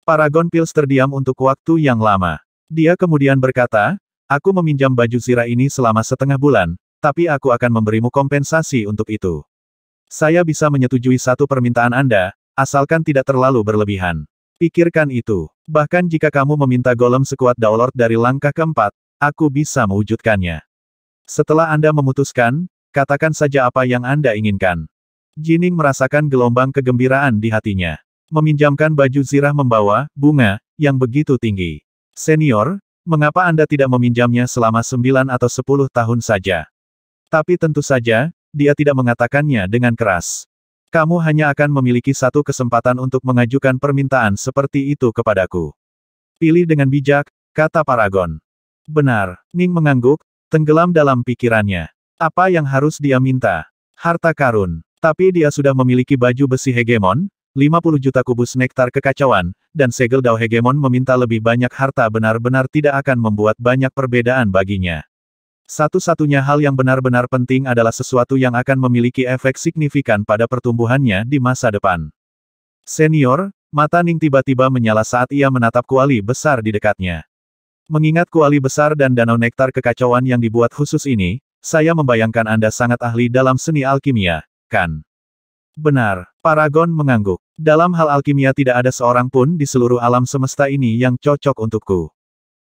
Paragon Pills terdiam untuk waktu yang lama. Dia kemudian berkata, aku meminjam baju zirah ini selama setengah bulan, tapi aku akan memberimu kompensasi untuk itu. Saya bisa menyetujui satu permintaan Anda, asalkan tidak terlalu berlebihan. Pikirkan itu. Bahkan jika kamu meminta golem sekuat Daolord dari langkah keempat, aku bisa mewujudkannya. Setelah Anda memutuskan, katakan saja apa yang Anda inginkan. Jining merasakan gelombang kegembiraan di hatinya. Meminjamkan baju zirah membawa bunga yang begitu tinggi. Senior, mengapa Anda tidak meminjamnya selama 9 atau 10 tahun saja? Tapi tentu saja, dia tidak mengatakannya dengan keras. Kamu hanya akan memiliki satu kesempatan untuk mengajukan permintaan seperti itu kepadaku. Pilih dengan bijak, kata Paragon. Benar, Ning mengangguk, tenggelam dalam pikirannya. Apa yang harus dia minta? Harta karun. Tapi dia sudah memiliki baju besi hegemon, 50 juta kubus nektar kekacauan, dan segel Dao hegemon meminta lebih banyak harta benar-benar tidak akan membuat banyak perbedaan baginya. Satu-satunya hal yang benar-benar penting adalah sesuatu yang akan memiliki efek signifikan pada pertumbuhannya di masa depan. Senior, mata Ning tiba-tiba menyala saat ia menatap kuali besar di dekatnya. Mengingat kuali besar dan danau nektar kekacauan yang dibuat khusus ini, saya membayangkan Anda sangat ahli dalam seni alkimia, kan? Benar, Paragon mengangguk. Dalam hal alkimia tidak ada seorang pun di seluruh alam semesta ini yang cocok untukku.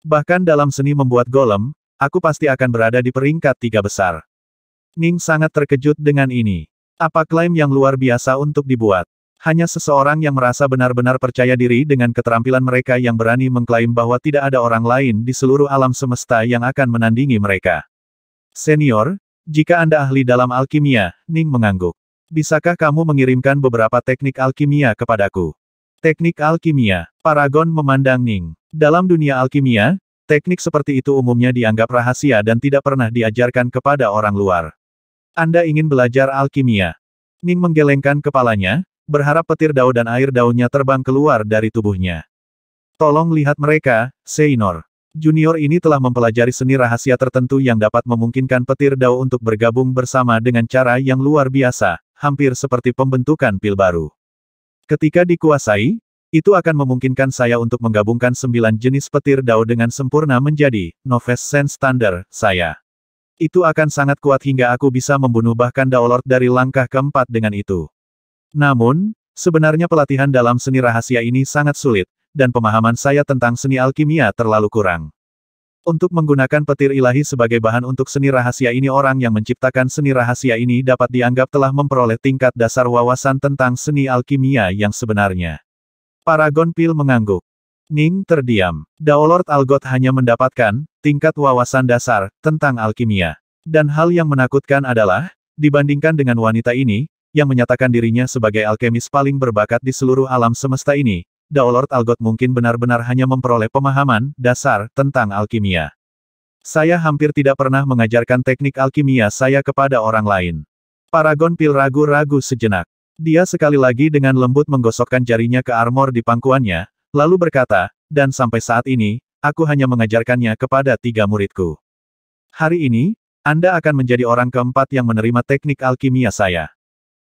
Bahkan dalam seni membuat golem, aku pasti akan berada di peringkat 3 besar. Ning sangat terkejut dengan ini. Apa klaim yang luar biasa untuk dibuat? Hanya seseorang yang merasa benar-benar percaya diri dengan keterampilan mereka yang berani mengklaim bahwa tidak ada orang lain di seluruh alam semesta yang akan menandingi mereka. Senior, jika Anda ahli dalam alkimia, Ning mengangguk. Bisakah kamu mengirimkan beberapa teknik alkimia kepadaku? Teknik alkimia. Paragon memandang Ning. Dalam dunia alkimia, teknik seperti itu umumnya dianggap rahasia dan tidak pernah diajarkan kepada orang luar. Anda ingin belajar alkimia? Ning menggelengkan kepalanya, berharap petir dao dan air daunnya terbang keluar dari tubuhnya. Tolong lihat mereka, Senior. Junior ini telah mempelajari seni rahasia tertentu yang dapat memungkinkan petir dao untuk bergabung bersama dengan cara yang luar biasa, hampir seperti pembentukan pil baru. Ketika dikuasai, itu akan memungkinkan saya untuk menggabungkan 9 jenis petir dao dengan sempurna menjadi Noves Sense Thunder, saya. Itu akan sangat kuat hingga aku bisa membunuh bahkan Daolord dari langkah keempat dengan itu. Namun, sebenarnya pelatihan dalam seni rahasia ini sangat sulit, dan pemahaman saya tentang seni alkimia terlalu kurang. Untuk menggunakan petir ilahi sebagai bahan untuk seni rahasia ini, orang yang menciptakan seni rahasia ini dapat dianggap telah memperoleh tingkat dasar wawasan tentang seni alkimia yang sebenarnya. Paragon Pil mengangguk. Ning terdiam. Daolord Algot hanya mendapatkan tingkat wawasan dasar tentang alkimia. Dan hal yang menakutkan adalah, dibandingkan dengan wanita ini, yang menyatakan dirinya sebagai alkemis paling berbakat di seluruh alam semesta ini, Daolord Algot mungkin benar-benar hanya memperoleh pemahaman dasar tentang alkimia. Saya hampir tidak pernah mengajarkan teknik alkimia saya kepada orang lain. Paragon Pil ragu-ragu sejenak. Dia sekali lagi dengan lembut menggosokkan jarinya ke armor di pangkuannya, lalu berkata, dan sampai saat ini, aku hanya mengajarkannya kepada 3 muridku. Hari ini, Anda akan menjadi orang keempat yang menerima teknik alkimia saya.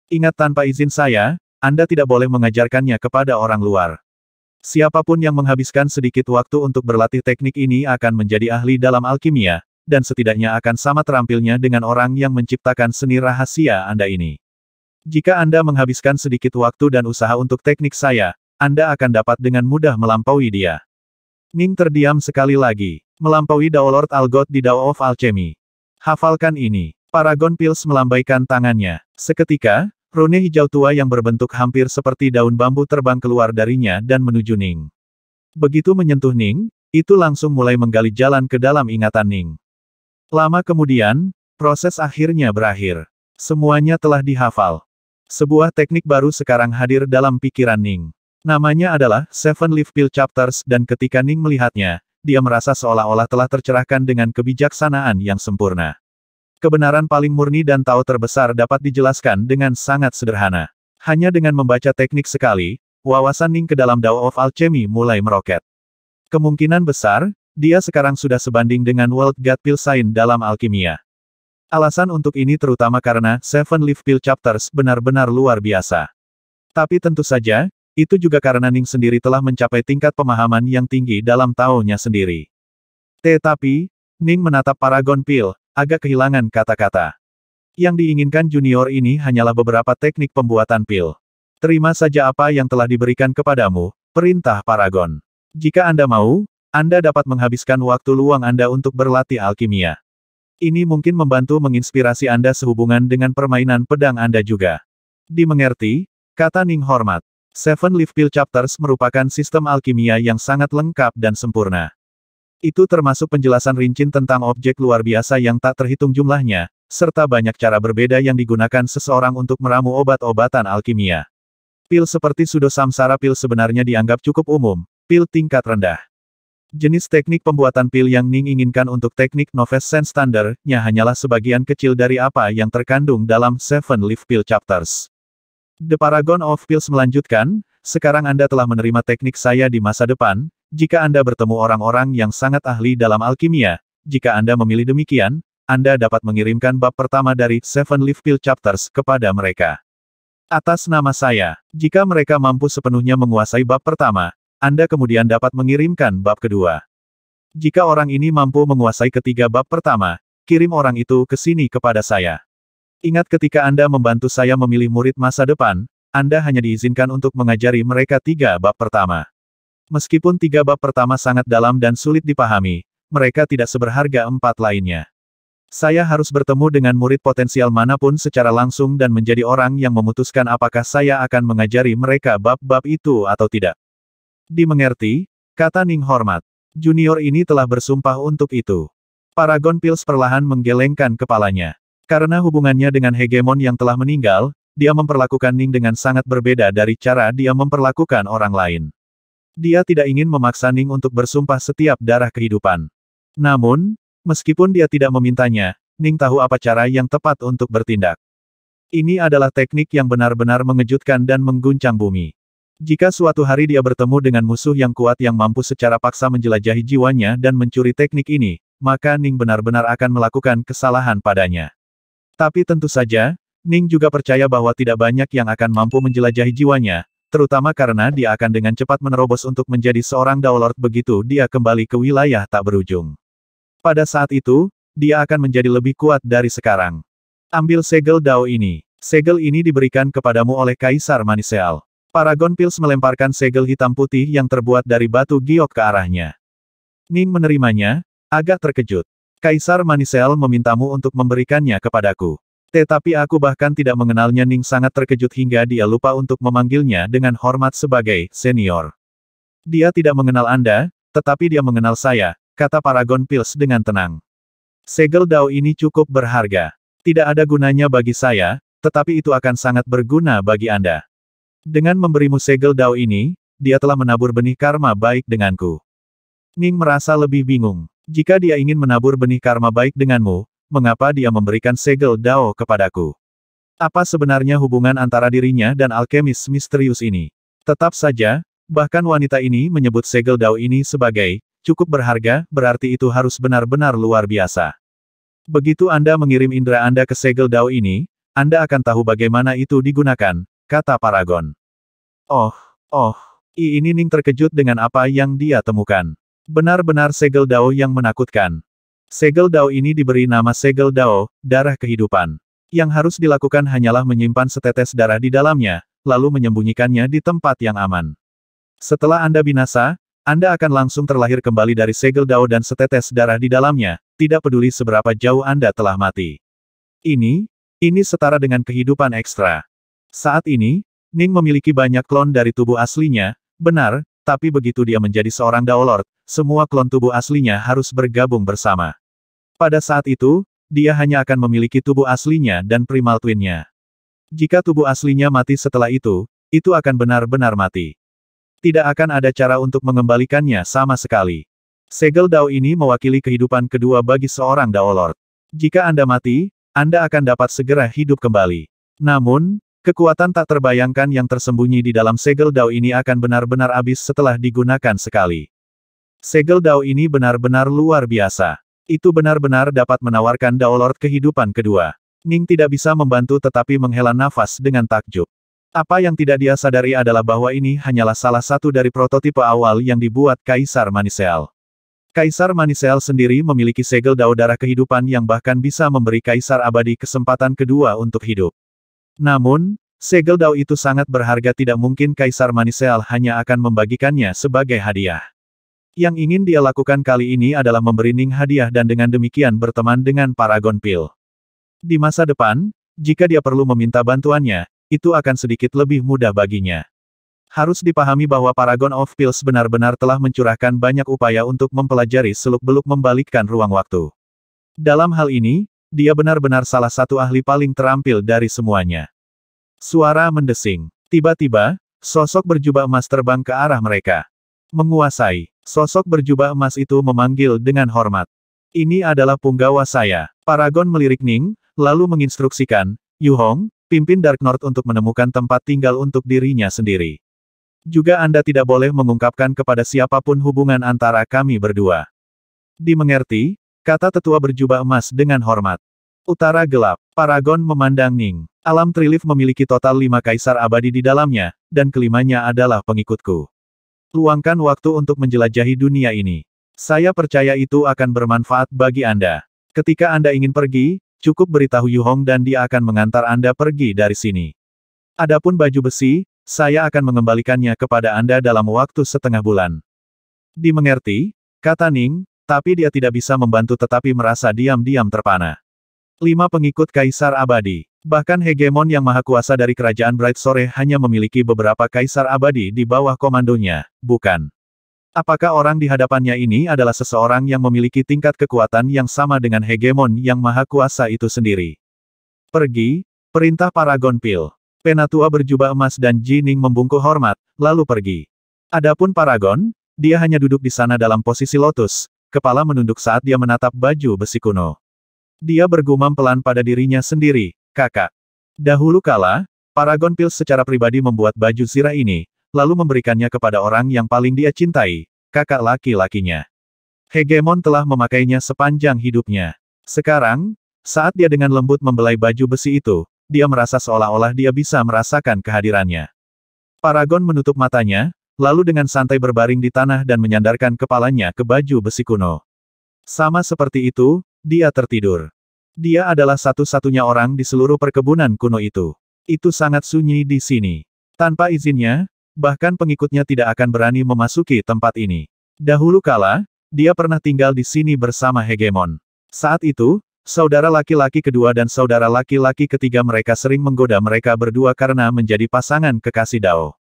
Ingat, tanpa izin saya, Anda tidak boleh mengajarkannya kepada orang luar. Siapapun yang menghabiskan sedikit waktu untuk berlatih teknik ini akan menjadi ahli dalam alkimia, dan setidaknya akan sama terampilnya dengan orang yang menciptakan seni rahasia Anda ini. Jika Anda menghabiskan sedikit waktu dan usaha untuk teknik saya, Anda akan dapat dengan mudah melampaui dia. Ning terdiam sekali lagi. Melampaui Daolord Algot di Dao of Alchemy. Hafalkan ini. Paragon Pils melambaikan tangannya. Seketika, rune hijau tua yang berbentuk hampir seperti daun bambu terbang keluar darinya dan menuju Ning. Begitu menyentuh Ning, itu langsung mulai menggali jalan ke dalam ingatan Ning. Lama kemudian, proses akhirnya berakhir. Semuanya telah dihafal. Sebuah teknik baru sekarang hadir dalam pikiran Ning. Namanya adalah Seven Leaf Pill Chapters, dan ketika Ning melihatnya, dia merasa seolah-olah telah tercerahkan dengan kebijaksanaan yang sempurna. Kebenaran paling murni dan tahu terbesar dapat dijelaskan dengan sangat sederhana. Hanya dengan membaca teknik sekali, wawasan Ning ke dalam Dao of Alchemy mulai meroket. Kemungkinan besar, dia sekarang sudah sebanding dengan World God Pill Sign dalam alkimia. Alasan untuk ini terutama karena Seven Leaf Pill Chapters benar-benar luar biasa. Tapi tentu saja, Itu juga karena Ning sendiri telah mencapai tingkat pemahaman yang tinggi dalam taonya sendiri. Tetapi, Ning menatap Paragon Pil, agak kehilangan kata-kata. Yang diinginkan junior ini hanyalah beberapa teknik pembuatan pil. Terima saja apa yang telah diberikan kepadamu, perintah Paragon. Jika Anda mau, Anda dapat menghabiskan waktu luang Anda untuk berlatih alkimia. Ini mungkin membantu menginspirasi Anda sehubungan dengan permainan pedang Anda juga. Dimengerti, kata Ning hormat. Seven Leaf Pill Chapters merupakan sistem alkimia yang sangat lengkap dan sempurna. Itu termasuk penjelasan rinci tentang objek luar biasa yang tak terhitung jumlahnya, serta banyak cara berbeda yang digunakan seseorang untuk meramu obat-obatan alkimia. Pil seperti Pseudo Samsara Pil sebenarnya dianggap cukup umum, pil tingkat rendah. Jenis teknik pembuatan pil yang Ning inginkan untuk teknik Novice Sense Standard-nya hanyalah sebagian kecil dari apa yang terkandung dalam Seven Leaf Pill Chapters. The Paragon of Pills melanjutkan, sekarang Anda telah menerima teknik saya di masa depan, jika Anda bertemu orang-orang yang sangat ahli dalam alkimia, jika Anda memilih demikian, Anda dapat mengirimkan bab pertama dari Seven Leaf Pill Chapters kepada mereka. Atas nama saya, jika mereka mampu sepenuhnya menguasai bab pertama, Anda kemudian dapat mengirimkan bab kedua. Jika orang ini mampu menguasai ketiga bab pertama, kirim orang itu ke sini kepada saya. Ingat ketika Anda membantu saya memilih murid masa depan, Anda hanya diizinkan untuk mengajari mereka tiga bab pertama. Meskipun tiga bab pertama sangat dalam dan sulit dipahami, mereka tidak seberharga empat lainnya. Saya harus bertemu dengan murid potensial manapun secara langsung dan menjadi orang yang memutuskan apakah saya akan mengajari mereka bab-bab itu atau tidak. Dimengerti, kata Ning hormat. Junior ini telah bersumpah untuk itu. Paragon Pills perlahan menggelengkan kepalanya. Karena hubungannya dengan hegemon yang telah meninggal, dia memperlakukan Ning dengan sangat berbeda dari cara dia memperlakukan orang lain. Dia tidak ingin memaksa Ning untuk bersumpah setiap darah kehidupan. Namun, meskipun dia tidak memintanya, Ning tahu apa cara yang tepat untuk bertindak. Ini adalah teknik yang benar-benar mengejutkan dan mengguncang bumi. Jika suatu hari dia bertemu dengan musuh yang kuat yang mampu secara paksa menjelajahi jiwanya dan mencuri teknik ini, maka Ning benar-benar akan melakukan kesalahan padanya. Tapi tentu saja, Ning juga percaya bahwa tidak banyak yang akan mampu menjelajahi jiwanya, terutama karena dia akan dengan cepat menerobos untuk menjadi seorang Daolord begitu dia kembali ke wilayah tak berujung. Pada saat itu, dia akan menjadi lebih kuat dari sekarang. Ambil segel Dao ini. Segel ini diberikan kepadamu oleh Kaisar Maniseal. Paragon Pills melemparkan segel hitam putih yang terbuat dari batu giok ke arahnya. Ning menerimanya, agak terkejut. Kaisar Maniseal memintamu untuk memberikannya kepadaku. Tetapi aku bahkan tidak mengenalnya. Ning sangat terkejut hingga dia lupa untuk memanggilnya dengan hormat sebagai senior. Dia tidak mengenal Anda, tetapi dia mengenal saya, kata Paragon Pills dengan tenang. Segel Dao ini cukup berharga. Tidak ada gunanya bagi saya, tetapi itu akan sangat berguna bagi Anda. Dengan memberimu segel Dao ini, dia telah menabur benih karma baik denganku. Ning merasa lebih bingung. Jika dia ingin menabur benih karma baik denganmu, mengapa dia memberikan segel Dao kepadaku? Apa sebenarnya hubungan antara dirinya dan alkemis misterius ini? Tetap saja, bahkan wanita ini menyebut segel Dao ini sebagai cukup berharga, berarti itu harus benar-benar luar biasa. Begitu Anda mengirim indera Anda ke segel Dao ini, Anda akan tahu bagaimana itu digunakan, kata Paragon. Ini Ning terkejut dengan apa yang dia temukan. Benar-benar segel Dao yang menakutkan. Segel Dao ini diberi nama segel Dao, darah kehidupan. Yang harus dilakukan hanyalah menyimpan setetes darah di dalamnya, lalu menyembunyikannya di tempat yang aman. Setelah Anda binasa, Anda akan langsung terlahir kembali dari segel Dao dan setetes darah di dalamnya, tidak peduli seberapa jauh Anda telah mati. Ini setara dengan kehidupan ekstra. Saat ini, Ning memiliki banyak klon dari tubuh aslinya, benar, tapi begitu dia menjadi seorang Daolord, semua klon tubuh aslinya harus bergabung bersama. Pada saat itu, dia hanya akan memiliki tubuh aslinya dan primal twin-nya. Jika tubuh aslinya mati setelah itu akan benar-benar mati. Tidak akan ada cara untuk mengembalikannya sama sekali. Segel Dao ini mewakili kehidupan kedua bagi seorang Daolord. Jika Anda mati, Anda akan dapat segera hidup kembali. Namun, kekuatan tak terbayangkan yang tersembunyi di dalam segel Dao ini akan benar-benar habis setelah digunakan sekali. Segel Dao ini benar-benar luar biasa. Itu benar-benar dapat menawarkan Daolord kehidupan kedua. Ning tidak bisa membantu tetapi menghela nafas dengan takjub. Apa yang tidak dia sadari adalah bahwa ini hanyalah salah satu dari prototipe awal yang dibuat Kaisar Manisel. Kaisar Manisel sendiri memiliki segel dao darah kehidupan yang bahkan bisa memberi Kaisar Abadi kesempatan kedua untuk hidup. Namun, segel dao itu sangat berharga, tidak mungkin Kaisar Manisel hanya akan membagikannya sebagai hadiah. Yang ingin dia lakukan kali ini adalah memberi Ning hadiah dan dengan demikian berteman dengan Paragon Pil. Di masa depan, jika dia perlu meminta bantuannya, itu akan sedikit lebih mudah baginya. Harus dipahami bahwa Paragon of Pills benar-benar telah mencurahkan banyak upaya untuk mempelajari seluk-beluk membalikkan ruang waktu. Dalam hal ini, dia benar-benar salah satu ahli paling terampil dari semuanya. Suara mendesing. Tiba-tiba, sosok berjubah emas terbang ke arah mereka. Menguasai. Sosok berjubah emas itu memanggil dengan hormat. Ini adalah punggawa saya. Paragon melirik Ning, lalu menginstruksikan, Yu Hong, pimpin Dark North untuk menemukan tempat tinggal untuk dirinya sendiri. Juga Anda tidak boleh mengungkapkan kepada siapapun hubungan antara kami berdua. Dimengerti, kata tetua berjubah emas dengan hormat. Utara gelap. Paragon memandang Ning. Alam Trilith memiliki total 5 kaisar abadi di dalamnya, dan kelimanya adalah pengikutku. Luangkan waktu untuk menjelajahi dunia ini. Saya percaya itu akan bermanfaat bagi Anda. Ketika Anda ingin pergi, cukup beritahu Yu Hong dan dia akan mengantar Anda pergi dari sini. Adapun baju besi, saya akan mengembalikannya kepada Anda dalam waktu setengah bulan. Dimengerti, kata Ning, tapi dia tidak bisa membantu tetapi merasa diam-diam terpana. 5 pengikut Kaisar Abadi. Bahkan hegemon yang maha kuasa dari kerajaan Bright Sore hanya memiliki beberapa Kaisar Abadi di bawah komandonya, bukan? Apakah orang di hadapannya ini adalah seseorang yang memiliki tingkat kekuatan yang sama dengan hegemon yang maha kuasa itu sendiri? Pergi, perintah Paragon Pil. Penatua berjubah emas dan Ji Ning membungkuk hormat, lalu pergi. Adapun Paragon, dia hanya duduk di sana dalam posisi lotus, kepala menunduk saat dia menatap baju besi kuno. Dia bergumam pelan pada dirinya sendiri, kakak. Dahulu kala, Paragon Pil secara pribadi membuat baju zirah ini, lalu memberikannya kepada orang yang paling dia cintai, kakak laki-lakinya. Hegemon telah memakainya sepanjang hidupnya. Sekarang, saat dia dengan lembut membelai baju besi itu, dia merasa seolah-olah dia bisa merasakan kehadirannya. Paragon menutup matanya, lalu dengan santai berbaring di tanah dan menyandarkan kepalanya ke baju besi kuno. Sama seperti itu, dia tertidur. Dia adalah satu-satunya orang di seluruh perkebunan kuno itu. Itu sangat sunyi di sini. Tanpa izinnya, bahkan pengikutnya tidak akan berani memasuki tempat ini. Dahulu kala, dia pernah tinggal di sini bersama hegemon. Saat itu, saudara laki-laki kedua dan saudara laki-laki ketiga mereka sering menggoda mereka berdua karena menjadi pasangan kekasih Dao.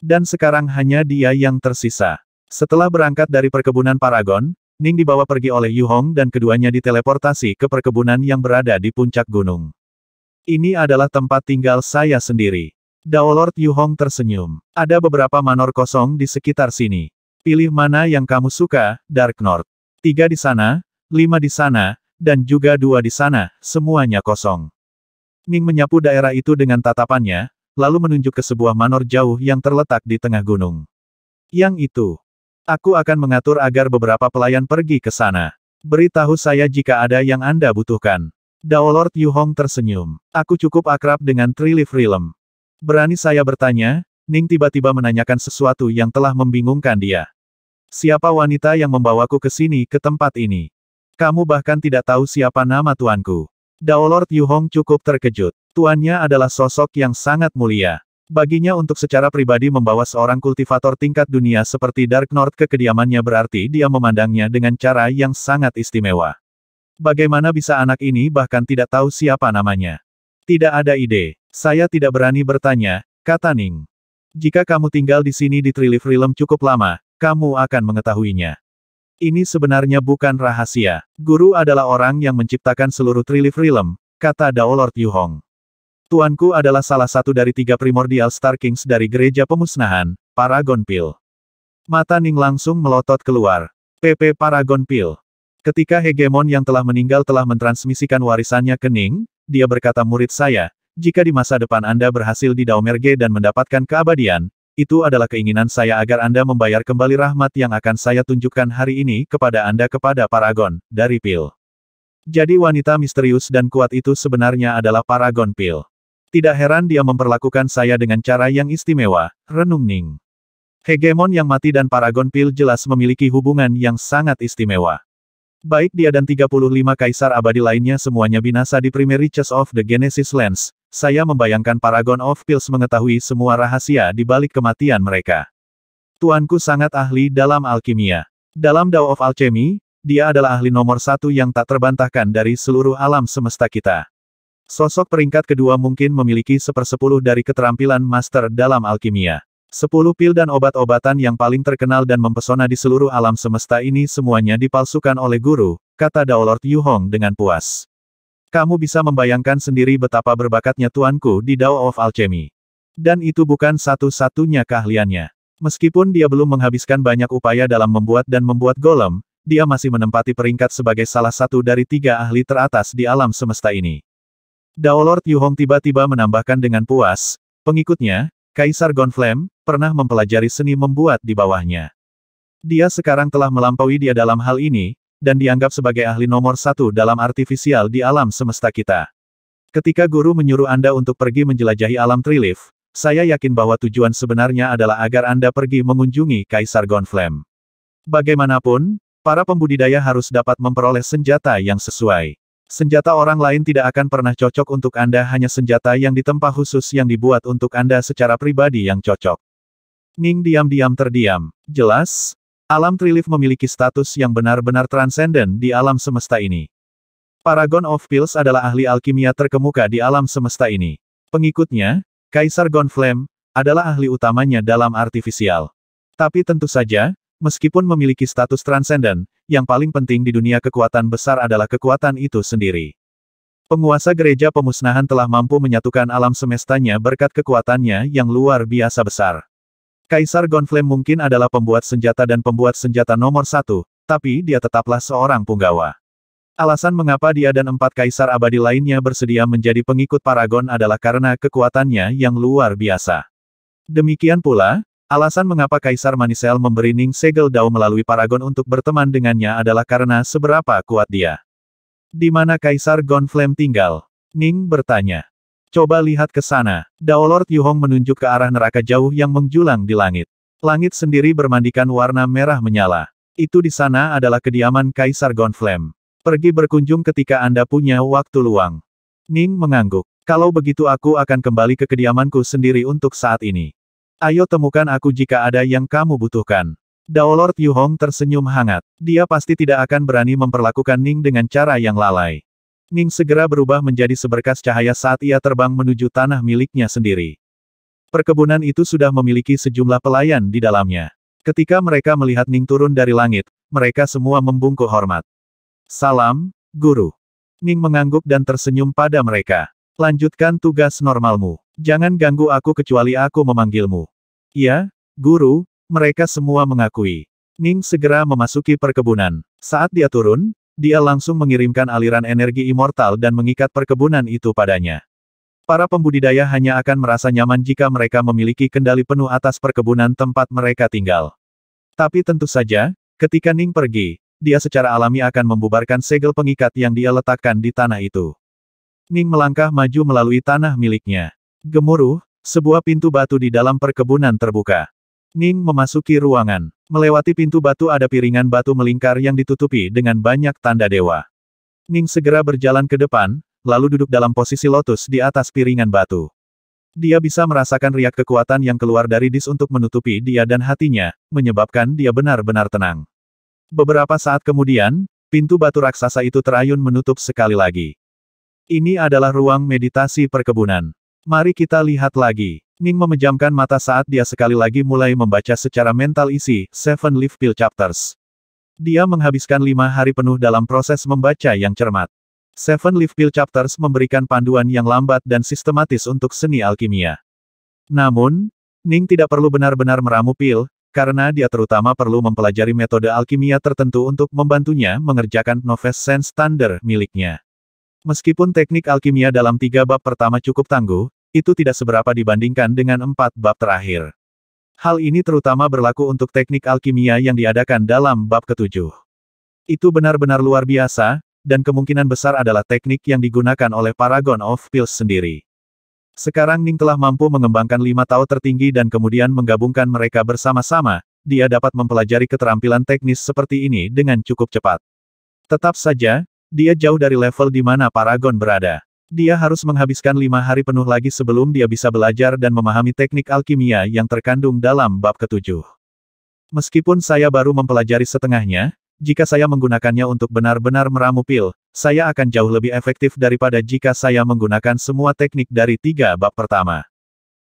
Dan sekarang hanya dia yang tersisa. Setelah berangkat dari perkebunan Paragon, Ning dibawa pergi oleh Yu Hong dan keduanya diteleportasi ke perkebunan yang berada di puncak gunung. Ini adalah tempat tinggal saya sendiri. Dao Lord Yu Hong tersenyum. Ada beberapa manor kosong di sekitar sini. Pilih mana yang kamu suka, Dark North. 3 di sana, 5 di sana, dan juga 2 di sana, semuanya kosong. Ning menyapu daerah itu dengan tatapannya, lalu menunjuk ke sebuah manor jauh yang terletak di tengah gunung. Yang itu. Aku akan mengatur agar beberapa pelayan pergi ke sana. Beritahu saya jika ada yang Anda butuhkan. Dao Lord Yu Hong tersenyum. Aku cukup akrab dengan Trilith Realm. Berani saya bertanya, Ning tiba-tiba menanyakan sesuatu yang telah membingungkan dia. Siapa wanita yang membawaku ke sini ke tempat ini? Kamu bahkan tidak tahu siapa nama tuanku. Dao Lord Yu Hong cukup terkejut. Tuannya adalah sosok yang sangat mulia. Baginya untuk secara pribadi membawa seorang kultivator tingkat dunia seperti Dark North ke kediamannya berarti dia memandangnya dengan cara yang sangat istimewa. Bagaimana bisa anak ini bahkan tidak tahu siapa namanya? Tidak ada ide. Saya tidak berani bertanya, kata Ning. Jika kamu tinggal di sini di Trilith Realm cukup lama, kamu akan mengetahuinya. Ini sebenarnya bukan rahasia. Guru adalah orang yang menciptakan seluruh Trilith Realm, kata Dao Lord Yu Hong. Tuanku adalah salah satu dari 3 primordial Star Kings dari gereja pemusnahan, Paragon Pil. Mata Ning langsung melotot keluar. PP Paragon Pil. Ketika hegemon yang telah meninggal telah mentransmisikan warisannya ke Ning, dia berkata murid saya, jika di masa depan Anda berhasil di Daomerge dan mendapatkan keabadian, itu adalah keinginan saya agar Anda membayar kembali rahmat yang akan saya tunjukkan hari ini kepada Anda kepada Paragon, dari Pil. Jadi wanita misterius dan kuat itu sebenarnya adalah Paragon Pil. Tidak heran dia memperlakukan saya dengan cara yang istimewa, renung Ning. Hegemon yang mati dan Paragon Pil jelas memiliki hubungan yang sangat istimewa. Baik dia dan 35 kaisar abadi lainnya semuanya binasa di Primary Chest of the Genesis Lands, saya membayangkan Paragon of Pils mengetahui semua rahasia di balik kematian mereka. Tuanku sangat ahli dalam alkimia. Dalam Dao of Alchemy, dia adalah ahli nomor satu yang tak terbantahkan dari seluruh alam semesta kita. Sosok peringkat kedua mungkin memiliki 1/10 dari keterampilan master dalam alkimia. 10 pil dan obat-obatan yang paling terkenal dan mempesona di seluruh alam semesta ini semuanya dipalsukan oleh guru, kata Dao Lord Yu Hong dengan puas. Kamu bisa membayangkan sendiri betapa berbakatnya tuanku di Dao of Alchemy. Dan itu bukan satu-satunya keahliannya. Meskipun dia belum menghabiskan banyak upaya dalam membuat dan membuat golem, dia masih menempati peringkat sebagai salah satu dari 3 ahli teratas di alam semesta ini. Dao Lord Yu Hong tiba-tiba menambahkan dengan puas, pengikutnya, Kaisar Gonflame, pernah mempelajari seni membuat di bawahnya. Dia sekarang telah melampaui dia dalam hal ini, dan dianggap sebagai ahli nomor satu dalam artifisial di alam semesta kita. Ketika guru menyuruh Anda untuk pergi menjelajahi alam Trilith, saya yakin bahwa tujuan sebenarnya adalah agar Anda pergi mengunjungi Kaisar Gonflame. Bagaimanapun, para pembudidaya harus dapat memperoleh senjata yang sesuai. Senjata orang lain tidak akan pernah cocok untuk Anda, hanya senjata yang ditempa khusus yang dibuat untuk Anda secara pribadi yang cocok. Ning diam-diam terdiam. Jelas, alam Trilith memiliki status yang benar-benar transenden di alam semesta ini. Paragon of Pils adalah ahli alkimia terkemuka di alam semesta ini. Pengikutnya, Kaisar Gonflame, adalah ahli utamanya dalam artifisial. Tapi tentu saja, meskipun memiliki status transenden, yang paling penting di dunia kekuatan besar adalah kekuatan itu sendiri. Penguasa gereja pemusnahan telah mampu menyatukan alam semestanya berkat kekuatannya yang luar biasa besar. Kaisar Gonflame mungkin adalah pembuat senjata dan pembuat senjata nomor satu, tapi dia tetaplah seorang punggawa. Alasan mengapa dia dan 4 kaisar abadi lainnya bersedia menjadi pengikut Paragon adalah karena kekuatannya yang luar biasa. Demikian pula, alasan mengapa Kaisar Manisel memberi Ning segel Dao melalui Paragon untuk berteman dengannya adalah karena seberapa kuat dia. Di mana Kaisar Gonflame tinggal? Ning bertanya. Coba lihat ke sana. Dao Lord Yu Hong menunjuk ke arah neraka jauh yang menjulang di langit. Langit sendiri bermandikan warna merah menyala. Itu di sana adalah kediaman Kaisar Gonflame. Pergi berkunjung ketika Anda punya waktu luang. Ning mengangguk. Kalau begitu aku akan kembali ke kediamanku sendiri untuk saat ini. Ayo temukan aku jika ada yang kamu butuhkan. Dao Lord Yu Hong tersenyum hangat. Dia pasti tidak akan berani memperlakukan Ning dengan cara yang lalai. Ning segera berubah menjadi seberkas cahaya saat ia terbang menuju tanah miliknya sendiri. Perkebunan itu sudah memiliki sejumlah pelayan di dalamnya. Ketika mereka melihat Ning turun dari langit, mereka semua membungkuk hormat. Salam, Guru. Ning mengangguk dan tersenyum pada mereka. Lanjutkan tugas normalmu. Jangan ganggu aku kecuali aku memanggilmu. Iya, Guru, mereka semua mengakui. Ning segera memasuki perkebunan. Saat dia turun, dia langsung mengirimkan aliran energi immortal dan mengikat perkebunan itu padanya. Para pembudidaya hanya akan merasa nyaman jika mereka memiliki kendali penuh atas perkebunan tempat mereka tinggal. Tapi tentu saja, ketika Ning pergi, dia secara alami akan membubarkan segel pengikat yang dia letakkan di tanah itu. Ning melangkah maju melalui tanah miliknya. Gemuruh, sebuah pintu batu di dalam perkebunan terbuka. Ning memasuki ruangan. Melewati pintu batu ada piringan batu melingkar yang ditutupi dengan banyak tanda dewa. Ning segera berjalan ke depan, lalu duduk dalam posisi lotus di atas piringan batu. Dia bisa merasakan riak kekuatan yang keluar dari dis untuk menutupi dia dan hatinya, menyebabkan dia benar-benar tenang. Beberapa saat kemudian, pintu batu raksasa itu terayun menutup sekali lagi. Ini adalah ruang meditasi perkebunan. Mari kita lihat lagi. Ning memejamkan mata saat dia sekali lagi mulai membaca secara mental isi 7 Leaf Pill Chapters. Dia menghabiskan 5 hari penuh dalam proses membaca yang cermat. 7 Leaf Pill Chapters memberikan panduan yang lambat dan sistematis untuk seni alkimia. Namun, Ning tidak perlu benar-benar meramu pil, karena dia terutama perlu mempelajari metode alkimia tertentu untuk membantunya mengerjakan Novice Sense Thunder miliknya. Meskipun teknik alkimia dalam 3 bab pertama cukup tangguh, itu tidak seberapa dibandingkan dengan 4 bab terakhir. Hal ini terutama berlaku untuk teknik alkimia yang diadakan dalam bab ke-7. Itu benar-benar luar biasa, dan kemungkinan besar adalah teknik yang digunakan oleh Paragon of Pils sendiri. Sekarang Ning telah mampu mengembangkan 5 Tao tertinggi dan kemudian menggabungkan mereka bersama-sama, dia dapat mempelajari keterampilan teknis seperti ini dengan cukup cepat. Tetap saja, dia jauh dari level di mana Paragon berada. Dia harus menghabiskan 5 hari penuh lagi sebelum dia bisa belajar dan memahami teknik alkimia yang terkandung dalam bab ke-7. Meskipun saya baru mempelajari setengahnya, jika saya menggunakannya untuk benar-benar meramu pil, saya akan jauh lebih efektif daripada jika saya menggunakan semua teknik dari 3 bab pertama.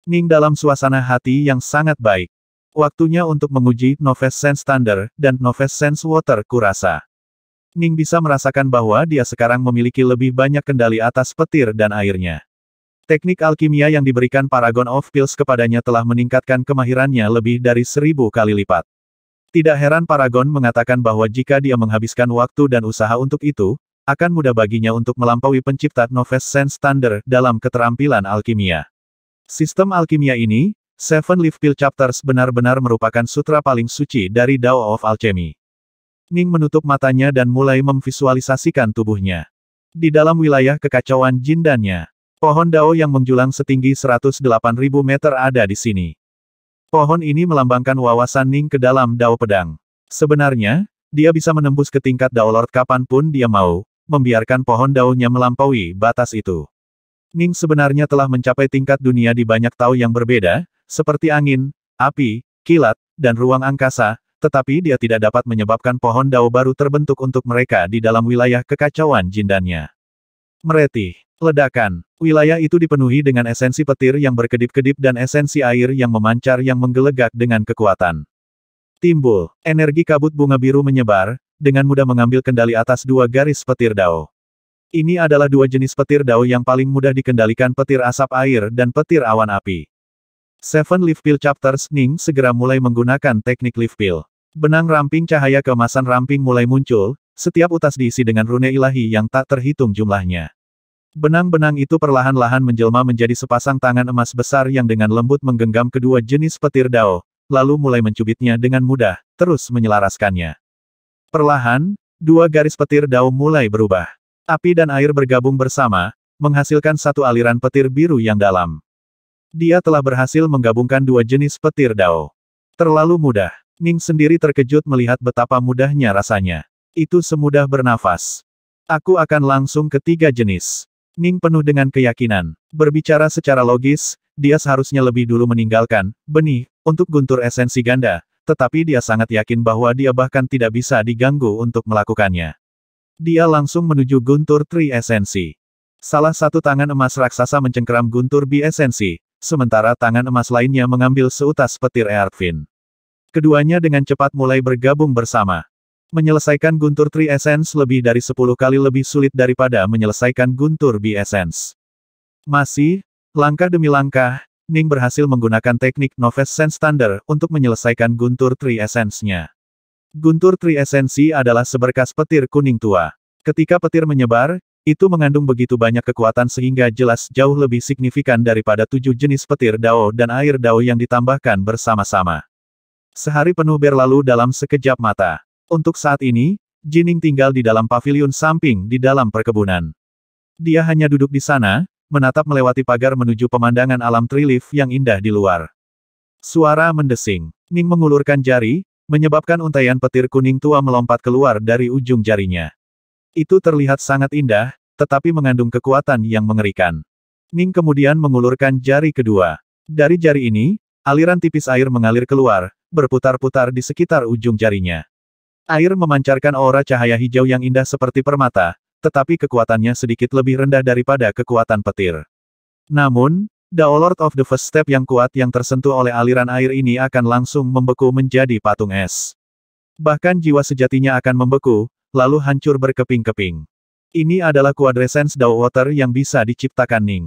Ning dalam suasana hati yang sangat baik. Waktunya untuk menguji Novice Sense Thunder dan Novice Sense Water kurasa. Ning bisa merasakan bahwa dia sekarang memiliki lebih banyak kendali atas petir dan airnya. Teknik alkimia yang diberikan Paragon of Pills kepadanya telah meningkatkan kemahirannya lebih dari 1000 kali lipat. Tidak heran Paragon mengatakan bahwa jika dia menghabiskan waktu dan usaha untuk itu, akan mudah baginya untuk melampaui pencipta Novice Sense Thunder dalam keterampilan alkimia. Sistem alkimia ini, Seven Leaf Pill Chapters benar-benar merupakan sutra paling suci dari Dao of Alchemy. Ning menutup matanya dan mulai memvisualisasikan tubuhnya. Di dalam wilayah kekacauan jindannya, pohon Dao yang menjulang setinggi 108.000 meter ada di sini. Pohon ini melambangkan wawasan Ning ke dalam Dao Pedang. Sebenarnya, dia bisa menembus ke tingkat Dao Lord kapanpun dia mau, membiarkan pohon Dao-nya melampaui batas itu. Ning sebenarnya telah mencapai tingkat dunia di banyak Tao yang berbeda, seperti angin, api, kilat, dan ruang angkasa, tetapi dia tidak dapat menyebabkan pohon Dao baru terbentuk untuk mereka di dalam wilayah kekacauan jindannya. Meretih. Ledakan. Wilayah itu dipenuhi dengan esensi petir yang berkedip-kedip dan esensi air yang memancar yang menggelegak dengan kekuatan. Timbul. Energi kabut bunga biru menyebar, dengan mudah mengambil kendali atas 2 garis petir Dao. Ini adalah 2 jenis petir Dao yang paling mudah dikendalikan, petir asap air dan petir awan api. Seven Leaf Pill Chapters. Ning segera mulai menggunakan teknik Leaf Pill. Benang ramping cahaya keemasan ramping mulai muncul, setiap utas diisi dengan rune ilahi yang tak terhitung jumlahnya. Benang-benang itu perlahan-lahan menjelma menjadi sepasang tangan emas besar yang dengan lembut menggenggam kedua jenis petir Dao, lalu mulai mencubitnya dengan mudah, terus menyelaraskannya. Perlahan, 2 garis petir Dao mulai berubah. Api dan air bergabung bersama, menghasilkan satu aliran petir biru yang dalam. Dia telah berhasil menggabungkan 2 jenis petir Dao. Terlalu mudah. Ning sendiri terkejut melihat betapa mudahnya rasanya. Itu semudah bernafas. Aku akan langsung ke 3 jenis. Ning penuh dengan keyakinan. Berbicara secara logis, dia seharusnya lebih dulu meninggalkan benih untuk guntur esensi ganda, tetapi dia sangat yakin bahwa dia bahkan tidak bisa diganggu untuk melakukannya. Dia langsung menuju guntur tri esensi. Salah satu tangan emas raksasa mencengkeram guntur bi esensi, sementara tangan emas lainnya mengambil seutas petir Earthfin. Keduanya dengan cepat mulai bergabung bersama. Menyelesaikan guntur tri essence lebih dari 10 kali lebih sulit daripada menyelesaikan guntur bi essence. Masih, langkah demi langkah, Ning berhasil menggunakan teknik Novice Sense Thunder untuk menyelesaikan guntur tri essence-nya. Guntur tri esensi adalah seberkas petir kuning tua. Ketika petir menyebar, itu mengandung begitu banyak kekuatan sehingga jelas jauh lebih signifikan daripada 7 jenis petir Dao dan air Dao yang ditambahkan bersama-sama. Sehari penuh berlalu dalam sekejap mata. Untuk saat ini, Jining tinggal di dalam paviliun samping di dalam perkebunan. Dia hanya duduk di sana, menatap melewati pagar menuju pemandangan alam Trilif yang indah di luar. Suara mendesing. Ning mengulurkan jari, menyebabkan untaian petir kuning tua melompat keluar dari ujung jarinya. Itu terlihat sangat indah, tetapi mengandung kekuatan yang mengerikan. Ning kemudian mengulurkan jari kedua. Dari jari ini, aliran tipis air mengalir keluar, berputar-putar di sekitar ujung jarinya. Air memancarkan aura cahaya hijau yang indah seperti permata, tetapi kekuatannya sedikit lebih rendah daripada kekuatan petir. Namun, Dao Lord of the First Step yang kuat yang tersentuh oleh aliran air ini akan langsung membeku menjadi patung es. Bahkan jiwa sejatinya akan membeku, lalu hancur berkeping-keping. Ini adalah Quadrescence Dao Water yang bisa diciptakan Ning.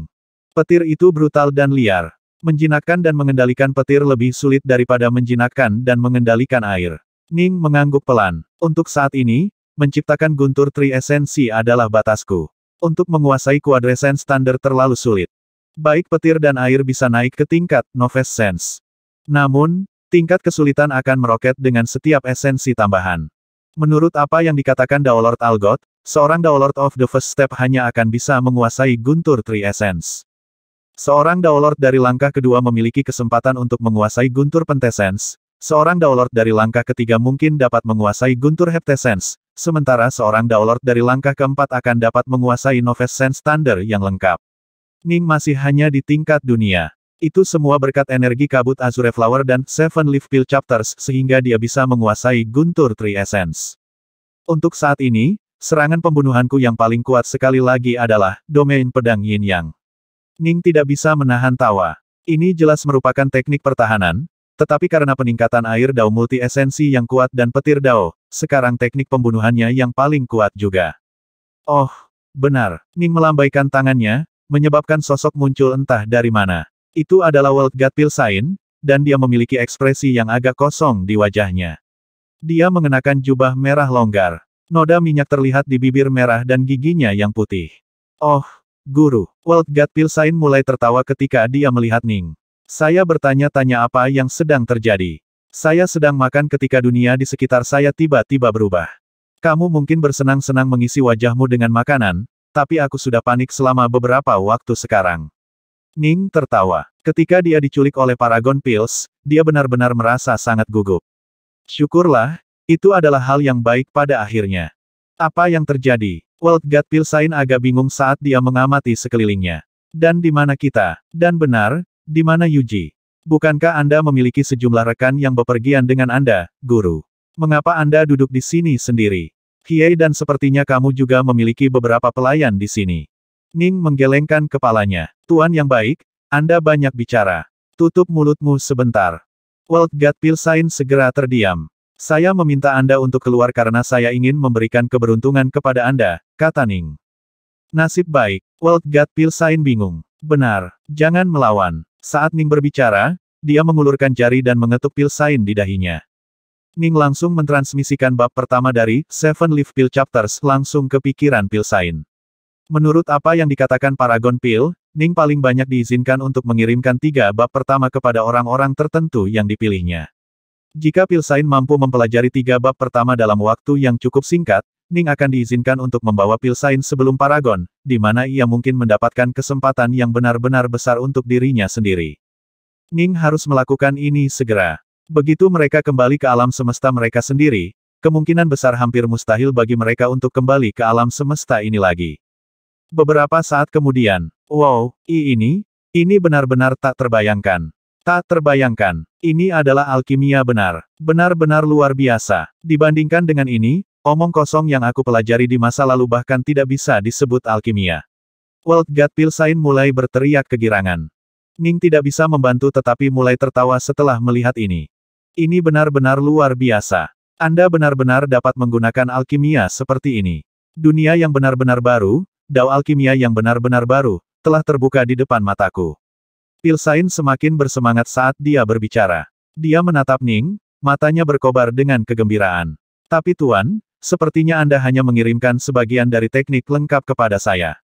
Petir itu brutal dan liar. Menjinakkan dan mengendalikan petir lebih sulit daripada menjinakkan dan mengendalikan air. Ning mengangguk pelan. Untuk saat ini, menciptakan guntur tri esensi adalah batasku. Untuk menguasai Quadrescence Thunder terlalu sulit. Baik petir dan air bisa naik ke tingkat Novice Sense. Namun, tingkat kesulitan akan meroket dengan setiap esensi tambahan. Menurut apa yang dikatakan Dao Lord Algot, seorang Dao Lord of the First Step hanya akan bisa menguasai guntur tri essence. Seorang Daolord dari langkah kedua memiliki kesempatan untuk menguasai Guntur Pentessence. Seorang Daolord dari langkah ketiga mungkin dapat menguasai Guntur Heptessence, sementara seorang Daolord dari langkah keempat akan dapat menguasai Novice Sense Thunder yang lengkap. Ning masih hanya di tingkat dunia. Itu semua berkat energi kabut Azure Flower dan Seven Leaf Pill Chapters sehingga dia bisa menguasai Guntur Tree Essence. Untuk saat ini, serangan pembunuhanku yang paling kuat sekali lagi adalah domain pedang Yin Yang. Ning tidak bisa menahan tawa. Ini jelas merupakan teknik pertahanan, tetapi karena peningkatan air dao multi-esensi yang kuat dan petir dao, sekarang teknik pembunuhannya yang paling kuat juga. Oh, benar. Ning melambaikan tangannya, menyebabkan sosok muncul entah dari mana. Itu adalah World God Pilsain, dan dia memiliki ekspresi yang agak kosong di wajahnya. Dia mengenakan jubah merah longgar. Noda minyak terlihat di bibir merah dan giginya yang putih. Oh, Guru, World God Pilsain mulai tertawa ketika dia melihat Ning. Saya bertanya-tanya apa yang sedang terjadi. Saya sedang makan ketika dunia di sekitar saya tiba-tiba berubah. Kamu mungkin bersenang-senang mengisi wajahmu dengan makanan, tapi aku sudah panik selama beberapa waktu sekarang. Ning tertawa. Ketika dia diculik oleh Paragon Pills, dia benar-benar merasa sangat gugup. Syukurlah, itu adalah hal yang baik pada akhirnya. Apa yang terjadi? World God Pilsain agak bingung saat dia mengamati sekelilingnya. Dan di mana kita? Dan benar, di mana Yuji? Bukankah Anda memiliki sejumlah rekan yang bepergian dengan Anda, Guru? Mengapa Anda duduk di sini sendiri? Hiei dan sepertinya kamu juga memiliki beberapa pelayan di sini. Ning menggelengkan kepalanya. Tuan yang baik, Anda banyak bicara. Tutup mulutmu sebentar. World God Pilsain segera terdiam. Saya meminta Anda untuk keluar karena saya ingin memberikan keberuntungan kepada Anda, kata Ning. Nasib baik, World God Pilsain bingung. Benar, jangan melawan. Saat Ning berbicara, dia mengulurkan jari dan mengetuk Pilsain di dahinya. Ning langsung mentransmisikan bab pertama dari Seven Leaf Pill Chapters langsung ke pikiran Pilsain. Menurut apa yang dikatakan Paragon Pill, Ning paling banyak diizinkan untuk mengirimkan 3 bab pertama kepada orang-orang tertentu yang dipilihnya. Jika Pilsain mampu mempelajari 3 bab pertama dalam waktu yang cukup singkat, Ning akan diizinkan untuk membawa Pilsain sebelum Paragon, di mana ia mungkin mendapatkan kesempatan yang benar-benar besar untuk dirinya sendiri. Ning harus melakukan ini segera. Begitu mereka kembali ke alam semesta mereka sendiri, kemungkinan besar hampir mustahil bagi mereka untuk kembali ke alam semesta ini lagi. Beberapa saat kemudian, wow, ini benar-benar tak terbayangkan. Tak terbayangkan. Ini adalah alkimia benar. Benar-benar luar biasa. Dibandingkan dengan ini, omong kosong yang aku pelajari di masa lalu bahkan tidak bisa disebut alkimia. World God Pilsain mulai berteriak kegirangan. Ning tidak bisa membantu tetapi mulai tertawa setelah melihat ini. Ini benar-benar luar biasa. Anda benar-benar dapat menggunakan alkimia seperti ini. Dunia yang benar-benar baru, dao alkimia yang benar-benar baru, telah terbuka di depan mataku. Pilsain semakin bersemangat saat dia berbicara. Dia menatap Ning, matanya berkobar dengan kegembiraan. Tapi Tuan, sepertinya Anda hanya mengirimkan sebagian dari teknik lengkap kepada saya.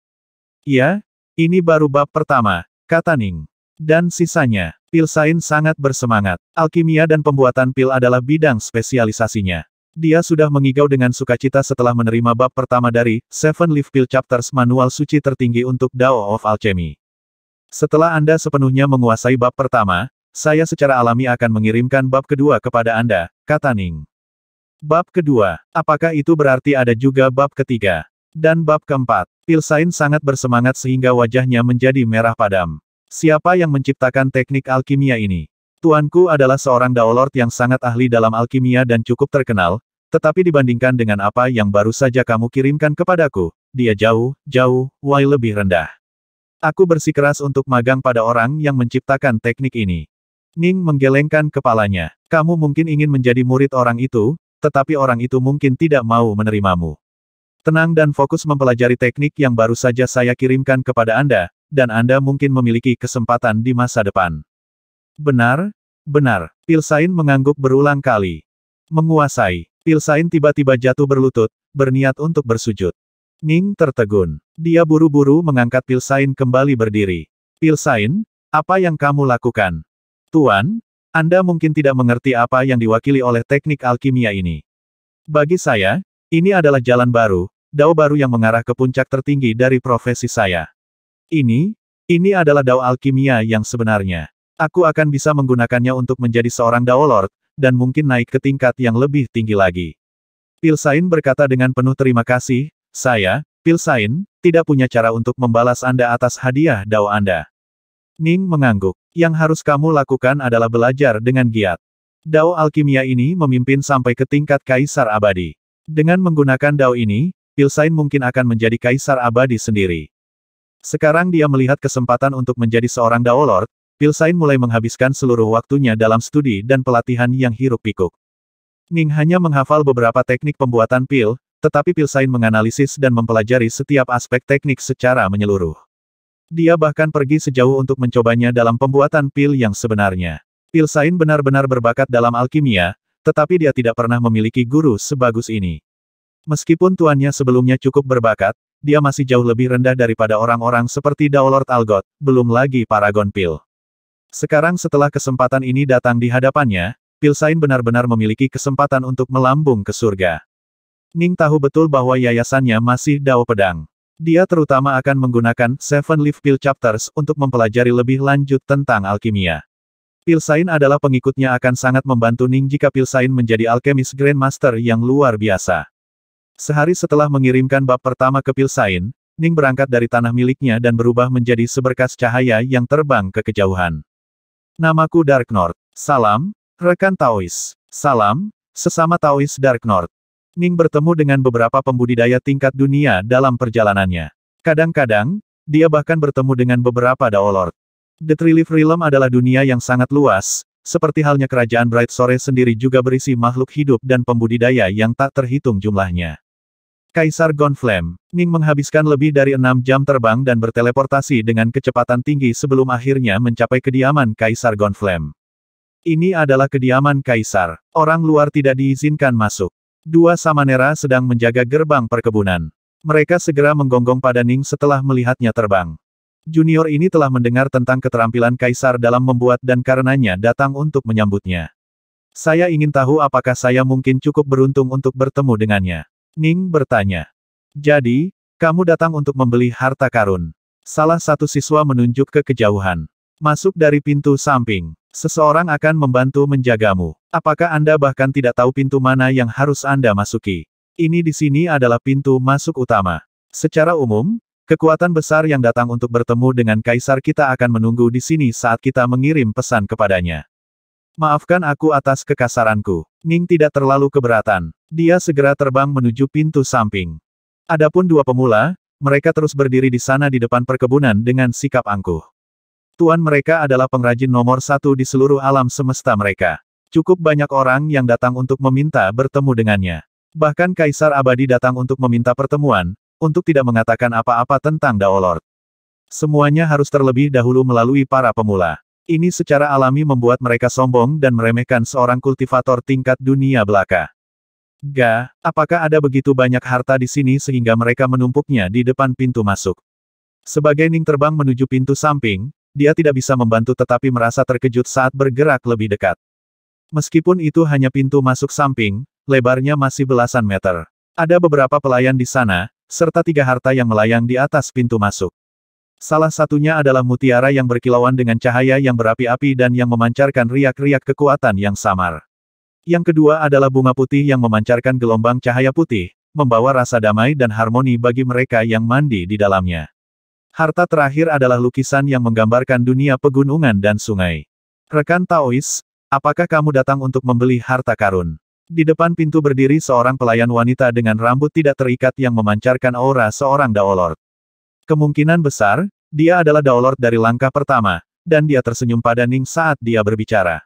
Ya, ini baru bab pertama, kata Ning. Dan sisanya, Pilsain sangat bersemangat. Alkimia dan pembuatan pil adalah bidang spesialisasinya. Dia sudah mengigau dengan sukacita setelah menerima bab pertama dari Seven Leaf Pill Chapters Manual Suci Tertinggi untuk Dao of Alchemy. Setelah Anda sepenuhnya menguasai bab pertama, saya secara alami akan mengirimkan bab kedua kepada Anda, kata Ning. Bab kedua, apakah itu berarti ada juga bab ketiga? Dan bab keempat, Pilsain sangat bersemangat sehingga wajahnya menjadi merah padam. Siapa yang menciptakan teknik alkimia ini? Tuanku adalah seorang Daolord yang sangat ahli dalam alkimia dan cukup terkenal, tetapi dibandingkan dengan apa yang baru saja kamu kirimkan kepadaku, dia jauh lebih rendah. Aku bersikeras untuk magang pada orang yang menciptakan teknik ini. Ning menggelengkan kepalanya. Kamu mungkin ingin menjadi murid orang itu, tetapi orang itu mungkin tidak mau menerimamu. Tenang dan fokus mempelajari teknik yang baru saja saya kirimkan kepada Anda, dan Anda mungkin memiliki kesempatan di masa depan. Benar, benar. Pilsain mengangguk berulang kali. Menguasai. Pilsain tiba-tiba jatuh berlutut, berniat untuk bersujud. Ning tertegun. Dia buru-buru mengangkat Pilsain kembali berdiri. Pilsain, apa yang kamu lakukan? Tuan, Anda mungkin tidak mengerti apa yang diwakili oleh teknik alkimia ini. Bagi saya, ini adalah jalan baru, dao baru yang mengarah ke puncak tertinggi dari profesi saya. Ini Ini adalah dao alkimia yang sebenarnya. Aku akan bisa menggunakannya untuk menjadi seorang Dao Lord, dan mungkin naik ke tingkat yang lebih tinggi lagi. Pilsain berkata dengan penuh terima kasih, saya, Pilsain, tidak punya cara untuk membalas Anda atas hadiah Dao Anda. Ning mengangguk. Yang harus kamu lakukan adalah belajar dengan giat. Dao alkimia ini memimpin sampai ke tingkat Kaisar Abadi. Dengan menggunakan dao ini, Pilsain mungkin akan menjadi Kaisar Abadi sendiri. Sekarang dia melihat kesempatan untuk menjadi seorang Dao Lord, Pilsain mulai menghabiskan seluruh waktunya dalam studi dan pelatihan yang hiruk-pikuk. Ning hanya menghafal beberapa teknik pembuatan pil, tetapi Pilsain menganalisis dan mempelajari setiap aspek teknik secara menyeluruh. Dia bahkan pergi sejauh untuk mencobanya dalam pembuatan pil yang sebenarnya. Pilsain benar-benar berbakat dalam alkimia, tetapi dia tidak pernah memiliki guru sebagus ini. Meskipun tuannya sebelumnya cukup berbakat, dia masih jauh lebih rendah daripada orang-orang seperti Dao Lord Algot, belum lagi Paragon Pil. Sekarang setelah kesempatan ini datang di hadapannya, Pilsain benar-benar memiliki kesempatan untuk melambung ke surga. Ning tahu betul bahwa yayasannya masih Dao Pedang. Dia terutama akan menggunakan Seven Leaf Pill Chapters untuk mempelajari lebih lanjut tentang alkimia. Pilsain adalah pengikutnya akan sangat membantu Ning jika Pilsain menjadi alkemis Grandmaster yang luar biasa. Sehari setelah mengirimkan bab pertama ke Pilsain, Ning berangkat dari tanah miliknya dan berubah menjadi seberkas cahaya yang terbang ke kejauhan. Namaku Dark North. Salam, rekan Taois. Salam, sesama Taois Dark North. Ning bertemu dengan beberapa pembudidaya tingkat dunia dalam perjalanannya. Kadang-kadang, dia bahkan bertemu dengan beberapa Dao Lord. The Three Leaf Realm adalah dunia yang sangat luas, seperti halnya kerajaan Bright Sore sendiri juga berisi makhluk hidup dan pembudidaya yang tak terhitung jumlahnya. Kaisar Gonflame. Ning menghabiskan lebih dari 6 jam terbang dan berteleportasi dengan kecepatan tinggi sebelum akhirnya mencapai kediaman Kaisar Gonflame. Ini adalah kediaman Kaisar. Orang luar tidak diizinkan masuk. Dua Samanera sedang menjaga gerbang perkebunan. Mereka segera menggonggong pada Ning setelah melihatnya terbang. Junior ini telah mendengar tentang keterampilan Kaisar dalam membuat dan karenanya datang untuk menyambutnya. Saya ingin tahu apakah saya mungkin cukup beruntung untuk bertemu dengannya. Ning bertanya. Jadi, kamu datang untuk membeli harta karun. Salah satu siswa menunjuk ke kejauhan. Masuk dari pintu samping. Seseorang akan membantu menjagamu. Apakah Anda bahkan tidak tahu pintu mana yang harus Anda masuki? Ini di sini adalah pintu masuk utama. Secara umum, kekuatan besar yang datang untuk bertemu dengan Kaisar kita akan menunggu di sini saat kita mengirim pesan kepadanya. Maafkan aku atas kekasaranku. Ning tidak terlalu keberatan. Dia segera terbang menuju pintu samping. Adapun dua pemula, mereka terus berdiri di sana di depan perkebunan dengan sikap angkuh. Tuan mereka adalah pengrajin nomor 1 di seluruh alam semesta mereka. Cukup banyak orang yang datang untuk meminta bertemu dengannya. Bahkan Kaisar Abadi datang untuk meminta pertemuan, untuk tidak mengatakan apa-apa tentang Dao Lord. Semuanya harus terlebih dahulu melalui para pemula. Ini secara alami membuat mereka sombong dan meremehkan seorang kultivator tingkat dunia belaka. Apakah ada begitu banyak harta di sini sehingga mereka menumpuknya di depan pintu masuk? Sebagai Ning terbang menuju pintu samping, dia tidak bisa membantu tetapi merasa terkejut saat bergerak lebih dekat. Meskipun itu hanya pintu masuk samping, lebarnya masih belasan meter. Ada beberapa pelayan di sana, serta 3 harta yang melayang di atas pintu masuk. Salah satunya adalah mutiara yang berkilauan dengan cahaya yang berapi-api dan yang memancarkan riak-riak kekuatan yang samar. Yang kedua adalah bunga putih yang memancarkan gelombang cahaya putih, membawa rasa damai dan harmoni bagi mereka yang mandi di dalamnya. Harta terakhir adalah lukisan yang menggambarkan dunia pegunungan dan sungai. Rekan Taois, apakah kamu datang untuk membeli harta karun? Di depan pintu berdiri seorang pelayan wanita dengan rambut tidak terikat yang memancarkan aura seorang Dao Lord. Kemungkinan besar, dia adalah Dao Lord dari langkah pertama, dan dia tersenyum pada Ning saat dia berbicara.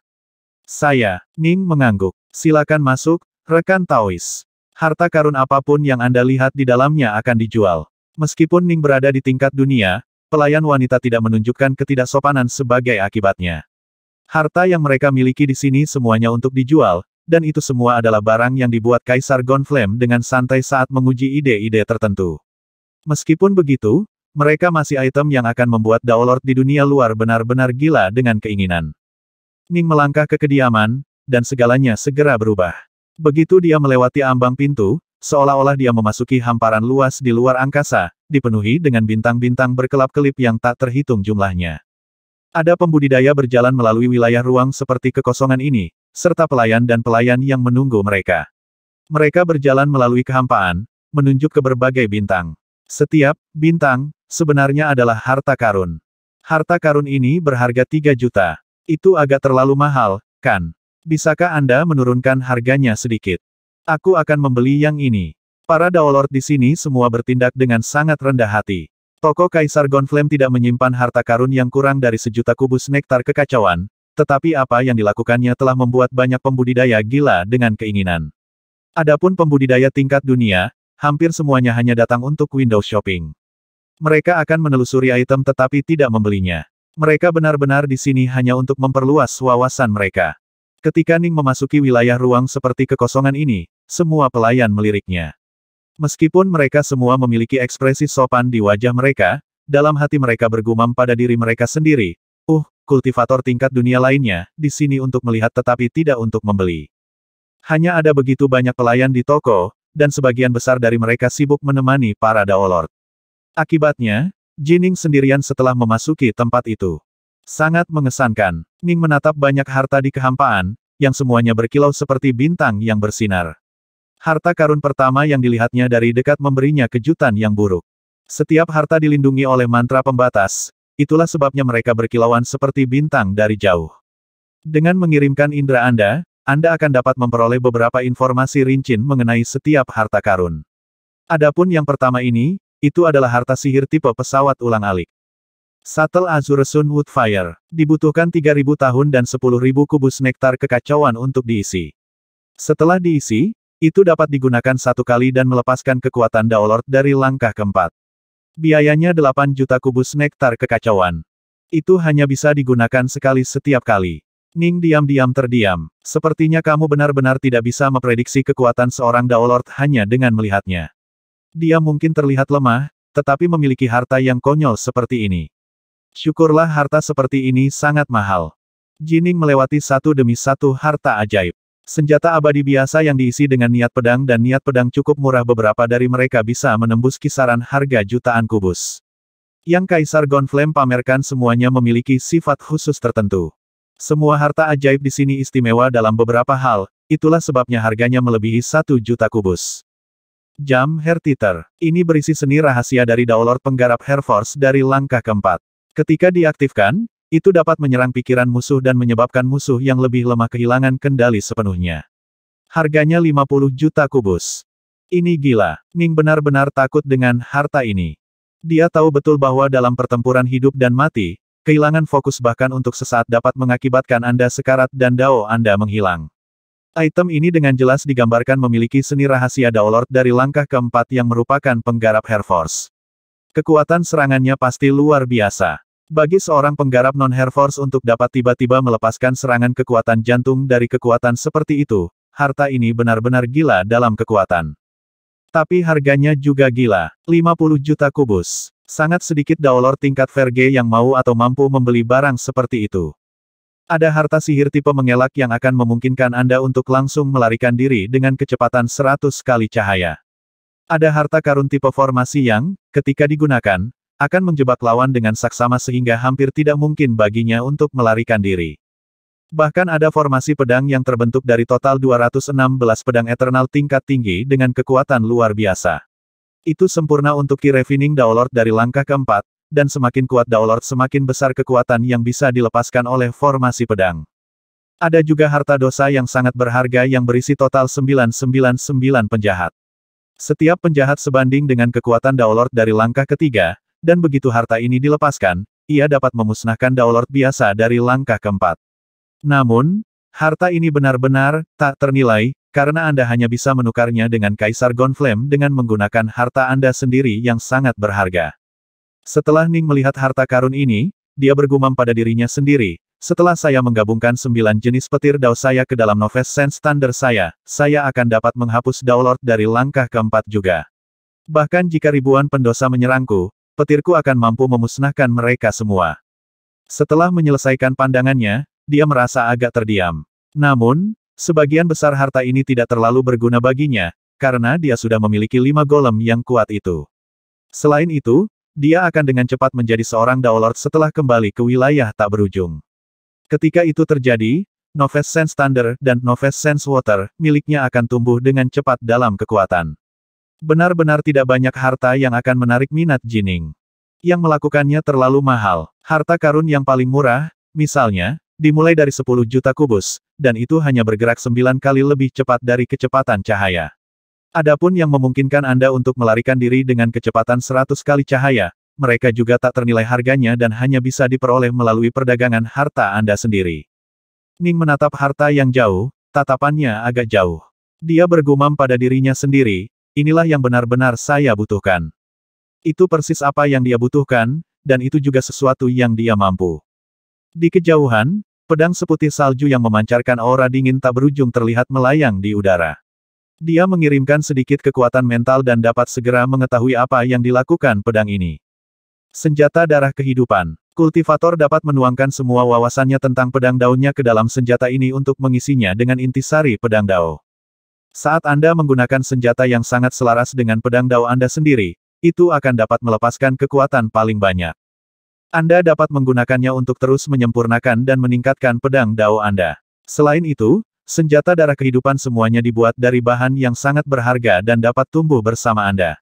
Ning mengangguk. Silakan masuk, rekan Taois. Harta karun apapun yang Anda lihat di dalamnya akan dijual. Meskipun Ning berada di tingkat dunia, pelayan wanita tidak menunjukkan ketidaksopanan sebagai akibatnya. Harta yang mereka miliki di sini semuanya untuk dijual, dan itu semua adalah barang yang dibuat Kaisar Gonflame dengan santai saat menguji ide-ide tertentu. Meskipun begitu, mereka masih item yang akan membuat Dao Lord di dunia luar benar-benar gila dengan keinginan. Ning melangkah ke kediaman, dan segalanya segera berubah. Begitu dia melewati ambang pintu, seolah-olah dia memasuki hamparan luas di luar angkasa, dipenuhi dengan bintang-bintang berkelap-kelip yang tak terhitung jumlahnya. Ada pembudidaya berjalan melalui wilayah ruang seperti kekosongan ini, serta pelayan dan pelayan yang menunggu mereka. Mereka berjalan melalui kehampaan, menunjuk ke berbagai bintang. Setiap bintang sebenarnya adalah harta karun. Harta karun ini berharga 3 juta. Itu agak terlalu mahal, kan? Bisakah Anda menurunkan harganya sedikit? Aku akan membeli yang ini. Para Daolord di sini semua bertindak dengan sangat rendah hati. Toko Kaisar Gonflame tidak menyimpan harta karun yang kurang dari 1 juta kubus nektar kekacauan, tetapi apa yang dilakukannya telah membuat banyak pembudidaya gila dengan keinginan. Adapun pembudidaya tingkat dunia, hampir semuanya hanya datang untuk window shopping. Mereka akan menelusuri item tetapi tidak membelinya. Mereka benar-benar di sini hanya untuk memperluas wawasan mereka. Ketika Ning memasuki wilayah ruang seperti kekosongan ini, semua pelayan meliriknya. Meskipun mereka semua memiliki ekspresi sopan di wajah mereka, dalam hati mereka bergumam pada diri mereka sendiri, kultivator tingkat dunia lainnya, di sini untuk melihat tetapi tidak untuk membeli. Hanya ada begitu banyak pelayan di toko, dan sebagian besar dari mereka sibuk menemani para Daolord. Akibatnya, Jining sendirian setelah memasuki tempat itu. Sangat mengesankan. Ning menatap banyak harta di kehampaan, yang semuanya berkilau seperti bintang yang bersinar. Harta karun pertama yang dilihatnya dari dekat memberinya kejutan yang buruk. Setiap harta dilindungi oleh mantra pembatas, itulah sebabnya mereka berkilauan seperti bintang dari jauh. Dengan mengirimkan indera Anda akan dapat memperoleh beberapa informasi rinci mengenai setiap harta karun. Adapun yang pertama ini, itu adalah harta sihir tipe pesawat ulang-alik. Shuttle Azure Sun Woodfire. Dibutuhkan 3.000 tahun dan 10.000 kubus nektar kekacauan untuk diisi. Setelah diisi, itu dapat digunakan 1 kali dan melepaskan kekuatan Daolord dari langkah keempat. Biayanya 8 juta kubus nektar kekacauan. Itu hanya bisa digunakan sekali setiap kali. Ning diam-diam terdiam. Sepertinya kamu benar-benar tidak bisa memprediksi kekuatan seorang Daolord hanya dengan melihatnya. Dia mungkin terlihat lemah, tetapi memiliki harta yang konyol seperti ini. Syukurlah harta seperti ini sangat mahal. Jining melewati satu demi satu harta ajaib. Senjata abadi biasa yang diisi dengan niat pedang dan niat pedang cukup murah, beberapa dari mereka bisa menembus kisaran harga jutaan kubus. Yang Kaisar Gonflame pamerkan semuanya memiliki sifat khusus tertentu. Semua harta ajaib di sini istimewa dalam beberapa hal, itulah sebabnya harganya melebihi 1 juta kubus. Jam Hertiter. Ini berisi seni rahasia dari Daolord penggarap Herforce dari langkah keempat. Ketika diaktifkan, itu dapat menyerang pikiran musuh dan menyebabkan musuh yang lebih lemah kehilangan kendali sepenuhnya. Harganya 50 juta kubus. Ini gila. Ning benar-benar takut dengan harta ini. Dia tahu betul bahwa dalam pertempuran hidup dan mati, kehilangan fokus bahkan untuk sesaat dapat mengakibatkan Anda sekarat dan dao Anda menghilang. Item ini dengan jelas digambarkan memiliki seni rahasia Daolord dari langkah keempat yang merupakan penggarap Herforce. Kekuatan serangannya pasti luar biasa. Bagi seorang penggarap non-Herforce untuk dapat tiba-tiba melepaskan serangan kekuatan jantung dari kekuatan seperti itu, harta ini benar-benar gila dalam kekuatan. Tapi harganya juga gila, 50 juta kubus. Sangat sedikit Daolord tingkat Verge yang mau atau mampu membeli barang seperti itu. Ada harta sihir tipe mengelak yang akan memungkinkan Anda untuk langsung melarikan diri dengan kecepatan 100 kali cahaya. Ada harta karun tipe formasi yang, ketika digunakan, akan menjebak lawan dengan saksama sehingga hampir tidak mungkin baginya untuk melarikan diri. Bahkan ada formasi pedang yang terbentuk dari total 216 pedang eternal tingkat tinggi dengan kekuatan luar biasa. Itu sempurna untuk Ki Refining Daolord dari langkah keempat, dan semakin kuat Daolord semakin besar kekuatan yang bisa dilepaskan oleh formasi pedang. Ada juga harta dosa yang sangat berharga yang berisi total 999 penjahat. Setiap penjahat sebanding dengan kekuatan Daolord dari langkah ketiga, dan begitu harta ini dilepaskan, ia dapat memusnahkan Daolord biasa dari langkah keempat. Namun, harta ini benar-benar tak ternilai, karena Anda hanya bisa menukarnya dengan Kaisar Gonflame dengan menggunakan harta Anda sendiri yang sangat berharga. Setelah Ning melihat harta karun ini, dia bergumam pada dirinya sendiri, setelah saya menggabungkan 9 jenis petir dao saya ke dalam Noves Sense Thunder saya akan dapat menghapus Daolord dari langkah keempat juga. Bahkan jika ribuan pendosa menyerangku, petirku akan mampu memusnahkan mereka semua. Setelah menyelesaikan pandangannya, dia merasa agak terdiam. Namun, sebagian besar harta ini tidak terlalu berguna baginya, karena dia sudah memiliki 5 golem yang kuat itu. Selain itu, dia akan dengan cepat menjadi seorang Daolord setelah kembali ke wilayah tak berujung. Ketika itu terjadi, Noves Sense Thunder dan Noves Sense Water miliknya akan tumbuh dengan cepat dalam kekuatan. Benar-benar tidak banyak harta yang akan menarik minat Jining. Yang melakukannya terlalu mahal. Harta karun yang paling murah, misalnya, dimulai dari 10 juta kubus, dan itu hanya bergerak 9 kali lebih cepat dari kecepatan cahaya. Adapun yang memungkinkan Anda untuk melarikan diri dengan kecepatan 100 kali cahaya, mereka juga tak ternilai harganya dan hanya bisa diperoleh melalui perdagangan harta Anda sendiri. Ning menatap harta yang jauh, tatapannya agak jauh. Dia bergumam pada dirinya sendiri, inilah yang benar-benar saya butuhkan. Itu persis apa yang dia butuhkan, dan itu juga sesuatu yang dia mampu. Di kejauhan, pedang seputih salju yang memancarkan aura dingin tak berujung terlihat melayang di udara. Dia mengirimkan sedikit kekuatan mental dan dapat segera mengetahui apa yang dilakukan pedang ini. Senjata darah kehidupan. Kultivator dapat menuangkan semua wawasannya tentang pedang daunnya ke dalam senjata ini untuk mengisinya dengan intisari pedang dao. Saat Anda menggunakan senjata yang sangat selaras dengan pedang dao Anda sendiri, itu akan dapat melepaskan kekuatan paling banyak. Anda dapat menggunakannya untuk terus menyempurnakan dan meningkatkan pedang dao Anda. Selain itu, senjata darah kehidupan semuanya dibuat dari bahan yang sangat berharga dan dapat tumbuh bersama Anda.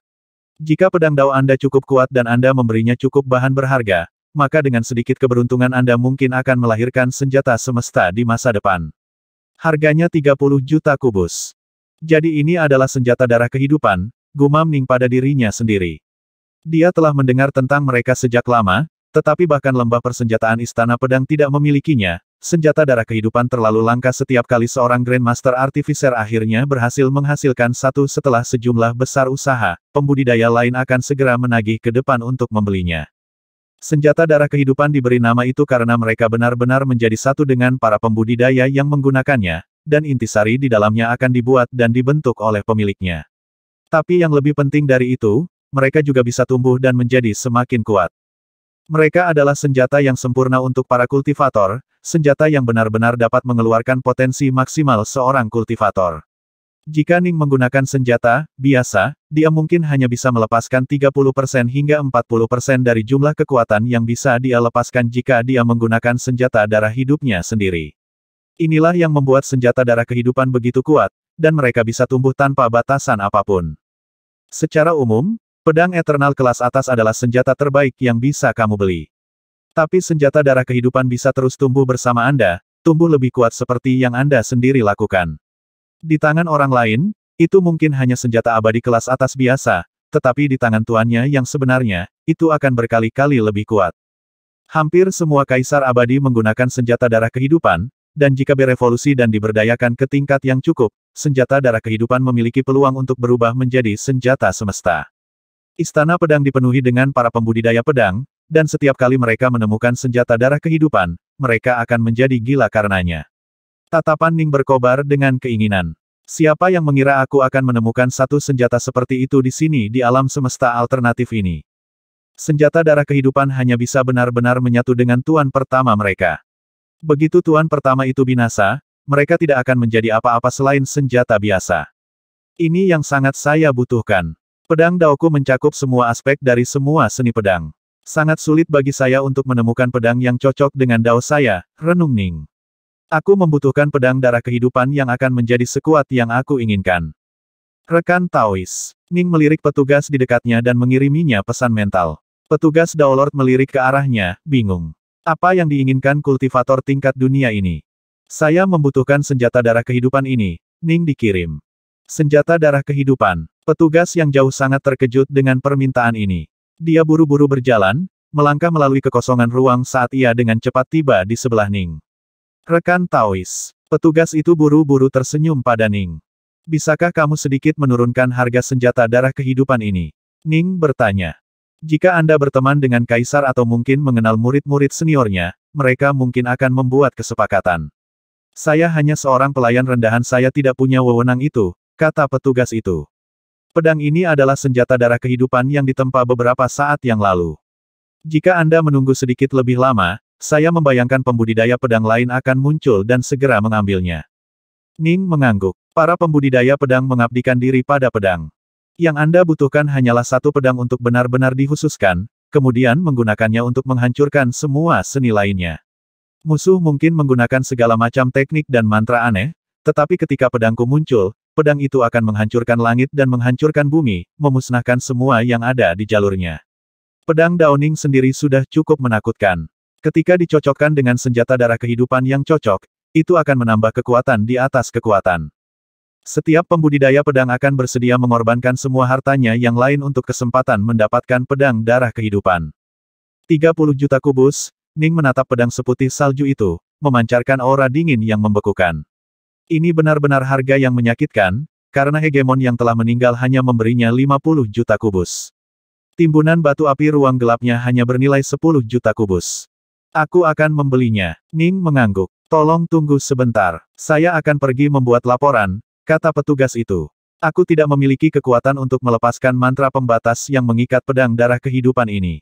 Jika pedang dao Anda cukup kuat dan Anda memberinya cukup bahan berharga, maka dengan sedikit keberuntungan Anda mungkin akan melahirkan senjata semesta di masa depan. Harganya 30 juta kubus. Jadi ini adalah senjata darah kehidupan, gumam Ning pada dirinya sendiri. Dia telah mendengar tentang mereka sejak lama, tetapi bahkan lembah persenjataan Istana Pedang tidak memilikinya. Senjata darah kehidupan terlalu langka setiap kali seorang Grandmaster Artificer akhirnya berhasil menghasilkan satu setelah sejumlah besar usaha, pembudidaya lain akan segera menagih ke depan untuk membelinya. Senjata darah kehidupan diberi nama itu karena mereka benar-benar menjadi satu dengan para pembudidaya yang menggunakannya, dan intisari di dalamnya akan dibuat dan dibentuk oleh pemiliknya. Tapi yang lebih penting dari itu, mereka juga bisa tumbuh dan menjadi semakin kuat. Mereka adalah senjata yang sempurna untuk para kultivator, senjata yang benar-benar dapat mengeluarkan potensi maksimal seorang kultivator. Jika Ning menggunakan senjata biasa, dia mungkin hanya bisa melepaskan 30% hingga 40% dari jumlah kekuatan yang bisa dia lepaskan jika dia menggunakan senjata darah hidupnya sendiri. Inilah yang membuat senjata darah kehidupan begitu kuat, dan mereka bisa tumbuh tanpa batasan apapun. Secara umum, pedang eternal kelas atas adalah senjata terbaik yang bisa kamu beli. Tapi senjata darah kehidupan bisa terus tumbuh bersama Anda, tumbuh lebih kuat seperti yang Anda sendiri lakukan. Di tangan orang lain, itu mungkin hanya senjata abadi kelas atas biasa, tetapi di tangan tuannya yang sebenarnya, itu akan berkali-kali lebih kuat. Hampir semua kaisar abadi menggunakan senjata darah kehidupan, dan jika berevolusi dan diberdayakan ke tingkat yang cukup, senjata darah kehidupan memiliki peluang untuk berubah menjadi senjata semesta. Istana pedang dipenuhi dengan para pembudidaya pedang, dan setiap kali mereka menemukan senjata darah kehidupan, mereka akan menjadi gila karenanya. Tatapan Ning berkobar dengan keinginan. Siapa yang mengira aku akan menemukan satu senjata seperti itu di sini di alam semesta alternatif ini? Senjata darah kehidupan hanya bisa benar-benar menyatu dengan tuan pertama mereka. Begitu tuan pertama itu binasa, mereka tidak akan menjadi apa-apa selain senjata biasa. Ini yang sangat saya butuhkan. Pedang daoku mencakup semua aspek dari semua seni pedang. Sangat sulit bagi saya untuk menemukan pedang yang cocok dengan dao saya, renung Ning. Aku membutuhkan pedang darah kehidupan yang akan menjadi sekuat yang aku inginkan. Rekan Taois. Ning melirik petugas di dekatnya dan mengiriminya pesan mental. Petugas Daolord melirik ke arahnya, bingung. Apa yang diinginkan kultivator tingkat dunia ini? Saya membutuhkan senjata darah kehidupan ini, Ning dikirim. Senjata darah kehidupan. Petugas yang jauh sangat terkejut dengan permintaan ini. Dia buru-buru berjalan, melangkah melalui kekosongan ruang saat ia dengan cepat tiba di sebelah Ning. Rekan Taois. Petugas itu buru-buru tersenyum pada Ning. Bisakah kamu sedikit menurunkan harga senjata darah kehidupan ini? Ning bertanya. Jika Anda berteman dengan kaisar atau mungkin mengenal murid-murid seniornya, mereka mungkin akan membuat kesepakatan. Saya hanya seorang pelayan rendahan, saya tidak punya wewenang itu, kata petugas itu. Pedang ini adalah senjata darah kehidupan yang ditempa beberapa saat yang lalu. Jika Anda menunggu sedikit lebih lama, saya membayangkan pembudidaya pedang lain akan muncul dan segera mengambilnya. Ning mengangguk. Para pembudidaya pedang mengabdikan diri pada pedang. Yang Anda butuhkan hanyalah satu pedang untuk benar-benar dikhususkan, kemudian menggunakannya untuk menghancurkan semua seni lainnya. Musuh mungkin menggunakan segala macam teknik dan mantra aneh, tetapi ketika pedangku muncul, pedang itu akan menghancurkan langit dan menghancurkan bumi, memusnahkan semua yang ada di jalurnya. Pedang Daoning sendiri sudah cukup menakutkan. Ketika dicocokkan dengan senjata darah kehidupan yang cocok, itu akan menambah kekuatan di atas kekuatan. Setiap pembudidaya pedang akan bersedia mengorbankan semua hartanya yang lain untuk kesempatan mendapatkan pedang darah kehidupan. 30 juta kubus, Ning menatap pedang seputih salju itu, memancarkan aura dingin yang membekukan. Ini benar-benar harga yang menyakitkan, karena hegemon yang telah meninggal hanya memberinya 50 juta kubus. Timbunan batu api ruang gelapnya hanya bernilai 10 juta kubus. Aku akan membelinya. Ning mengangguk. Tolong tunggu sebentar. Saya akan pergi membuat laporan, kata petugas itu. Aku tidak memiliki kekuatan untuk melepaskan mantra pembatas yang mengikat pedang darah kehidupan ini.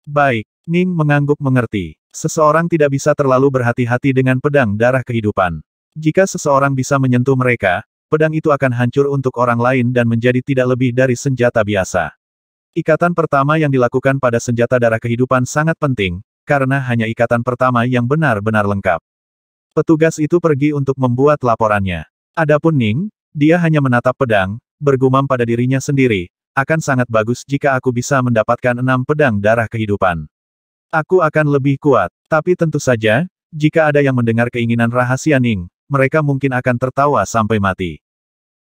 Baik, Ning mengangguk mengerti. Seseorang tidak bisa terlalu berhati-hati dengan pedang darah kehidupan. Jika seseorang bisa menyentuh mereka, pedang itu akan hancur untuk orang lain dan menjadi tidak lebih dari senjata biasa. Ikatan pertama yang dilakukan pada senjata darah kehidupan sangat penting, karena hanya ikatan pertama yang benar-benar lengkap. Petugas itu pergi untuk membuat laporannya. Adapun Ning, dia hanya menatap pedang, bergumam pada dirinya sendiri, akan sangat bagus jika aku bisa mendapatkan 6 pedang darah kehidupan. Aku akan lebih kuat, tapi tentu saja, jika ada yang mendengar keinginan rahasia Ning, mereka mungkin akan tertawa sampai mati.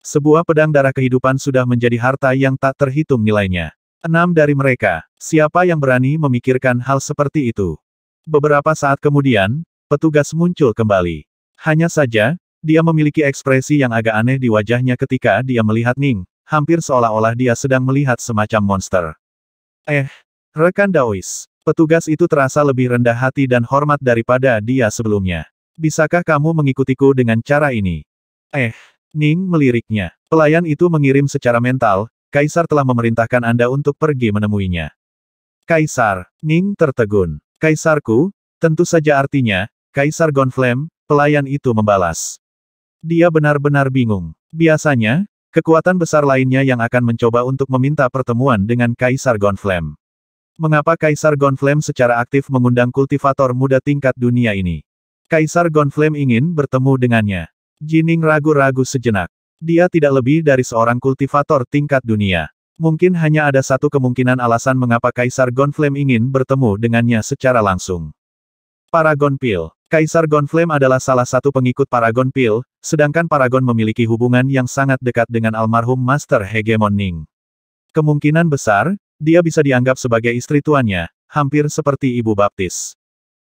Sebuah pedang darah kehidupan sudah menjadi harta yang tak terhitung nilainya. 6 dari mereka, siapa yang berani memikirkan hal seperti itu? Beberapa saat kemudian, petugas muncul kembali. Hanya saja, dia memiliki ekspresi yang agak aneh di wajahnya ketika dia melihat Ning, hampir seolah-olah dia sedang melihat semacam monster. Rekan Daois. Petugas itu terasa lebih rendah hati dan hormat daripada dia sebelumnya. Bisakah kamu mengikutiku dengan cara ini? Ning meliriknya. Pelayan itu mengirim secara mental, Kaisar telah memerintahkan Anda untuk pergi menemuinya. Kaisar, Ning tertegun. Kaisarku, tentu saja artinya, Kaisar Gonflame, pelayan itu membalas. Dia benar-benar bingung. Biasanya, kekuatan besar lainnya yang akan mencoba untuk meminta pertemuan dengan Kaisar Gonflame. Mengapa Kaisar Gonflame secara aktif mengundang kultivator muda tingkat dunia ini? Kaisar Gonflame ingin bertemu dengannya. Jining ragu-ragu sejenak. Dia tidak lebih dari seorang kultivator tingkat dunia. Mungkin hanya ada satu kemungkinan alasan mengapa Kaisar Gonflame ingin bertemu dengannya secara langsung. Paragon Pil. Kaisar Gonflame adalah salah satu pengikut Paragon Pil, sedangkan Paragon memiliki hubungan yang sangat dekat dengan almarhum Master Hegemon Ning. Kemungkinan besar, dia bisa dianggap sebagai istri tuannya, hampir seperti ibu baptis.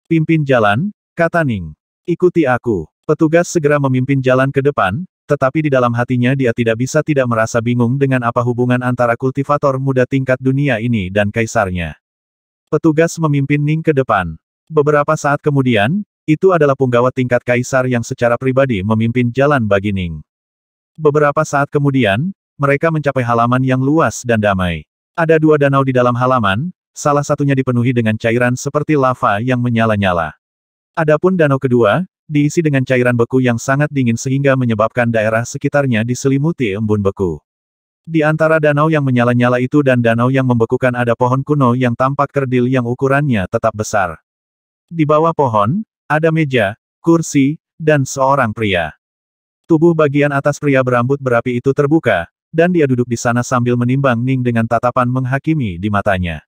Pimpin jalan, kata Ning. Ikuti aku. Petugas segera memimpin jalan ke depan, tetapi di dalam hatinya dia tidak bisa tidak merasa bingung dengan apa hubungan antara kultivator muda tingkat dunia ini dan kaisarnya. Petugas memimpin Ning ke depan. Beberapa saat kemudian, itu adalah punggawa tingkat kaisar yang secara pribadi memimpin jalan bagi Ning. Beberapa saat kemudian, mereka mencapai halaman yang luas dan damai. Ada 2 danau di dalam halaman, salah satunya dipenuhi dengan cairan seperti lava yang menyala-nyala. Adapun danau kedua, diisi dengan cairan beku yang sangat dingin sehingga menyebabkan daerah sekitarnya diselimuti embun beku. Di antara danau yang menyala-nyala itu dan danau yang membekukan ada pohon kuno yang tampak kerdil yang ukurannya tetap besar. Di bawah pohon, ada meja, kursi, dan seorang pria. Tubuh bagian atas pria berambut berapi itu terbuka, dan dia duduk di sana sambil menimbang Ning dengan tatapan menghakimi di matanya.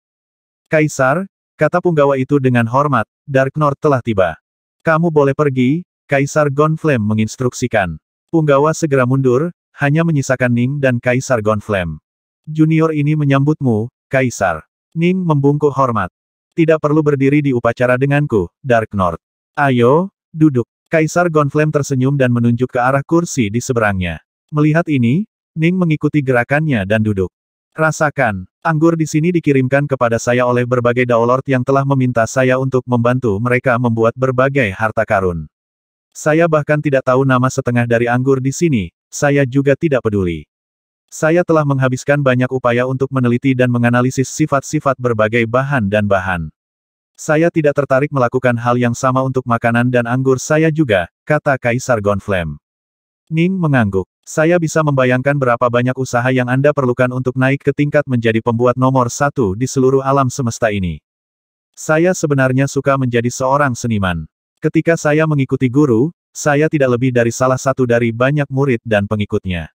Kaisar, kata punggawa itu dengan hormat, Dark North telah tiba. Kamu boleh pergi, Kaisar Gonflame menginstruksikan. Punggawa segera mundur, hanya menyisakan Ning dan Kaisar Gonflame. Junior ini menyambutmu, Kaisar. Ning membungkuk hormat. Tidak perlu berdiri di upacara denganku, Dark North. Ayo, duduk. Kaisar Gonflame tersenyum dan menunjuk ke arah kursi di seberangnya. Melihat ini, Ning mengikuti gerakannya dan duduk. Rasakan, anggur di sini dikirimkan kepada saya oleh berbagai daolord yang telah meminta saya untuk membantu mereka membuat berbagai harta karun. Saya bahkan tidak tahu nama setengah dari anggur di sini, saya juga tidak peduli. Saya telah menghabiskan banyak upaya untuk meneliti dan menganalisis sifat-sifat berbagai bahan dan bahan. Saya tidak tertarik melakukan hal yang sama untuk makanan dan anggur saya juga, kata Kaisar Gonflame. Ning mengangguk. Saya bisa membayangkan berapa banyak usaha yang Anda perlukan untuk naik ke tingkat menjadi pembuat nomor satu di seluruh alam semesta ini. Saya sebenarnya suka menjadi seorang seniman. Ketika saya mengikuti guru, saya tidak lebih dari salah satu dari banyak murid dan pengikutnya.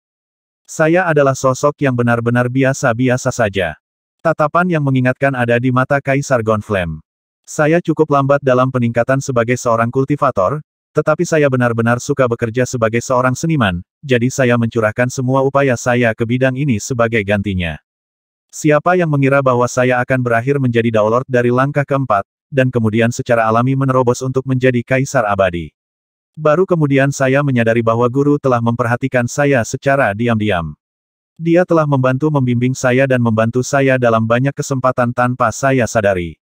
Saya adalah sosok yang benar-benar biasa-biasa saja. Tatapan yang mengingatkan ada di mata Kaisar Gonflame. Saya cukup lambat dalam peningkatan sebagai seorang kultivator, tetapi saya benar-benar suka bekerja sebagai seorang seniman, jadi saya mencurahkan semua upaya saya ke bidang ini sebagai gantinya. Siapa yang mengira bahwa saya akan berakhir menjadi Daolord dari langkah keempat, dan kemudian secara alami menerobos untuk menjadi Kaisar Abadi. Baru kemudian saya menyadari bahwa guru telah memperhatikan saya secara diam-diam. Dia telah membantu membimbing saya dan membantu saya dalam banyak kesempatan tanpa saya sadari.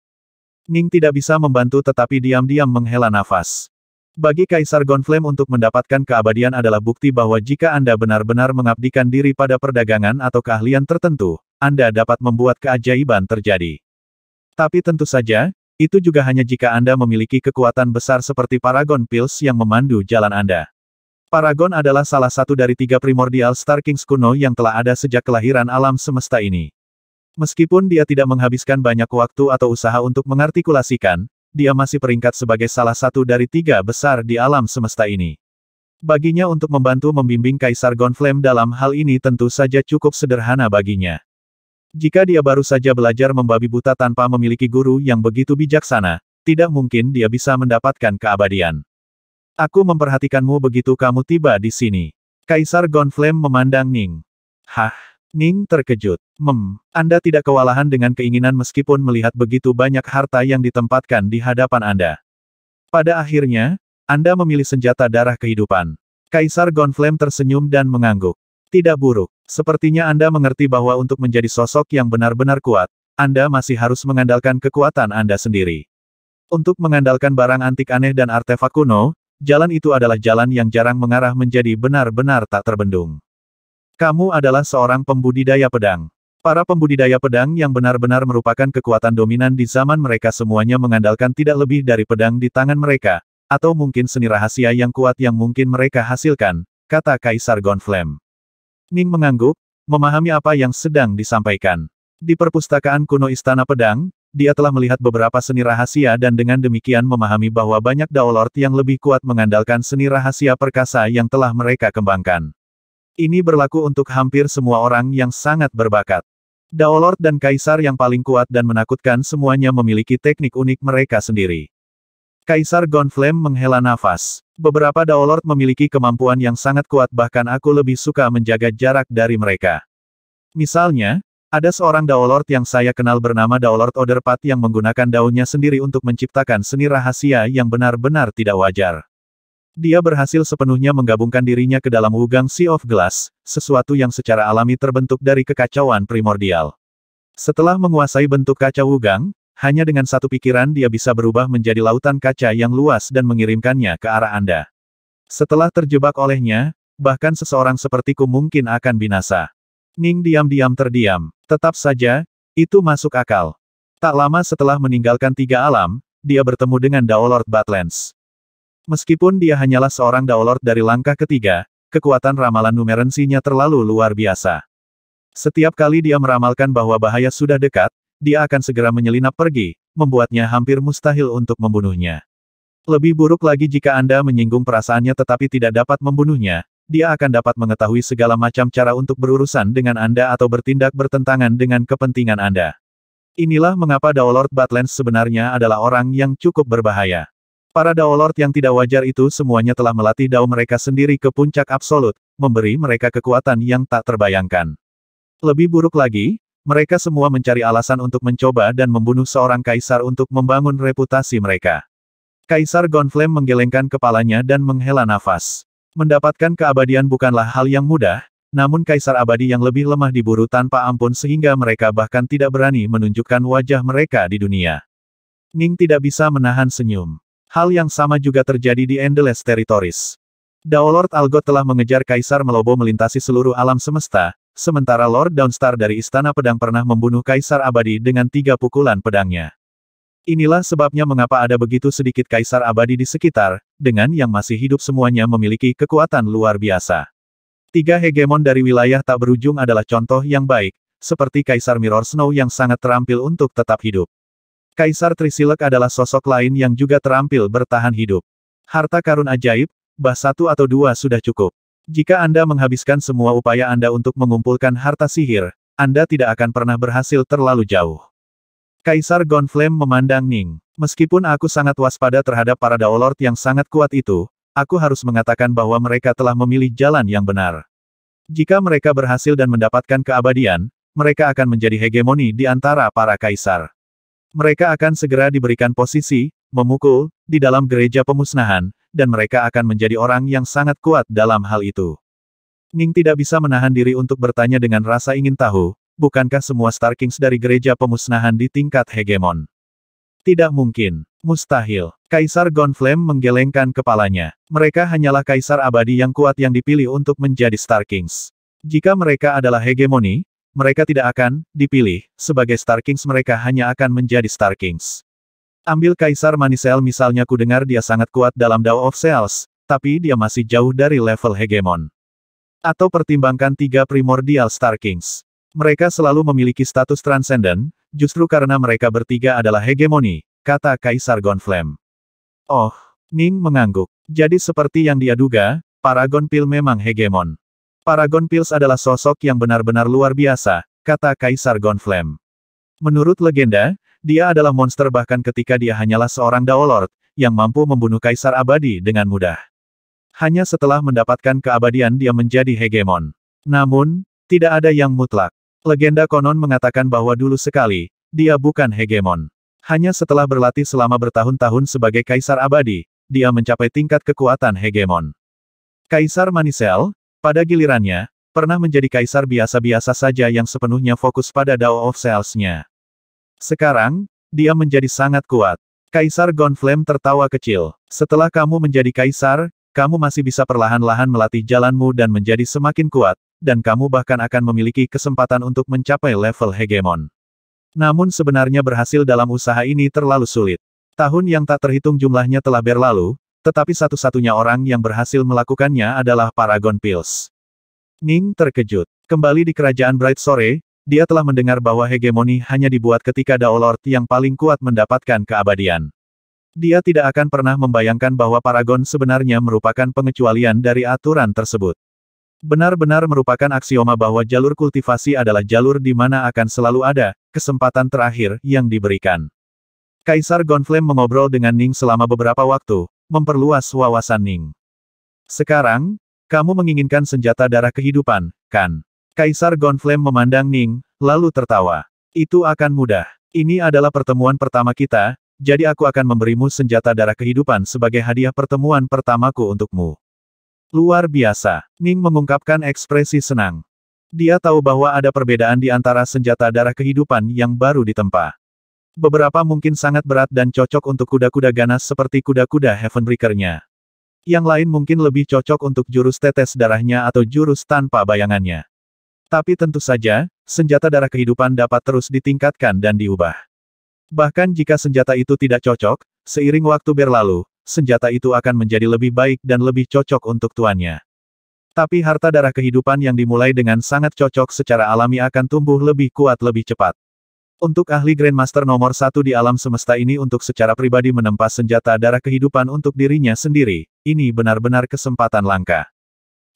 Ning tidak bisa membantu tetapi diam-diam menghela nafas. Bagi Kaisar Gonflame untuk mendapatkan keabadian adalah bukti bahwa jika Anda benar-benar mengabdikan diri pada perdagangan atau keahlian tertentu, Anda dapat membuat keajaiban terjadi. Tapi tentu saja, itu juga hanya jika Anda memiliki kekuatan besar seperti Paragon Pills yang memandu jalan Anda. Paragon adalah salah satu dari 3 primordial Star Kings kuno yang telah ada sejak kelahiran alam semesta ini. Meskipun dia tidak menghabiskan banyak waktu atau usaha untuk mengartikulasikan, dia masih peringkat sebagai salah satu dari 3 besar di alam semesta ini. Baginya untuk membantu membimbing Kaisar Gonflame dalam hal ini tentu saja cukup sederhana baginya. Jika dia baru saja belajar membabi buta tanpa memiliki guru yang begitu bijaksana, tidak mungkin dia bisa mendapatkan keabadian. Aku memperhatikanmu begitu kamu tiba di sini. Kaisar Gonflame memandang Ning. Hah? Ning terkejut. Anda tidak kewalahan dengan keinginan meskipun melihat begitu banyak harta yang ditempatkan di hadapan Anda. Pada akhirnya, Anda memilih senjata darah kehidupan. Kaisar Gonflame tersenyum dan mengangguk. Tidak buruk. Sepertinya Anda mengerti bahwa untuk menjadi sosok yang benar-benar kuat, Anda masih harus mengandalkan kekuatan Anda sendiri. Untuk mengandalkan barang antik aneh dan artefak kuno, jalan itu adalah jalan yang jarang mengarah menjadi benar-benar tak terbendung. Kamu adalah seorang pembudidaya pedang. Para pembudidaya pedang yang benar-benar merupakan kekuatan dominan di zaman mereka semuanya mengandalkan tidak lebih dari pedang di tangan mereka, atau mungkin seni rahasia yang kuat yang mungkin mereka hasilkan, kata Kaisar Gonflame. Ning mengangguk, memahami apa yang sedang disampaikan. Di perpustakaan kuno Istana Pedang, dia telah melihat beberapa seni rahasia dan dengan demikian memahami bahwa banyak Daolord yang lebih kuat mengandalkan seni rahasia perkasa yang telah mereka kembangkan. Ini berlaku untuk hampir semua orang yang sangat berbakat. Daolord dan Kaisar yang paling kuat dan menakutkan semuanya memiliki teknik unik mereka sendiri. Kaisar Gonflame menghela nafas. Beberapa Daolord memiliki kemampuan yang sangat kuat bahkan aku lebih suka menjaga jarak dari mereka. Misalnya, ada seorang Daolord yang saya kenal bernama Daolord Otherpath yang menggunakan daunnya sendiri untuk menciptakan seni rahasia yang benar-benar tidak wajar. Dia berhasil sepenuhnya menggabungkan dirinya ke dalam Wugang Sea of Glass, sesuatu yang secara alami terbentuk dari kekacauan primordial. Setelah menguasai bentuk kaca Wugang, hanya dengan satu pikiran dia bisa berubah menjadi lautan kaca yang luas dan mengirimkannya ke arah Anda. Setelah terjebak olehnya, bahkan seseorang sepertiku mungkin akan binasa. Ning diam-diam terdiam. Tetap saja, itu masuk akal. Tak lama setelah meninggalkan 3 alam, dia bertemu dengan Daolord Badlands. Meskipun dia hanyalah seorang Daolord dari langkah ketiga, kekuatan ramalan numerensinya terlalu luar biasa. Setiap kali dia meramalkan bahwa bahaya sudah dekat, dia akan segera menyelinap pergi, membuatnya hampir mustahil untuk membunuhnya. Lebih buruk lagi jika Anda menyinggung perasaannya tetapi tidak dapat membunuhnya, dia akan dapat mengetahui segala macam cara untuk berurusan dengan Anda atau bertindak bertentangan dengan kepentingan Anda. Inilah mengapa Daolord Badlands sebenarnya adalah orang yang cukup berbahaya. Para Daolord yang tidak wajar itu semuanya telah melatih dao mereka sendiri ke puncak absolut, memberi mereka kekuatan yang tak terbayangkan. Lebih buruk lagi, mereka semua mencari alasan untuk mencoba dan membunuh seorang kaisar untuk membangun reputasi mereka. Kaisar Gonflame menggelengkan kepalanya dan menghela nafas. Mendapatkan keabadian bukanlah hal yang mudah, namun kaisar abadi yang lebih lemah diburu tanpa ampun sehingga mereka bahkan tidak berani menunjukkan wajah mereka di dunia. Ning tidak bisa menahan senyum. Hal yang sama juga terjadi di Endless Territories. Daolord Algot telah mengejar Kaisar Melobo melintasi seluruh alam semesta, sementara Lord Dawnstar dari Istana Pedang pernah membunuh Kaisar Abadi dengan 3 pukulan pedangnya. Inilah sebabnya mengapa ada begitu sedikit kaisar abadi di sekitar, dengan yang masih hidup semuanya memiliki kekuatan luar biasa. 3 hegemon dari wilayah tak berujung adalah contoh yang baik, seperti Kaisar Mirror Snow yang sangat terampil untuk tetap hidup. Kaisar Trisilek adalah sosok lain yang juga terampil bertahan hidup. Harta karun ajaib, bah 1 atau 2 sudah cukup. Jika Anda menghabiskan semua upaya Anda untuk mengumpulkan harta sihir, Anda tidak akan pernah berhasil terlalu jauh. Kaisar Gonflame memandang Ning. Meskipun aku sangat waspada terhadap para Daolord yang sangat kuat itu, aku harus mengatakan bahwa mereka telah memilih jalan yang benar. Jika mereka berhasil dan mendapatkan keabadian, mereka akan menjadi hegemoni di antara para kaisar. Mereka akan segera diberikan posisi, memukul, di dalam gereja pemusnahan, dan mereka akan menjadi orang yang sangat kuat dalam hal itu. Ning tidak bisa menahan diri untuk bertanya dengan rasa ingin tahu, bukankah semua Star Kings dari gereja pemusnahan di tingkat hegemon? Tidak mungkin. Mustahil. Kaisar Gonflame menggelengkan kepalanya. Mereka hanyalah kaisar abadi yang kuat yang dipilih untuk menjadi Star Kings. Jika mereka adalah hegemoni, mereka tidak akan dipilih sebagai Star Kings, mereka hanya akan menjadi Star Kings. Ambil Kaisar Manisel misalnya, ku dengar dia sangat kuat dalam Dawn of Cells, tapi dia masih jauh dari level hegemon. Atau pertimbangkan 3 Primordial Star Kings. Mereka selalu memiliki status transcendent, justru karena mereka bertiga adalah hegemoni, kata Kaisar Gonflame. Oh, Ning mengangguk. Jadi seperti yang dia duga, Paragon Pil memang hegemon. Paragon Pils adalah sosok yang benar-benar luar biasa, kata Kaisar Gonflame. Menurut legenda, dia adalah monster bahkan ketika dia hanyalah seorang Daolord, yang mampu membunuh kaisar abadi dengan mudah. Hanya setelah mendapatkan keabadian dia menjadi hegemon. Namun, tidak ada yang mutlak. Legenda konon mengatakan bahwa dulu sekali, dia bukan hegemon. Hanya setelah berlatih selama bertahun-tahun sebagai kaisar abadi, dia mencapai tingkat kekuatan hegemon. Kaisar Manisel, pada gilirannya, pernah menjadi kaisar biasa-biasa saja yang sepenuhnya fokus pada Dawn of Cells-nya. Sekarang, dia menjadi sangat kuat. Kaisar Gonflame tertawa kecil. Setelah kamu menjadi kaisar, kamu masih bisa perlahan-lahan melatih jalanmu dan menjadi semakin kuat, dan kamu bahkan akan memiliki kesempatan untuk mencapai level hegemon. Namun sebenarnya berhasil dalam usaha ini terlalu sulit. Tahun yang tak terhitung jumlahnya telah berlalu, tetapi satu-satunya orang yang berhasil melakukannya adalah Paragon Pils. Ning terkejut. Kembali di kerajaan Bright Sore, dia telah mendengar bahwa hegemoni hanya dibuat ketika Daolord yang paling kuat mendapatkan keabadian. Dia tidak akan pernah membayangkan bahwa Paragon sebenarnya merupakan pengecualian dari aturan tersebut. Benar-benar merupakan aksioma bahwa jalur kultivasi adalah jalur di mana akan selalu ada kesempatan terakhir yang diberikan. Kaisar Gonflame mengobrol dengan Ning selama beberapa waktu, memperluas wawasan Ning. Sekarang, kamu menginginkan senjata darah kehidupan, kan? Kaisar Gonflame memandang Ning, lalu tertawa. Itu akan mudah. Ini adalah pertemuan pertama kita, jadi aku akan memberimu senjata darah kehidupan sebagai hadiah pertemuan pertamaku untukmu. Luar biasa. Ning mengungkapkan ekspresi senang. Dia tahu bahwa ada perbedaan di antara senjata darah kehidupan yang baru ditempa. Beberapa mungkin sangat berat dan cocok untuk kuda-kuda ganas seperti kuda-kuda Heavenbreaker-nya. Yang lain mungkin lebih cocok untuk jurus tetes darahnya atau jurus tanpa bayangannya. Tapi tentu saja, senjata darah kehidupan dapat terus ditingkatkan dan diubah. Bahkan jika senjata itu tidak cocok, seiring waktu berlalu, senjata itu akan menjadi lebih baik dan lebih cocok untuk tuannya. Tapi harta darah kehidupan yang dimulai dengan sangat cocok secara alami akan tumbuh lebih kuat lebih cepat. Untuk ahli Grandmaster nomor 1 di alam semesta ini untuk secara pribadi menempa senjata darah kehidupan untuk dirinya sendiri, ini benar-benar kesempatan langka.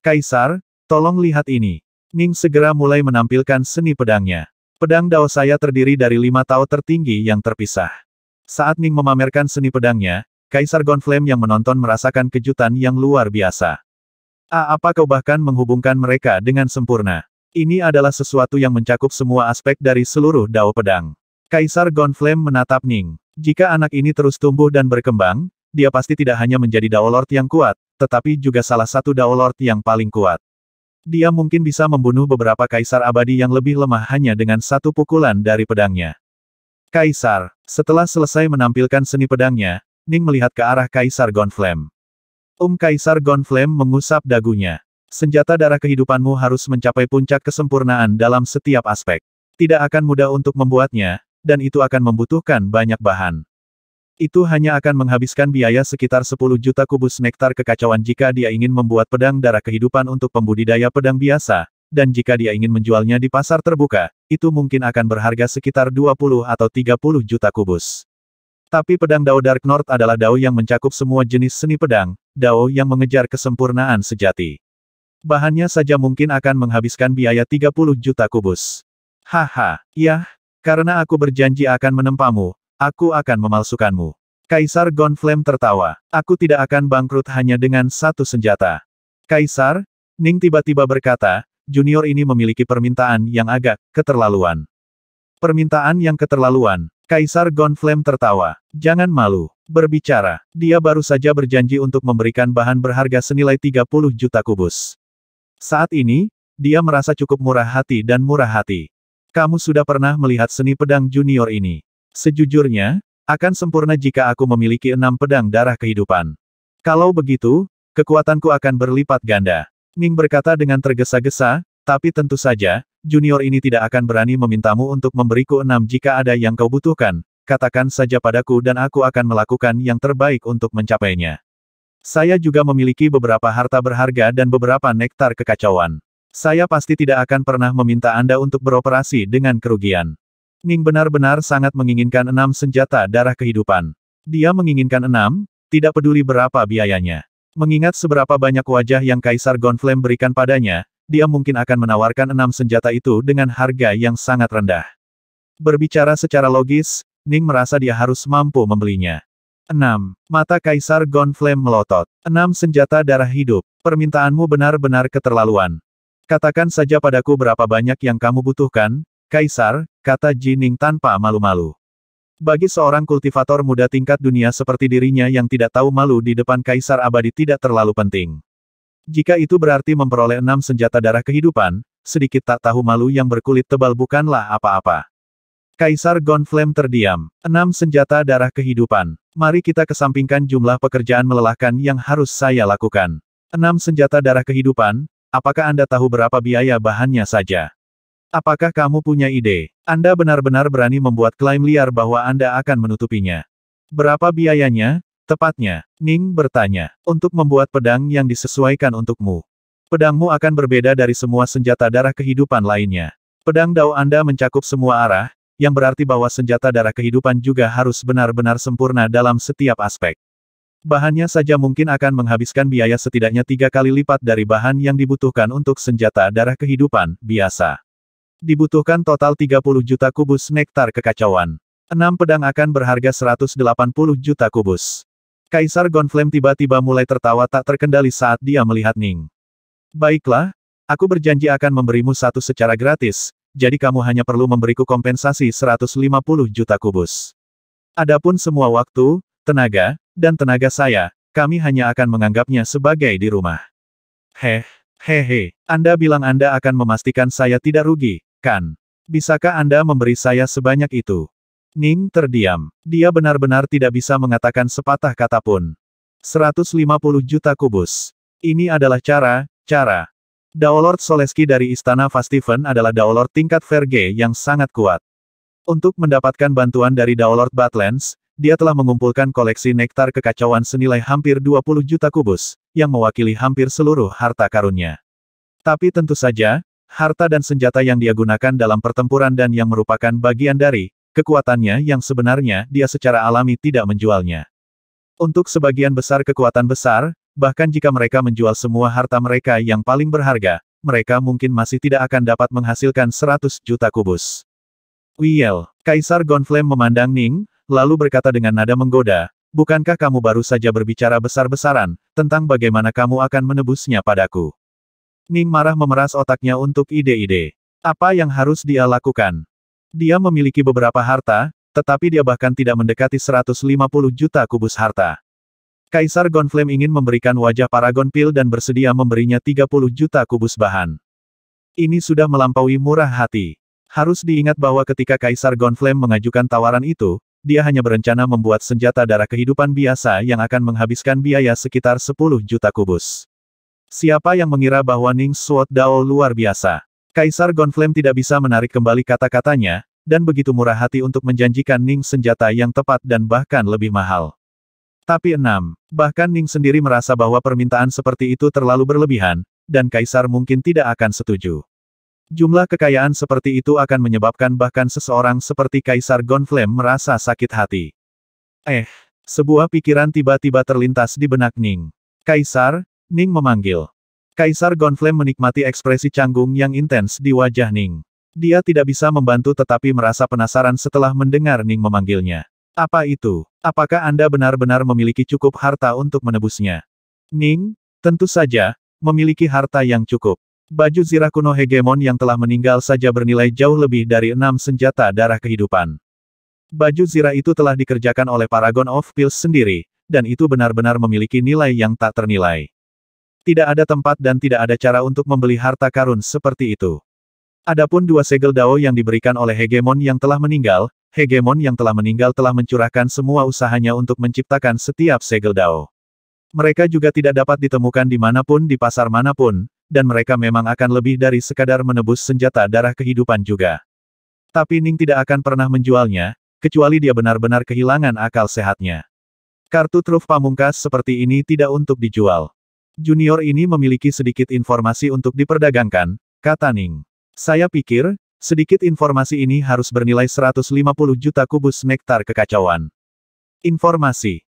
Kaisar, tolong lihat ini. Ning segera mulai menampilkan seni pedangnya. Pedang Dao saya terdiri dari 5 Tao tertinggi yang terpisah. Saat Ning memamerkan seni pedangnya, Kaisar Gonflame yang menonton merasakan kejutan yang luar biasa. Apa kau bahkan menghubungkan mereka dengan sempurna? Ini adalah sesuatu yang mencakup semua aspek dari seluruh Dao pedang. Kaisar Gonflame menatap Ning. Jika anak ini terus tumbuh dan berkembang, dia pasti tidak hanya menjadi Daolord yang kuat, tetapi juga salah satu Daolord yang paling kuat. Dia mungkin bisa membunuh beberapa kaisar abadi yang lebih lemah hanya dengan satu pukulan dari pedangnya. Kaisar, setelah selesai menampilkan seni pedangnya, Ning melihat ke arah Kaisar Gonflame. Kaisar Gonflame mengusap dagunya. Senjata darah kehidupanmu harus mencapai puncak kesempurnaan dalam setiap aspek. Tidak akan mudah untuk membuatnya, dan itu akan membutuhkan banyak bahan. Itu hanya akan menghabiskan biaya sekitar 10 juta kubus nektar kekacauan jika dia ingin membuat pedang darah kehidupan untuk pembudidaya pedang biasa, dan jika dia ingin menjualnya di pasar terbuka, itu mungkin akan berharga sekitar 20 atau 30 juta kubus. Tapi pedang Dao Dark North adalah Dao yang mencakup semua jenis seni pedang, Dao yang mengejar kesempurnaan sejati. Bahannya saja mungkin akan menghabiskan biaya 30 juta kubus. Haha, ya, karena aku berjanji akan menempamu, aku akan memalsukanmu. Kaisar Gonflame tertawa. Aku tidak akan bangkrut hanya dengan satu senjata. Kaisar, Ning tiba-tiba berkata, junior ini memiliki permintaan yang agak keterlaluan. Permintaan yang keterlaluan. Kaisar Gonflame tertawa. Jangan malu. Berbicara. Dia baru saja berjanji untuk memberikan bahan berharga senilai 30 juta kubus. Saat ini, dia merasa cukup murah hati dan murah hati. Kamu sudah pernah melihat seni pedang junior ini. Sejujurnya, akan sempurna jika aku memiliki 6 pedang darah kehidupan. Kalau begitu, kekuatanku akan berlipat ganda. Ning berkata dengan tergesa-gesa, tapi tentu saja, junior ini tidak akan berani memintamu untuk memberiku 6 jika ada yang kau butuhkan. Katakan saja padaku dan aku akan melakukan yang terbaik untuk mencapainya. Saya juga memiliki beberapa harta berharga dan beberapa nektar kekacauan. Saya pasti tidak akan pernah meminta Anda untuk beroperasi dengan kerugian. Ning benar-benar sangat menginginkan 6 senjata darah kehidupan. Dia menginginkan 6, tidak peduli berapa biayanya. Mengingat seberapa banyak wajah yang Kaisar Gonflame berikan padanya, dia mungkin akan menawarkan 6 senjata itu dengan harga yang sangat rendah. Berbicara secara logis, Ning merasa dia harus mampu membelinya. 6. Mata Kaisar Gonflame melotot. 6 senjata darah hidup. Permintaanmu benar-benar keterlaluan. Katakan saja padaku berapa banyak yang kamu butuhkan, Kaisar, kata Ji Ning tanpa malu-malu. Bagi seorang kultivator muda tingkat dunia seperti dirinya yang tidak tahu malu di depan Kaisar abadi tidak terlalu penting. Jika itu berarti memperoleh 6 senjata darah kehidupan, sedikit tak tahu malu yang berkulit tebal bukanlah apa-apa. Kaisar Gonflame terdiam. 6 senjata darah kehidupan. Mari kita kesampingkan jumlah pekerjaan melelahkan yang harus saya lakukan. 6 senjata darah kehidupan, apakah Anda tahu berapa biaya bahannya saja? Apakah kamu punya ide? Anda benar-benar berani membuat klaim liar bahwa Anda akan menutupinya. Berapa biayanya? Tepatnya, Ning bertanya, untuk membuat pedang yang disesuaikan untukmu. Pedangmu akan berbeda dari semua senjata darah kehidupan lainnya. Pedang Dao Anda mencakup semua arah, yang berarti bahwa senjata darah kehidupan juga harus benar-benar sempurna dalam setiap aspek. Bahannya saja mungkin akan menghabiskan biaya setidaknya 3 kali lipat dari bahan yang dibutuhkan untuk senjata darah kehidupan biasa. Dibutuhkan total 30 juta kubus nektar kekacauan. 6 pedang akan berharga 180 juta kubus. Kaisar Gonflame tiba-tiba mulai tertawa tak terkendali saat dia melihat Ning. Baiklah, aku berjanji akan memberimu satu secara gratis, jadi kamu hanya perlu memberiku kompensasi 150 juta kubus. Adapun semua waktu, tenaga, dan tenaga saya, kami hanya akan menganggapnya sebagai di rumah. Hehehe, Anda bilang Anda akan memastikan saya tidak rugi, kan? Bisakah Anda memberi saya sebanyak itu? Ning terdiam. Dia benar-benar tidak bisa mengatakan sepatah kata pun. 150 juta kubus. Ini adalah cara. Daolord Soleski dari Istana Fastiven adalah Daolord tingkat Verge yang sangat kuat. Untuk mendapatkan bantuan dari Daolord Badlands, dia telah mengumpulkan koleksi nektar kekacauan senilai hampir 20 juta kubus, yang mewakili hampir seluruh harta karunnya. Tapi tentu saja, harta dan senjata yang dia gunakan dalam pertempuran dan yang merupakan bagian dari kekuatannya yang sebenarnya dia secara alami tidak menjualnya. Untuk sebagian besar kekuatan besar, bahkan jika mereka menjual semua harta mereka yang paling berharga, mereka mungkin masih tidak akan dapat menghasilkan 100 juta kubus. Wiel, Kaisar Gonflame memandang Ning, lalu berkata dengan nada menggoda, bukankah kamu baru saja berbicara besar-besaran, tentang bagaimana kamu akan menebusnya padaku? Ning marah memeras otaknya untuk ide-ide. Apa yang harus dia lakukan? Dia memiliki beberapa harta, tetapi dia bahkan tidak mendekati 150 juta kubus harta. Kaisar Gonflame ingin memberikan wajah Paragon Pil dan bersedia memberinya 30 juta kubus bahan. Ini sudah melampaui murah hati. Harus diingat bahwa ketika Kaisar Gonflame mengajukan tawaran itu, dia hanya berencana membuat senjata darah kehidupan biasa yang akan menghabiskan biaya sekitar 10 juta kubus. Siapa yang mengira bahwa Ning Sword Dao luar biasa? Kaisar Gonflame tidak bisa menarik kembali kata-katanya, dan begitu murah hati untuk menjanjikan Ning senjata yang tepat dan bahkan lebih mahal. Tapi 6. Bahkan Ning sendiri merasa bahwa permintaan seperti itu terlalu berlebihan, dan Kaisar mungkin tidak akan setuju. Jumlah kekayaan seperti itu akan menyebabkan bahkan seseorang seperti Kaisar Gonflame merasa sakit hati. Sebuah pikiran tiba-tiba terlintas di benak Ning. Kaisar, Ning memanggil. Kaisar Gonflame menikmati ekspresi canggung yang intens di wajah Ning. Dia tidak bisa membantu tetapi merasa penasaran setelah mendengar Ning memanggilnya. Apa itu? Apakah Anda benar-benar memiliki cukup harta untuk menebusnya? Ning, tentu saja, memiliki harta yang cukup. Baju zirah kuno hegemon yang telah meninggal saja bernilai jauh lebih dari 6 senjata darah kehidupan. Baju zirah itu telah dikerjakan oleh Paragon of Pills sendiri, dan itu benar-benar memiliki nilai yang tak ternilai. Tidak ada tempat dan tidak ada cara untuk membeli harta karun seperti itu. Adapun 2 segel dao yang diberikan oleh hegemon yang telah meninggal telah mencurahkan semua usahanya untuk menciptakan setiap segel dao. Mereka juga tidak dapat ditemukan dimanapun di pasar manapun, dan mereka memang akan lebih dari sekadar menebus senjata darah kehidupan juga. Tapi Ning tidak akan pernah menjualnya, kecuali dia benar-benar kehilangan akal sehatnya. Kartu truf pamungkas seperti ini tidak untuk dijual. Junior ini memiliki sedikit informasi untuk diperdagangkan, kata Ning. Saya pikir, sedikit informasi ini harus bernilai 150 juta kubus nektar kekacauan. Informasi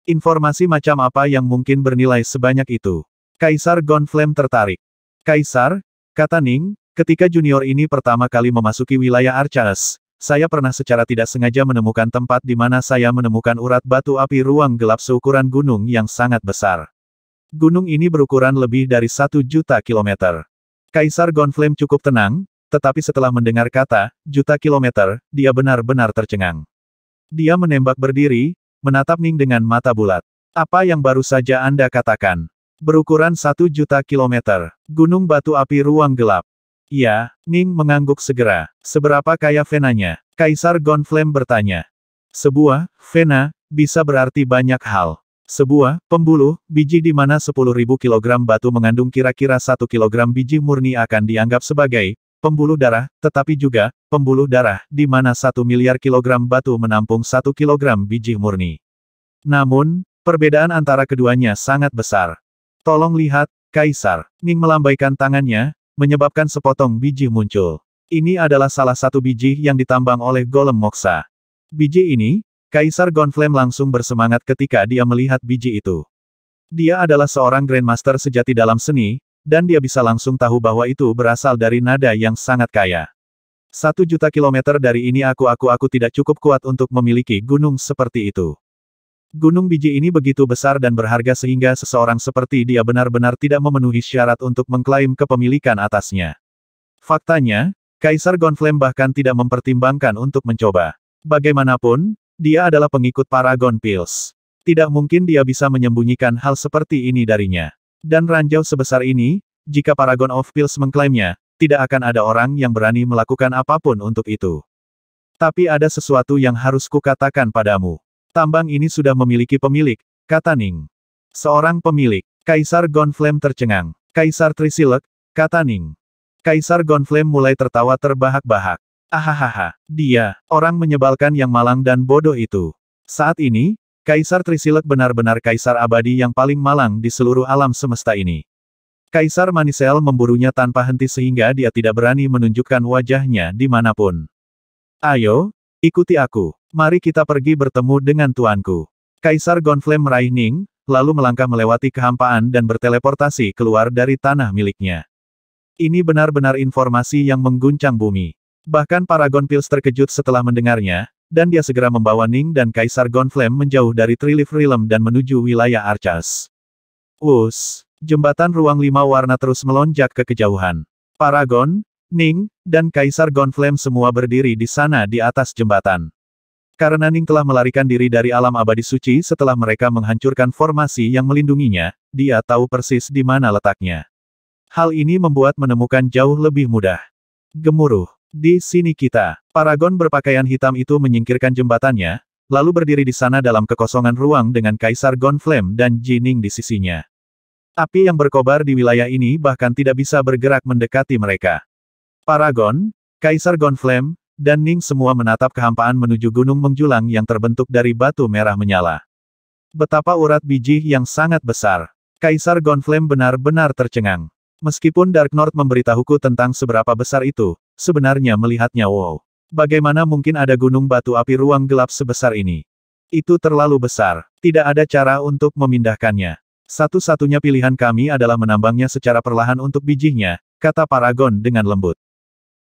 macam apa yang mungkin bernilai sebanyak itu? Kaisar Gonflame tertarik. Kaisar, kata Ning, ketika junior ini pertama kali memasuki wilayah Archaeus, saya pernah secara tidak sengaja menemukan tempat di mana saya menemukan urat batu api ruang gelap seukuran gunung yang sangat besar. Gunung ini berukuran lebih dari 1 juta kilometer. Kaisar Gonflame cukup tenang, tetapi setelah mendengar kata, juta kilometer, dia benar-benar tercengang. Dia menembak berdiri, menatap Ning dengan mata bulat. Apa yang baru saja Anda katakan? Berukuran 1 juta kilometer. Gunung batu api ruang gelap. Ya, Ning mengangguk segera. Seberapa kaya venanya? Kaisar Gonflame bertanya. Sebuah vena bisa berarti banyak hal. Sebuah pembuluh biji di mana 10.000 kg batu mengandung kira-kira 1 kg biji murni akan dianggap sebagai pembuluh darah, tetapi juga pembuluh darah di mana 1 miliar kilogram batu menampung 1 kilogram biji murni. Namun, perbedaan antara keduanya sangat besar. Tolong lihat, Kaisar. Ning melambaikan tangannya, menyebabkan sepotong biji muncul. Ini adalah salah satu biji yang ditambang oleh golem moksa. Biji ini, Kaisar Gonflame langsung bersemangat ketika dia melihat biji itu. Dia adalah seorang Grandmaster sejati dalam seni, dan dia bisa langsung tahu bahwa itu berasal dari nada yang sangat kaya. 1 juta kilometer dari ini aku tidak cukup kuat untuk memiliki gunung seperti itu. Gunung biji ini begitu besar dan berharga sehingga seseorang seperti dia benar-benar tidak memenuhi syarat untuk mengklaim kepemilikan atasnya. Faktanya, Kaisar Gonflame bahkan tidak mempertimbangkan untuk mencoba. Bagaimanapun, dia adalah pengikut Paragon Pills. Tidak mungkin dia bisa menyembunyikan hal seperti ini darinya. Dan ranjau sebesar ini, jika Paragon of Pills mengklaimnya, tidak akan ada orang yang berani melakukan apapun untuk itu. Tapi ada sesuatu yang harus kukatakan padamu. Tambang ini sudah memiliki pemilik, kata Ning. Seorang pemilik. Kaisar Gonflame tercengang. Kaisar Trisilek, kata Ning. Kaisar Gonflame mulai tertawa terbahak-bahak. Ahahaha, dia, orang menyebalkan yang malang dan bodoh itu. Saat ini, Kaisar Trisilek benar-benar kaisar abadi yang paling malang di seluruh alam semesta ini. Kaisar Manisel memburunya tanpa henti sehingga dia tidak berani menunjukkan wajahnya dimanapun. Ayo, ikuti aku. Mari kita pergi bertemu dengan tuanku. Kaisar Gonflame meraih Ning, lalu melangkah melewati kehampaan dan berteleportasi keluar dari tanah miliknya. Ini benar-benar informasi yang mengguncang bumi. Bahkan Paragon Pills terkejut setelah mendengarnya, dan dia segera membawa Ning dan Kaisar Gonflame menjauh dari Trilith Realm dan menuju wilayah Archaeus. Jembatan ruang 5 warna terus melonjak ke kejauhan. Paragon, Ning, dan Kaisar Gonflame semua berdiri di sana di atas jembatan. Karena Ning telah melarikan diri dari alam abadi suci setelah mereka menghancurkan formasi yang melindunginya, dia tahu persis di mana letaknya. Hal ini membuat menemukan jauh lebih mudah. Gemuruh. Di sini kita. Paragon berpakaian hitam itu menyingkirkan jembatannya, lalu berdiri di sana dalam kekosongan ruang dengan Kaisar Gonflame dan Jining di sisinya. Api yang berkobar di wilayah ini bahkan tidak bisa bergerak mendekati mereka. Paragon, Kaisar Gonflame, dan Ning semua menatap kehampaan menuju gunung menjulang yang terbentuk dari batu merah menyala. Betapa urat biji yang sangat besar. Kaisar Gonflame benar-benar tercengang. Meskipun Dark North memberitahuku tentang seberapa besar itu, sebenarnya melihatnya wow. Bagaimana mungkin ada gunung batu api ruang gelap sebesar ini? Itu terlalu besar. Tidak ada cara untuk memindahkannya. Satu-satunya pilihan kami adalah menambangnya secara perlahan untuk bijinya, kata Paragon dengan lembut.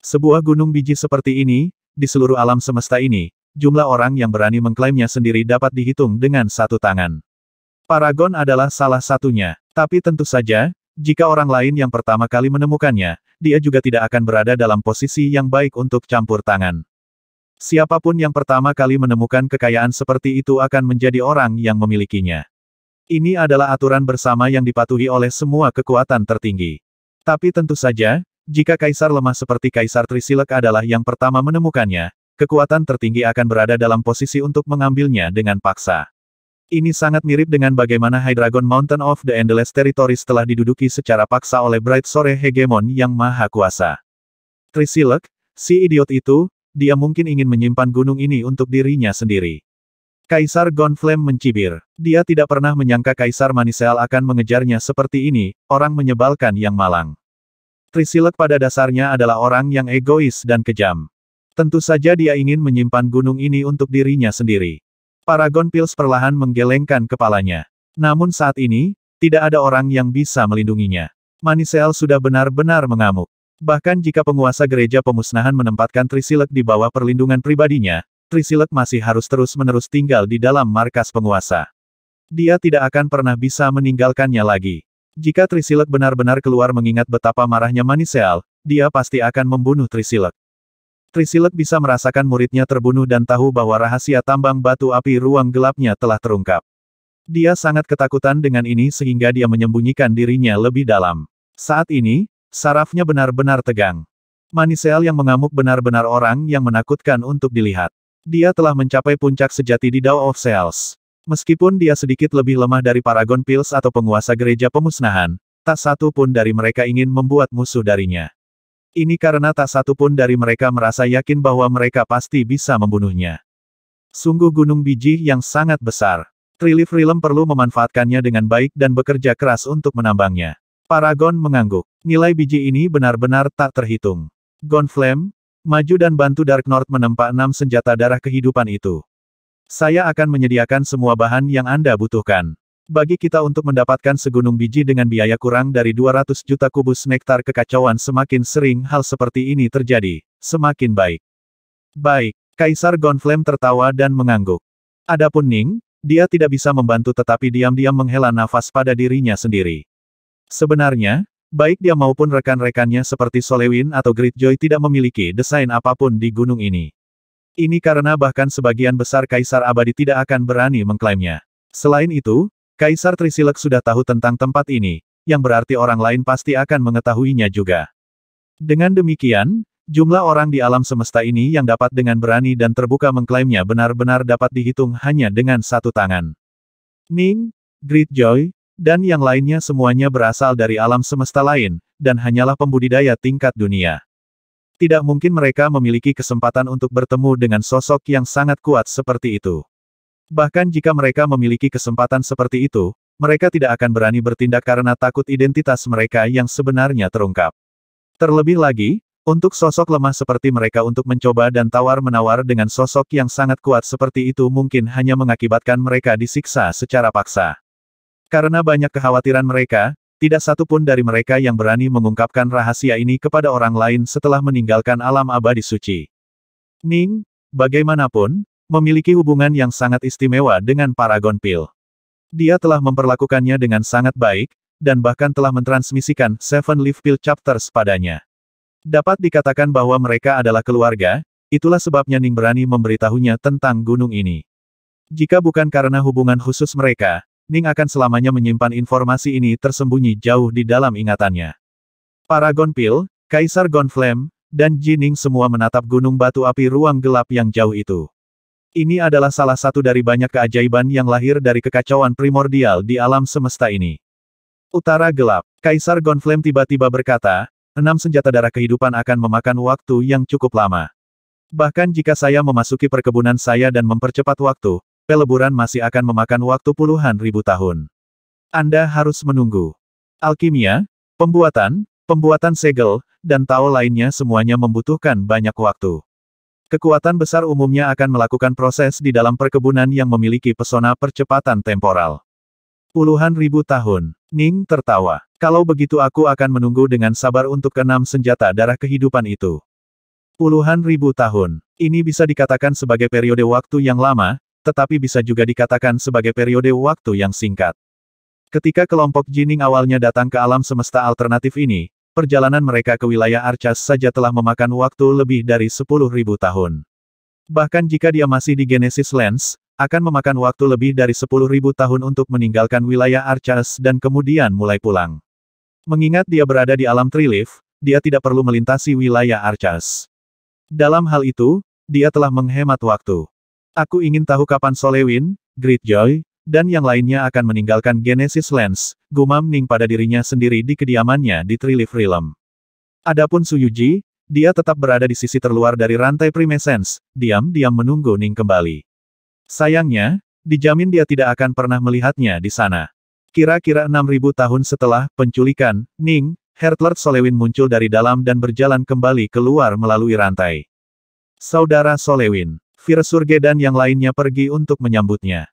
Sebuah gunung biji seperti ini, di seluruh alam semesta ini, jumlah orang yang berani mengklaimnya sendiri dapat dihitung dengan satu tangan. Paragon adalah salah satunya. Tapi tentu saja, jika orang lain yang pertama kali menemukannya, dia juga tidak akan berada dalam posisi yang baik untuk campur tangan. Siapapun yang pertama kali menemukan kekayaan seperti itu akan menjadi orang yang memilikinya. Ini adalah aturan bersama yang dipatuhi oleh semua kekuatan tertinggi. Tapi tentu saja, jika kaisar lemah seperti Kaisar Trisilek adalah yang pertama menemukannya, kekuatan tertinggi akan berada dalam posisi untuk mengambilnya dengan paksa. Ini sangat mirip dengan bagaimana Hydreigon Mountain of the Endless Territories telah diduduki secara paksa oleh Bright Sore Hegemon yang maha kuasa. Trisilek, si idiot itu, dia mungkin ingin menyimpan gunung ini untuk dirinya sendiri. Kaisar Gonflame mencibir. Dia tidak pernah menyangka Kaisar Manisel akan mengejarnya seperti ini, orang menyebalkan yang malang. Trisilek pada dasarnya adalah orang yang egois dan kejam. Tentu saja dia ingin menyimpan gunung ini untuk dirinya sendiri. Paragon Pils perlahan menggelengkan kepalanya. Namun saat ini, tidak ada orang yang bisa melindunginya. Manisel sudah benar-benar mengamuk. Bahkan jika penguasa gereja pemusnahan menempatkan Trisilek di bawah perlindungan pribadinya, Trisilek masih harus terus-menerus tinggal di dalam markas penguasa. Dia tidak akan pernah bisa meninggalkannya lagi. Jika Trisilek benar-benar keluar mengingat betapa marahnya Manisel, dia pasti akan membunuh Trisilek. Trisilek bisa merasakan muridnya terbunuh dan tahu bahwa rahasia tambang batu api ruang gelapnya telah terungkap. Dia sangat ketakutan dengan ini sehingga dia menyembunyikan dirinya lebih dalam. Saat ini, sarafnya benar-benar tegang. Manisel yang mengamuk benar-benar orang yang menakutkan untuk dilihat. Dia telah mencapai puncak sejati di Dao of Cells. Meskipun dia sedikit lebih lemah dari Paragon Pils atau penguasa gereja pemusnahan, tak satu pun dari mereka ingin membuat musuh darinya. Ini karena tak satu pun dari mereka merasa yakin bahwa mereka pasti bisa membunuhnya. Sungguh gunung biji yang sangat besar. Trilith Realm perlu memanfaatkannya dengan baik dan bekerja keras untuk menambangnya. Paragon mengangguk. Nilai biji ini benar-benar tak terhitung. Gonflame, maju dan bantu Dark North menempa 6 senjata darah kehidupan itu. Saya akan menyediakan semua bahan yang Anda butuhkan. Bagi kita untuk mendapatkan segunung biji dengan biaya kurang dari 200 juta kubus nektar kekacauan semakin sering hal seperti ini terjadi, semakin baik. Baik, Kaisar Gonflame tertawa dan mengangguk. Adapun Ning, dia tidak bisa membantu tetapi diam-diam menghela nafas pada dirinya sendiri. Sebenarnya, baik dia maupun rekan-rekannya seperti Solewin atau Greatjoy tidak memiliki desain apapun di gunung ini. Ini karena bahkan sebagian besar Kaisar Abadi tidak akan berani mengklaimnya. Selain itu, Kaisar Trisilek sudah tahu tentang tempat ini, yang berarti orang lain pasti akan mengetahuinya juga. Dengan demikian, jumlah orang di alam semesta ini yang dapat dengan berani dan terbuka mengklaimnya benar-benar dapat dihitung hanya dengan satu tangan. Ning, Greatjoy, dan yang lainnya semuanya berasal dari alam semesta lain, dan hanyalah pembudidaya tingkat dunia. Tidak mungkin mereka memiliki kesempatan untuk bertemu dengan sosok yang sangat kuat seperti itu. Bahkan jika mereka memiliki kesempatan seperti itu, mereka tidak akan berani bertindak karena takut identitas mereka yang sebenarnya terungkap. Terlebih lagi, untuk sosok lemah seperti mereka untuk mencoba dan tawar-menawar dengan sosok yang sangat kuat seperti itu mungkin hanya mengakibatkan mereka disiksa secara paksa. Karena banyak kekhawatiran mereka, tidak satu pun dari mereka yang berani mengungkapkan rahasia ini kepada orang lain setelah meninggalkan alam abadi suci. Ning, bagaimanapun, memiliki hubungan yang sangat istimewa dengan Paragon Pil. Dia telah memperlakukannya dengan sangat baik, dan bahkan telah mentransmisikan Seven Leaf Pill Chapters padanya. Dapat dikatakan bahwa mereka adalah keluarga, itulah sebabnya Ning berani memberitahunya tentang gunung ini. Jika bukan karena hubungan khusus mereka, Ning akan selamanya menyimpan informasi ini tersembunyi jauh di dalam ingatannya. Paragon Pil, Kaisar Gonflame, dan Jining semua menatap gunung batu api ruang gelap yang jauh itu. Ini adalah salah satu dari banyak keajaiban yang lahir dari kekacauan primordial di alam semesta ini. Utara gelap, Kaisar Gonflame tiba-tiba berkata, 6 senjata darah kehidupan akan memakan waktu yang cukup lama. Bahkan jika saya memasuki perkebunan saya dan mempercepat waktu, peleburan masih akan memakan waktu puluhan ribu tahun. Anda harus menunggu. Alkimia, pembuatan segel, dan tao lainnya semuanya membutuhkan banyak waktu. Kekuatan besar umumnya akan melakukan proses di dalam perkebunan yang memiliki pesona percepatan temporal. Puluhan ribu tahun. Ning tertawa. Kalau begitu aku akan menunggu dengan sabar untuk keenam senjata darah kehidupan itu. Puluhan ribu tahun. Ini bisa dikatakan sebagai periode waktu yang lama, tetapi bisa juga dikatakan sebagai periode waktu yang singkat. Ketika kelompok Jining awalnya datang ke alam semesta alternatif ini, perjalanan mereka ke wilayah Archas saja telah memakan waktu lebih dari 10.000 tahun. Bahkan jika dia masih di Genesis Lens, akan memakan waktu lebih dari 10.000 tahun untuk meninggalkan wilayah Archas dan kemudian mulai pulang. Mengingat dia berada di alam Trilith, dia tidak perlu melintasi wilayah Archas. Dalam hal itu, dia telah menghemat waktu. Aku ingin tahu kapan Solewin, Greatjoy, dan yang lainnya akan meninggalkan Genesis Lens, gumam Ning pada dirinya sendiri di kediamannya di Trilith Realm. Adapun Suyuji, dia tetap berada di sisi terluar dari rantai Primescence, diam-diam menunggu Ning kembali. Sayangnya, dijamin dia tidak akan pernah melihatnya di sana. Kira-kira 6.000 tahun setelah penculikan, Ning, Heartlord Solewin muncul dari dalam dan berjalan kembali keluar melalui rantai. Saudara Solewin, Virsurge dan yang lainnya pergi untuk menyambutnya.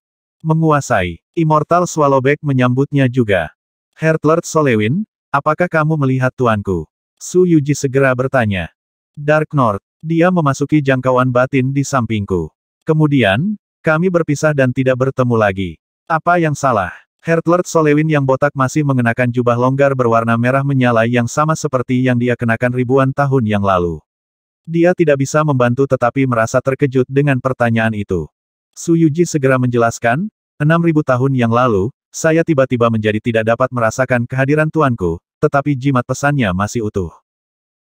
Menguasai, Immortal Swallowback menyambutnya juga. Heartlord Solewin, apakah kamu melihat tuanku? Su Yuji segera bertanya. Dark North, dia memasuki jangkauan batin di sampingku. Kemudian, kami berpisah dan tidak bertemu lagi. Apa yang salah? Heartlord Solewin yang botak masih mengenakan jubah longgar berwarna merah menyala yang sama seperti yang dia kenakan ribuan tahun yang lalu. Dia tidak bisa membantu tetapi merasa terkejut dengan pertanyaan itu. Su Yuji segera menjelaskan, 6.000 tahun yang lalu, saya tiba-tiba menjadi tidak dapat merasakan kehadiran tuanku, tetapi jimat pesannya masih utuh.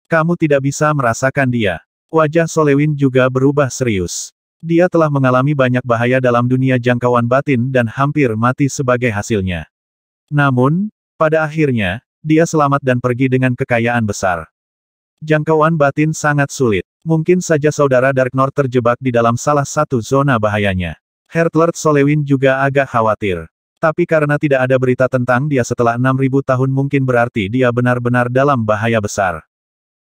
Kamu tidak bisa merasakan dia. Wajah Solewin juga berubah serius. Dia telah mengalami banyak bahaya dalam dunia jangkauan batin dan hampir mati sebagai hasilnya. Namun, pada akhirnya, dia selamat dan pergi dengan kekayaan besar. Jangkauan batin sangat sulit. Mungkin saja saudara Dark North terjebak di dalam salah satu zona bahayanya. Heartlord Solewin juga agak khawatir. Tapi karena tidak ada berita tentang dia setelah 6.000 tahun mungkin berarti dia benar-benar dalam bahaya besar.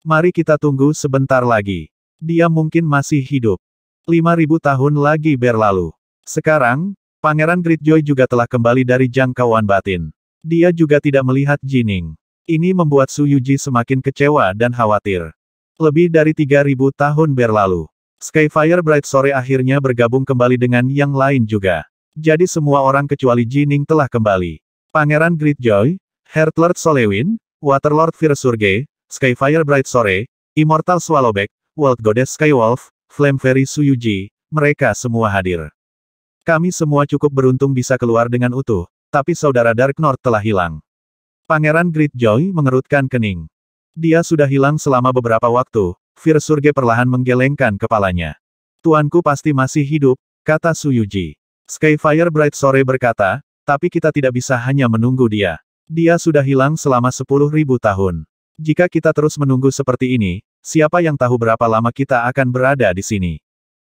Mari kita tunggu sebentar lagi. Dia mungkin masih hidup. 5.000 tahun lagi berlalu. Sekarang, Pangeran Greatjoy juga telah kembali dari jangkauan batin. Dia juga tidak melihat Jining. Ini membuat Su Yuji semakin kecewa dan khawatir. Lebih dari 3.000 tahun berlalu. Skyfire Bright Sore akhirnya bergabung kembali dengan yang lain juga. Jadi semua orang kecuali Jining telah kembali. Pangeran Greatjoy, Heartlord Solewin, Waterlord Virsurge, Skyfire Bright Sore, Immortal Swallowback, World Goddess Skywolf, Flame Fairy Su Yuji, mereka semua hadir. Kami semua cukup beruntung bisa keluar dengan utuh, tapi saudara Dark North telah hilang. Pangeran Greatjoy mengerutkan kening. Dia sudah hilang selama beberapa waktu, Virsurge perlahan menggelengkan kepalanya. Tuanku pasti masih hidup, kata Su Yuji. Skyfire Bright Sore berkata, tapi kita tidak bisa hanya menunggu dia. Dia sudah hilang selama 10.000 tahun. Jika kita terus menunggu seperti ini, siapa yang tahu berapa lama kita akan berada di sini?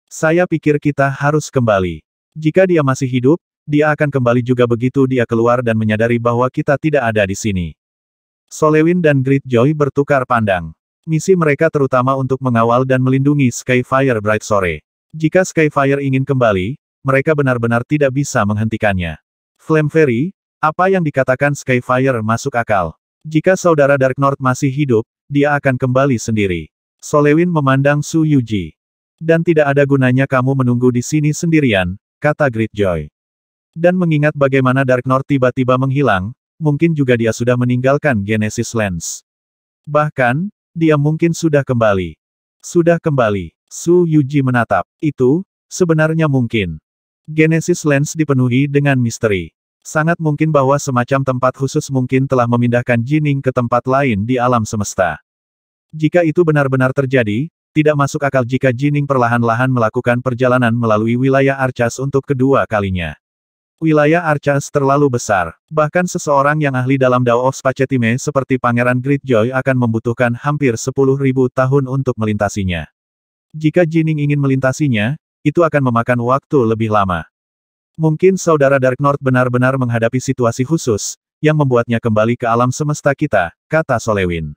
Saya pikir kita harus kembali. Jika dia masih hidup, dia akan kembali juga begitu dia keluar dan menyadari bahwa kita tidak ada di sini. Solewin dan Greatjoy bertukar pandang. Misi mereka terutama untuk mengawal dan melindungi Skyfire Bright Sore. Jika Skyfire ingin kembali, mereka benar-benar tidak bisa menghentikannya. Flame Fairy, apa yang dikatakan Skyfire masuk akal. Jika saudara Dark North masih hidup, dia akan kembali sendiri. Solewin memandang Su Yuji. Dan tidak ada gunanya kamu menunggu di sini sendirian, kata Greatjoy. Dan mengingat bagaimana Dark North tiba-tiba menghilang, mungkin juga dia sudah meninggalkan Genesis Lens. Bahkan, dia mungkin sudah kembali. Sudah kembali. Su Yuji menatap. Itu, sebenarnya mungkin. Genesis Lens dipenuhi dengan misteri. Sangat mungkin bahwa semacam tempat khusus mungkin telah memindahkan Jining ke tempat lain di alam semesta. Jika itu benar-benar terjadi, tidak masuk akal jika Jining perlahan-lahan melakukan perjalanan melalui wilayah Archas untuk kedua kalinya. Wilayah Archas terlalu besar, bahkan seseorang yang ahli dalam Dao of Spacetime seperti Pangeran Greatjoy akan membutuhkan hampir 10.000 tahun untuk melintasinya. Jika Jining ingin melintasinya, itu akan memakan waktu lebih lama. Mungkin saudara Dark North benar-benar menghadapi situasi khusus, yang membuatnya kembali ke alam semesta kita, kata Solewin.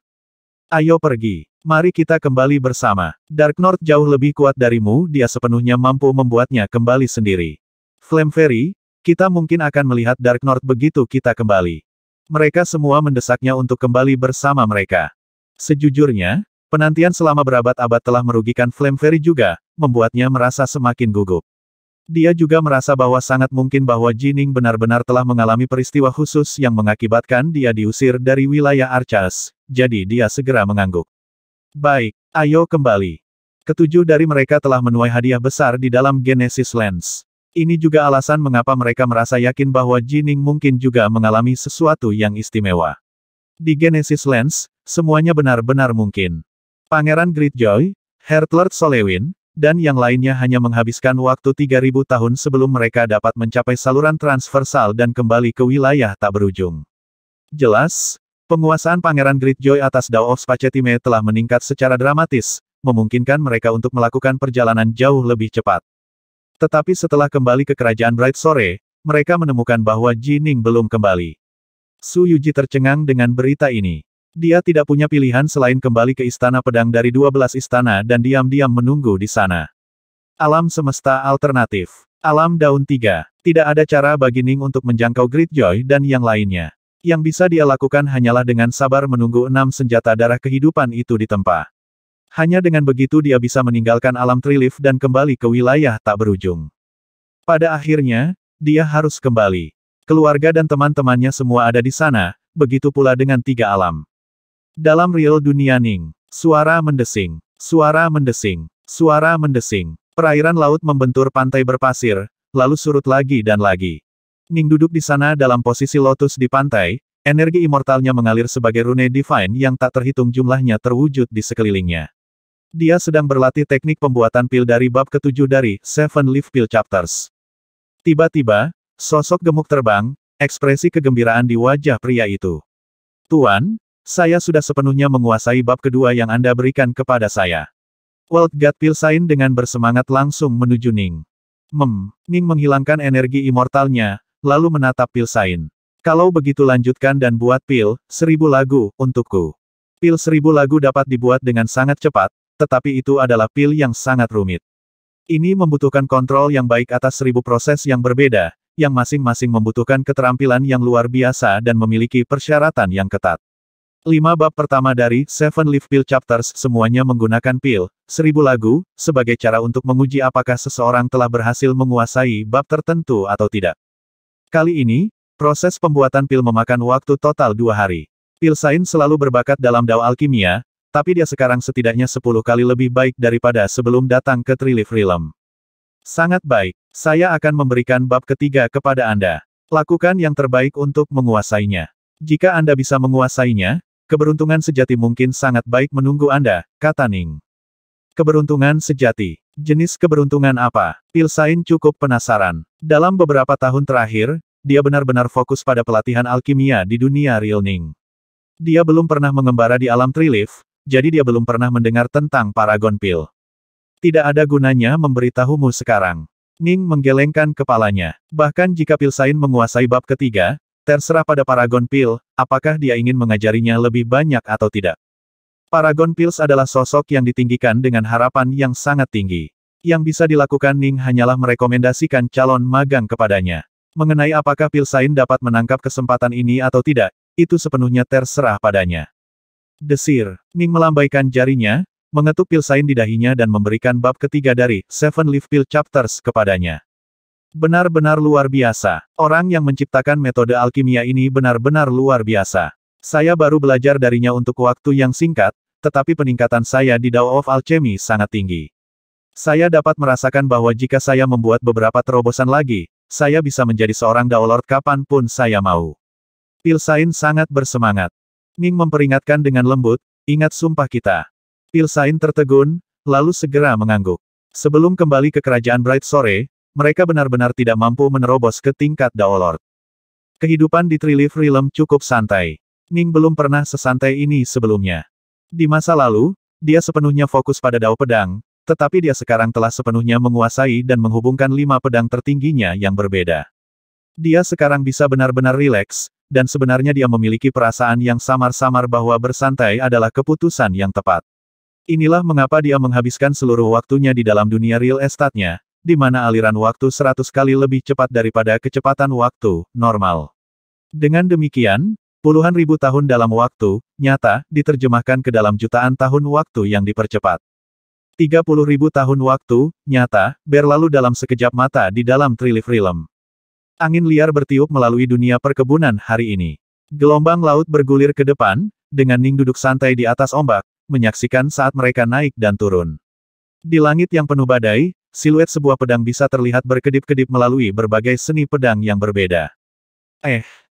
Ayo pergi. Mari kita kembali bersama. Dark North jauh lebih kuat darimu, dia sepenuhnya mampu membuatnya kembali sendiri. Flame Fairy, kita mungkin akan melihat Dark North begitu kita kembali. Mereka semua mendesaknya untuk kembali bersama mereka. Sejujurnya, penantian selama berabad-abad telah merugikan Flame Fairy juga, membuatnya merasa semakin gugup. Dia juga merasa bahwa sangat mungkin bahwa Jining benar-benar telah mengalami peristiwa khusus yang mengakibatkan dia diusir dari wilayah Archas, jadi dia segera mengangguk. Baik, ayo kembali. Ketujuh dari mereka telah menuai hadiah besar di dalam Genesis Lens. Ini juga alasan mengapa mereka merasa yakin bahwa Jining mungkin juga mengalami sesuatu yang istimewa. Di Genesis Lens, semuanya benar-benar mungkin. Pangeran Greatjoy, Heartlord Solewin, dan yang lainnya hanya menghabiskan waktu 3000 tahun sebelum mereka dapat mencapai saluran transversal dan kembali ke wilayah tak berujung. Jelas, penguasaan Pangeran Greatjoy atas Dao of Spacetime telah meningkat secara dramatis, memungkinkan mereka untuk melakukan perjalanan jauh lebih cepat. Tetapi setelah kembali ke kerajaan Bright Sore, mereka menemukan bahwa Jining belum kembali. Su Yuji tercengang dengan berita ini. Dia tidak punya pilihan selain kembali ke Istana Pedang dari 12 istana dan diam-diam menunggu di sana. Alam semesta alternatif. Alam daun 3. Tidak ada cara bagi Ning untuk menjangkau Greatjoy dan yang lainnya. Yang bisa dia lakukan hanyalah dengan sabar menunggu 6 senjata darah kehidupan itu ditempa. Hanya dengan begitu dia bisa meninggalkan alam Trilith dan kembali ke wilayah tak berujung. Pada akhirnya, dia harus kembali. Keluarga dan teman-temannya semua ada di sana, begitu pula dengan 3 alam. Dalam real dunia Ning, suara mendesing, suara mendesing, suara mendesing. Perairan laut membentur pantai berpasir, lalu surut lagi dan lagi. Ning duduk di sana dalam posisi lotus di pantai, energi immortalnya mengalir sebagai rune divine yang tak terhitung jumlahnya terwujud di sekelilingnya. Dia sedang berlatih teknik pembuatan pil dari bab ke-7 dari Seven Leaf Pill Chapters. Tiba-tiba, sosok gemuk terbang, ekspresi kegembiraan di wajah pria itu. Tuan, saya sudah sepenuhnya menguasai bab kedua yang Anda berikan kepada saya. World God Pilsain dengan bersemangat langsung menuju Ning. Ning menghilangkan energi immortalnya, lalu menatap Pilsain. Kalau begitu lanjutkan dan buat pil, 1000 lagu, untukku. Pil 1000 lagu dapat dibuat dengan sangat cepat, tetapi itu adalah pil yang sangat rumit. Ini membutuhkan kontrol yang baik atas 1000 proses yang berbeda, yang masing-masing membutuhkan keterampilan yang luar biasa dan memiliki persyaratan yang ketat. 5 bab pertama dari Seven Leaf Pill Chapters semuanya menggunakan pil, 1000 lagu, sebagai cara untuk menguji apakah seseorang telah berhasil menguasai bab tertentu atau tidak. Kali ini, proses pembuatan pil memakan waktu total 2 hari. Pilsain selalu berbakat dalam dao alkimia, tapi dia sekarang setidaknya 10 kali lebih baik daripada sebelum datang ke Trilith Realm. Sangat baik, saya akan memberikan bab ketiga kepada Anda. Lakukan yang terbaik untuk menguasainya. Jika Anda bisa menguasainya, keberuntungan sejati mungkin sangat baik menunggu Anda, kata Ning. Keberuntungan sejati. Jenis keberuntungan apa? Pilsain cukup penasaran. Dalam beberapa tahun terakhir, dia benar-benar fokus pada pelatihan alkimia di dunia real Ning. Dia belum pernah mengembara di alam Trilith, jadi dia belum pernah mendengar tentang Paragon Pill. Tidak ada gunanya memberitahumu sekarang. Ning menggelengkan kepalanya. Bahkan jika Pilsain menguasai bab ketiga, terserah pada Paragon Pill, apakah dia ingin mengajarinya lebih banyak atau tidak. Paragon Pills adalah sosok yang ditinggikan dengan harapan yang sangat tinggi. Yang bisa dilakukan Ning hanyalah merekomendasikan calon magang kepadanya. Mengenai apakah Pilsain dapat menangkap kesempatan ini atau tidak, itu sepenuhnya terserah padanya. Desir, Ning melambaikan jarinya, mengetuk Pilsain di dahinya dan memberikan bab ketiga dari Seven Leaf Pill Chapters kepadanya. Benar-benar luar biasa. Orang yang menciptakan metode alkimia ini benar-benar luar biasa. Saya baru belajar darinya untuk waktu yang singkat, tetapi peningkatan saya di Dao of Alchemy sangat tinggi. Saya dapat merasakan bahwa jika saya membuat beberapa terobosan lagi, saya bisa menjadi seorang Dao Lord kapanpun saya mau. Pilsain sangat bersemangat. Ning memperingatkan dengan lembut, ingat sumpah kita. Pilsain tertegun, lalu segera mengangguk. Sebelum kembali ke kerajaan Bright Sore, mereka benar-benar tidak mampu menerobos ke tingkat Dao Lord. Kehidupan di Trilith Realm cukup santai. Ning belum pernah sesantai ini sebelumnya. Di masa lalu, dia sepenuhnya fokus pada Dao Pedang, Tetapi dia sekarang telah sepenuhnya menguasai dan menghubungkan 5 pedang tertingginya yang berbeda. Dia sekarang bisa benar-benar rileks, dan sebenarnya dia memiliki perasaan yang samar-samar bahwa bersantai adalah keputusan yang tepat. Inilah mengapa dia menghabiskan seluruh waktunya di dalam dunia real estate-nya, di mana aliran waktu 100 kali lebih cepat daripada kecepatan waktu normal. Dengan demikian, puluhan ribu tahun dalam waktu nyata diterjemahkan ke dalam jutaan tahun waktu yang dipercepat. 30.000 tahun waktu nyata berlalu dalam sekejap mata di dalam Trilith-Realm. Angin liar bertiup melalui dunia perkebunan hari ini. Gelombang laut bergulir ke depan, dengan Ning duduk santai di atas ombak, menyaksikan saat mereka naik dan turun. Di langit yang penuh badai, siluet sebuah pedang bisa terlihat berkedip-kedip melalui berbagai seni pedang yang berbeda.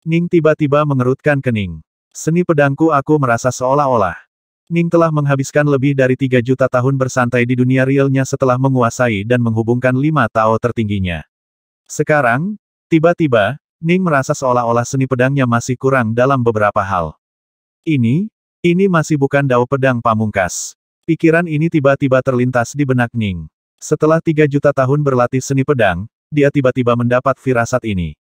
Ning tiba-tiba mengerutkan kening. Seni pedangku, aku merasa seolah-olah Ning telah menghabiskan lebih dari 3 juta tahun bersantai di dunia realnya setelah menguasai dan menghubungkan 5 Tao tertingginya. Sekarang, tiba-tiba, Ning merasa seolah-olah seni pedangnya masih kurang dalam beberapa hal. Ini masih bukan Dao pedang pamungkas. Pikiran ini tiba-tiba terlintas di benak Ning. Setelah 3 juta tahun berlatih seni pedang, dia tiba-tiba mendapat firasat ini.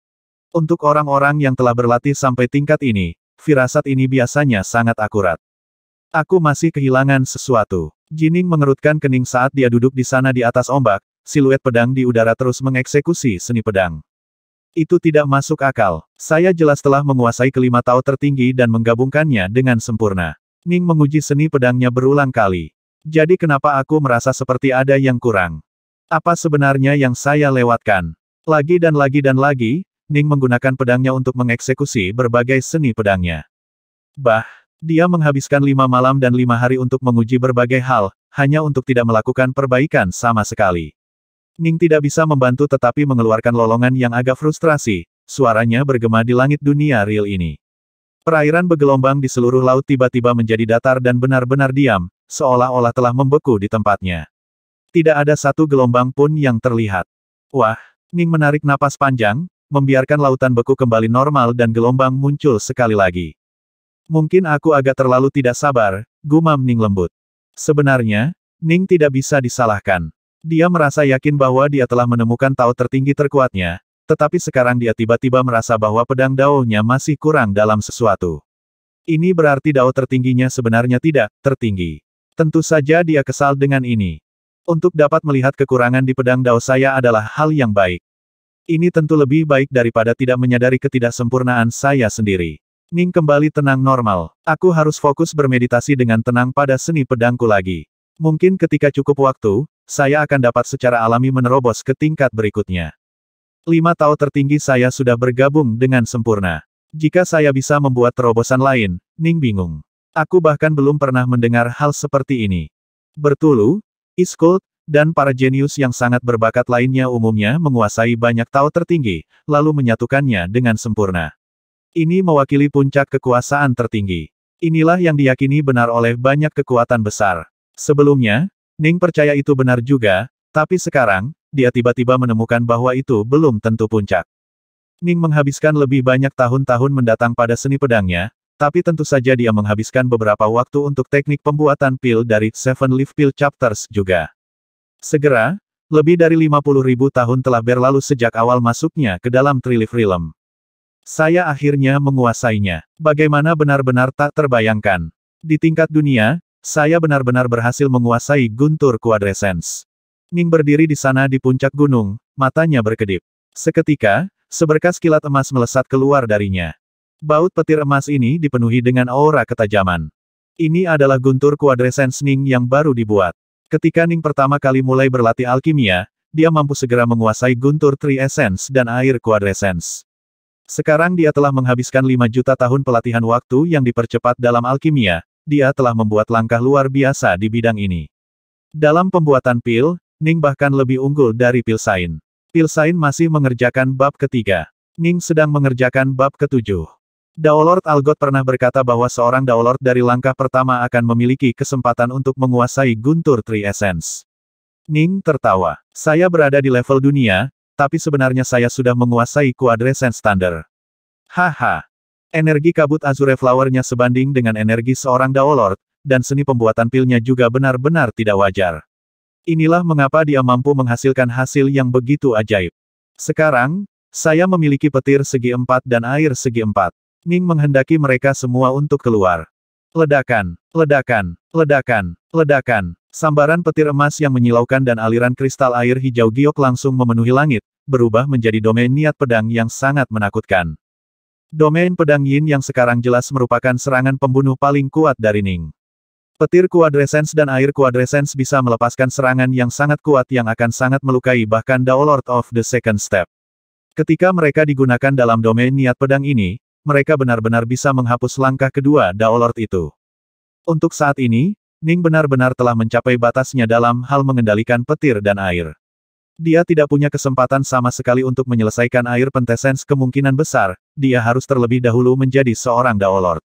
Untuk orang-orang yang telah berlatih sampai tingkat ini, firasat ini biasanya sangat akurat. Aku masih kehilangan sesuatu. Jining mengerutkan kening saat dia duduk di sana di atas ombak, siluet pedang di udara terus mengeksekusi seni pedang. Itu tidak masuk akal. Saya jelas telah menguasai kelima Tao tertinggi dan menggabungkannya dengan sempurna. Ning menguji seni pedangnya berulang kali. Jadi kenapa aku merasa seperti ada yang kurang? Apa sebenarnya yang saya lewatkan? Lagi dan lagi dan lagi, Ning menggunakan pedangnya untuk mengeksekusi berbagai seni pedangnya. Dia menghabiskan 5 malam dan 5 hari untuk menguji berbagai hal, hanya untuk tidak melakukan perbaikan sama sekali. Ning tidak bisa membantu tetapi mengeluarkan lolongan yang agak frustrasi, suaranya bergema di langit dunia real ini. Perairan bergelombang di seluruh laut tiba-tiba menjadi datar dan benar-benar diam, seolah-olah telah membeku di tempatnya. Tidak ada satu gelombang pun yang terlihat. Wah, Ning menarik napas panjang, membiarkan lautan beku kembali normal dan gelombang muncul sekali lagi. Mungkin aku agak terlalu tidak sabar, gumam Ning lembut. Sebenarnya, Ning tidak bisa disalahkan. Dia merasa yakin bahwa dia telah menemukan Tao tertinggi terkuatnya, tetapi sekarang dia tiba-tiba merasa bahwa pedang Dao-nya masih kurang dalam sesuatu. Ini berarti Dao tertingginya sebenarnya tidak tertinggi. Tentu saja dia kesal dengan ini. Untuk dapat melihat kekurangan di pedang Dao saya adalah hal yang baik. Ini tentu lebih baik daripada tidak menyadari ketidaksempurnaan saya sendiri. Ning kembali tenang normal. Aku harus fokus bermeditasi dengan tenang pada seni pedangku lagi. Mungkin ketika cukup waktu, saya akan dapat secara alami menerobos ke tingkat berikutnya. 5 Tao tertinggi saya sudah bergabung dengan sempurna. Jika saya bisa membuat terobosan lain, Ning bingung. Aku bahkan belum pernah mendengar hal seperti ini. Bertulu, Iskult, dan para jenius yang sangat berbakat lainnya umumnya menguasai banyak Tao tertinggi, lalu menyatukannya dengan sempurna. Ini mewakili puncak kekuasaan tertinggi. Inilah yang diyakini benar oleh banyak kekuatan besar. Sebelumnya, Ning percaya itu benar juga, tapi sekarang, dia tiba-tiba menemukan bahwa itu belum tentu puncak. Ning menghabiskan lebih banyak tahun-tahun mendatang pada seni pedangnya, tapi tentu saja dia menghabiskan beberapa waktu untuk teknik pembuatan pil dari Seven Leaf Pil Chapters juga. Segera, lebih dari 50.000 tahun telah berlalu sejak awal masuknya ke dalam Trilith-Realm. Saya akhirnya menguasainya. Bagaimana benar-benar tak terbayangkan. Di tingkat dunia, saya benar-benar berhasil menguasai Guntur Quadrescence. Ning berdiri di sana di puncak gunung, matanya berkedip. Seketika, seberkas kilat emas melesat keluar darinya. Baut petir emas ini dipenuhi dengan aura ketajaman. Ini adalah Guntur Quadrescence Ning yang baru dibuat. Ketika Ning pertama kali mulai berlatih alkimia, dia mampu segera menguasai Guntur Tri Essence dan air Quadrescence. Sekarang dia telah menghabiskan 5 juta tahun pelatihan waktu yang dipercepat dalam alkimia, dia telah membuat langkah luar biasa di bidang ini. Dalam pembuatan pil, Ning bahkan lebih unggul dari Pilsain. Pilsain masih mengerjakan bab ketiga. Ning sedang mengerjakan bab ketujuh. Daolord Algot pernah berkata bahwa seorang Daolord dari langkah pertama akan memiliki kesempatan untuk menguasai Guntur Tri Essence. Ning tertawa. Saya berada di level dunia, tapi sebenarnya saya sudah menguasai Quadrescence Standard. Haha. Energi kabut Azure Flower-nya sebanding dengan energi seorang Daolord, dan seni pembuatan pilnya juga benar-benar tidak wajar. Inilah mengapa dia mampu menghasilkan hasil yang begitu ajaib. Sekarang, saya memiliki petir segi 4 dan air segi 4. Ning menghendaki mereka semua untuk keluar. Ledakan, ledakan, ledakan, ledakan. Sambaran petir emas yang menyilaukan dan aliran kristal air hijau giok langsung memenuhi langit, berubah menjadi domain niat pedang yang sangat menakutkan. Domain pedang Yin yang sekarang jelas merupakan serangan pembunuh paling kuat dari Ning. Petir Quadrescence dan air Quadrescence bisa melepaskan serangan yang sangat kuat yang akan sangat melukai bahkan Dao Lord of the Second Step. Ketika mereka digunakan dalam domain niat pedang ini, mereka benar-benar bisa menghapus langkah kedua Dao Lord itu. Untuk saat ini, Ning benar-benar telah mencapai batasnya dalam hal mengendalikan petir dan air. Dia tidak punya kesempatan sama sekali untuk menyelesaikan air Pentessence kemungkinan besar, dia harus terlebih dahulu menjadi seorang Dao Lord.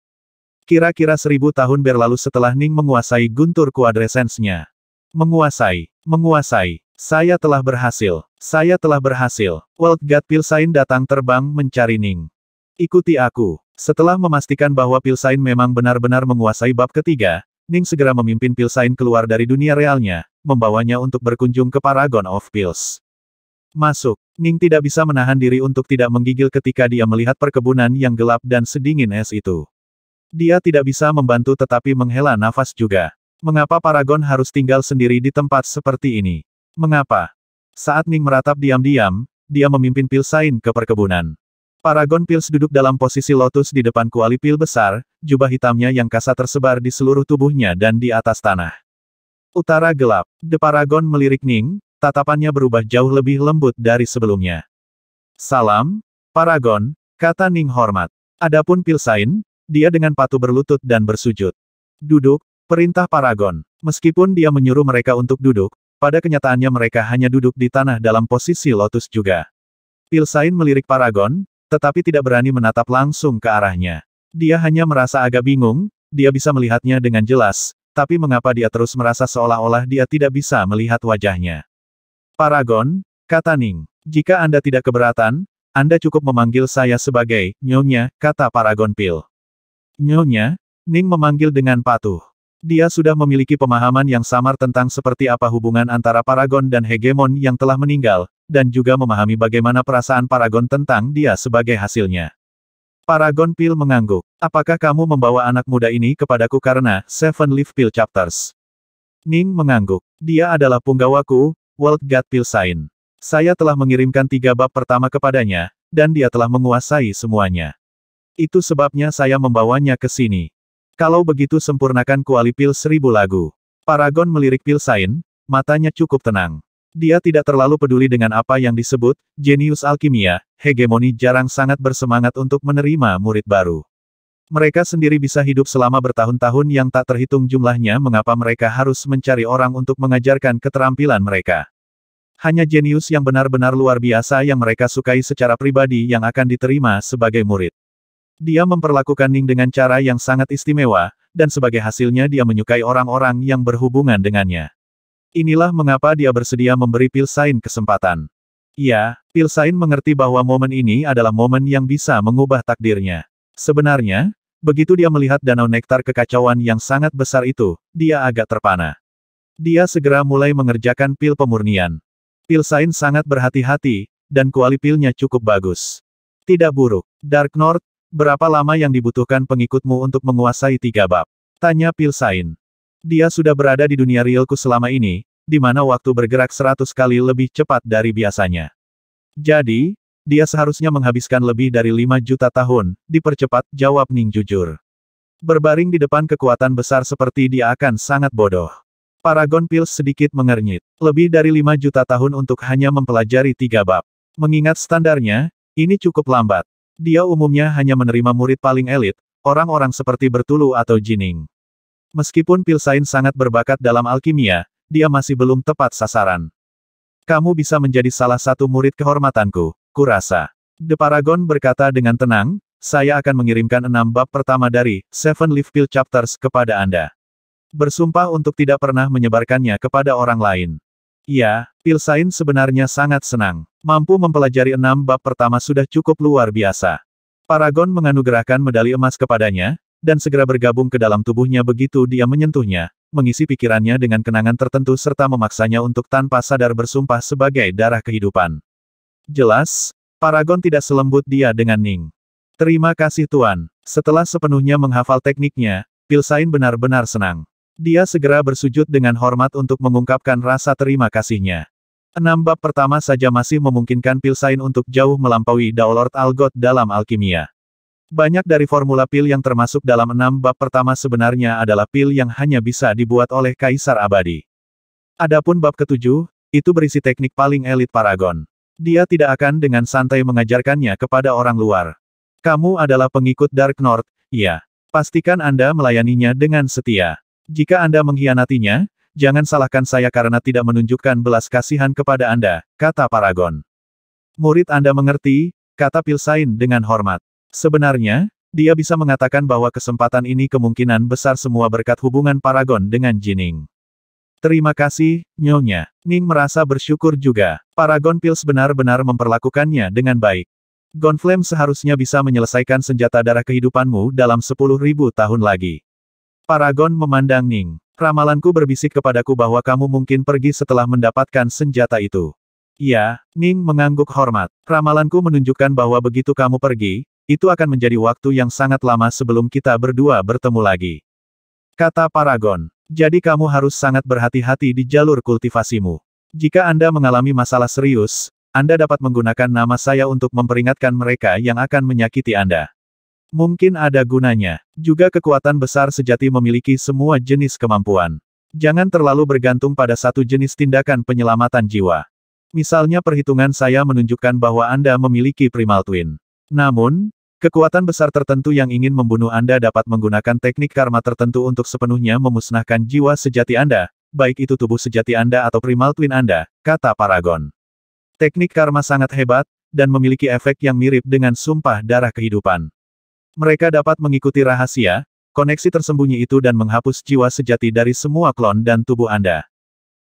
Kira-kira 1000 tahun berlalu setelah Ning menguasai guntur Quadrescence-nya. Menguasai. Saya telah berhasil. Saya telah berhasil. World God Pilsain datang terbang mencari Ning. Ikuti aku. Setelah memastikan bahwa Pilsain memang benar-benar menguasai bab ketiga, Ning segera memimpin Pilsain keluar dari dunia realnya, membawanya untuk berkunjung ke Paragon of Pils. Masuk. Ning tidak bisa menahan diri untuk tidak menggigil ketika dia melihat perkebunan yang gelap dan sedingin es itu. Dia tidak bisa membantu tetapi menghela nafas juga. Mengapa Paragon harus tinggal sendiri di tempat seperti ini? Mengapa? Saat Ning meratap diam-diam, dia memimpin Pilsain ke perkebunan. Paragon Pils duduk dalam posisi lotus di depan kuali pil besar, jubah hitamnya yang kasar tersebar di seluruh tubuhnya dan di atas tanah. Utara gelap. The Paragon melirik Ning, tatapannya berubah jauh lebih lembut dari sebelumnya. Salam, Paragon, kata Ning hormat. Adapun Pilsain, dia dengan patuh berlutut dan bersujud. Duduk, perintah Paragon. Meskipun dia menyuruh mereka untuk duduk, pada kenyataannya mereka hanya duduk di tanah dalam posisi lotus juga. Pilsain melirik Paragon, tetapi tidak berani menatap langsung ke arahnya. Dia hanya merasa agak bingung, dia bisa melihatnya dengan jelas, tapi mengapa dia terus merasa seolah-olah dia tidak bisa melihat wajahnya. Paragon, kata Ning, jika Anda tidak keberatan, Anda cukup memanggil saya sebagai Nyonya, kata Paragon Pil. Nyonya, Ning memanggil dengan patuh. Dia sudah memiliki pemahaman yang samar tentang seperti apa hubungan antara Paragon dan Hegemon yang telah meninggal, dan juga memahami bagaimana perasaan Paragon tentang dia sebagai hasilnya. Paragon Pil mengangguk. Apakah kamu membawa anak muda ini kepadaku karena Seven Leaf Pill Chapters? Ning mengangguk. Dia adalah punggawaku, World God Pilsain. Saya telah mengirimkan 3 bab pertama kepadanya, dan dia telah menguasai semuanya. Itu sebabnya saya membawanya ke sini. Kalau begitu sempurnakan kuali pil 1000 lagu. Paragon melirik Pilsain, matanya cukup tenang. Dia tidak terlalu peduli dengan apa yang disebut jenius alkimia, hegemoni jarang sangat bersemangat untuk menerima murid baru. Mereka sendiri bisa hidup selama bertahun-tahun yang tak terhitung jumlahnya mengapa mereka harus mencari orang untuk mengajarkan keterampilan mereka. Hanya jenius yang benar-benar luar biasa yang mereka sukai secara pribadi yang akan diterima sebagai murid. Dia memperlakukan Ning dengan cara yang sangat istimewa, dan sebagai hasilnya dia menyukai orang-orang yang berhubungan dengannya. Inilah mengapa dia bersedia memberi Pilsain kesempatan. Ya, Pilsain mengerti bahwa momen ini adalah momen yang bisa mengubah takdirnya. Sebenarnya, begitu dia melihat danau nektar kekacauan yang sangat besar itu, dia agak terpana. Dia segera mulai mengerjakan pil pemurnian. Pilsain sangat berhati-hati, dan kuali pilnya cukup bagus. Tidak buruk. Dark North, berapa lama yang dibutuhkan pengikutmu untuk menguasai 3 bab? Tanya Pilsain. Dia sudah berada di dunia realku selama ini, di mana waktu bergerak 100 kali lebih cepat dari biasanya. Jadi, dia seharusnya menghabiskan lebih dari 5 juta tahun, dipercepat, jawab Ning jujur. Berbaring di depan kekuatan besar seperti dia akan sangat bodoh. Paragon Pils sedikit mengernyit. Lebih dari 5 juta tahun untuk hanya mempelajari 3 bab. Mengingat standarnya, ini cukup lambat. Dia umumnya hanya menerima murid paling elit, orang-orang seperti Bertulu atau Jining. Meskipun Pilsain sangat berbakat dalam alkimia, dia masih belum tepat sasaran. Kamu bisa menjadi salah satu murid kehormatanku, kurasa. The Paragon berkata dengan tenang, saya akan mengirimkan 6 bab pertama dari Seven Leaf Pill Chapters kepada Anda. Bersumpah untuk tidak pernah menyebarkannya kepada orang lain. Ya, Pilsain sebenarnya sangat senang. Mampu mempelajari 6 bab pertama sudah cukup luar biasa. Paragon menganugerahkan medali emas kepadanya, dan segera bergabung ke dalam tubuhnya begitu dia menyentuhnya, mengisi pikirannya dengan kenangan tertentu serta memaksanya untuk tanpa sadar bersumpah sebagai darah kehidupan. Jelas, Paragon tidak selembut dia dengan Ning. Terima kasih Tuan. Setelah sepenuhnya menghafal tekniknya, Pilsain benar-benar senang. Dia segera bersujud dengan hormat untuk mengungkapkan rasa terima kasihnya. 6 bab pertama saja masih memungkinkan Pilsain untuk jauh melampaui Daolord Algot dalam alkimia. Banyak dari formula pil yang termasuk dalam 6 bab pertama sebenarnya adalah pil yang hanya bisa dibuat oleh Kaisar Abadi. Adapun bab ke-7, itu berisi teknik paling elit Paragon. Dia tidak akan dengan santai mengajarkannya kepada orang luar. Kamu adalah pengikut Dark North, iya. Pastikan Anda melayaninya dengan setia. Jika Anda mengkhianatinya, jangan salahkan saya karena tidak menunjukkan belas kasihan kepada Anda, kata Paragon. Murid Anda mengerti, kata Pilsain dengan hormat. Sebenarnya, dia bisa mengatakan bahwa kesempatan ini kemungkinan besar semua berkat hubungan Paragon dengan Jining. Terima kasih, Nyonya. Ning merasa bersyukur juga. Paragon Pils benar-benar memperlakukannya dengan baik. Gonflame seharusnya bisa menyelesaikan senjata darah kehidupanmu dalam 10.000 tahun lagi. Paragon memandang Ning. Ramalanku berbisik kepadaku bahwa kamu mungkin pergi setelah mendapatkan senjata itu. Ya, Ning mengangguk hormat. Ramalanku menunjukkan bahwa begitu kamu pergi, itu akan menjadi waktu yang sangat lama sebelum kita berdua bertemu lagi. Kata Paragon. Jadi kamu harus sangat berhati-hati di jalur kultivasimu. Jika Anda mengalami masalah serius, Anda dapat menggunakan nama saya untuk memperingatkan mereka yang akan menyakiti Anda. Mungkin ada gunanya. Juga kekuatan besar sejati memiliki semua jenis kemampuan. Jangan terlalu bergantung pada satu jenis tindakan penyelamatan jiwa. Misalnya perhitungan saya menunjukkan bahwa Anda memiliki Primal Twin. Namun, kekuatan besar tertentu yang ingin membunuh Anda dapat menggunakan teknik karma tertentu untuk sepenuhnya memusnahkan jiwa sejati Anda, baik itu tubuh sejati Anda atau Primal Twin Anda, kata Paragon. Teknik karma sangat hebat, dan memiliki efek yang mirip dengan sumpah darah kehidupan. Mereka dapat mengikuti rahasia, koneksi tersembunyi itu dan menghapus jiwa sejati dari semua klon dan tubuh Anda.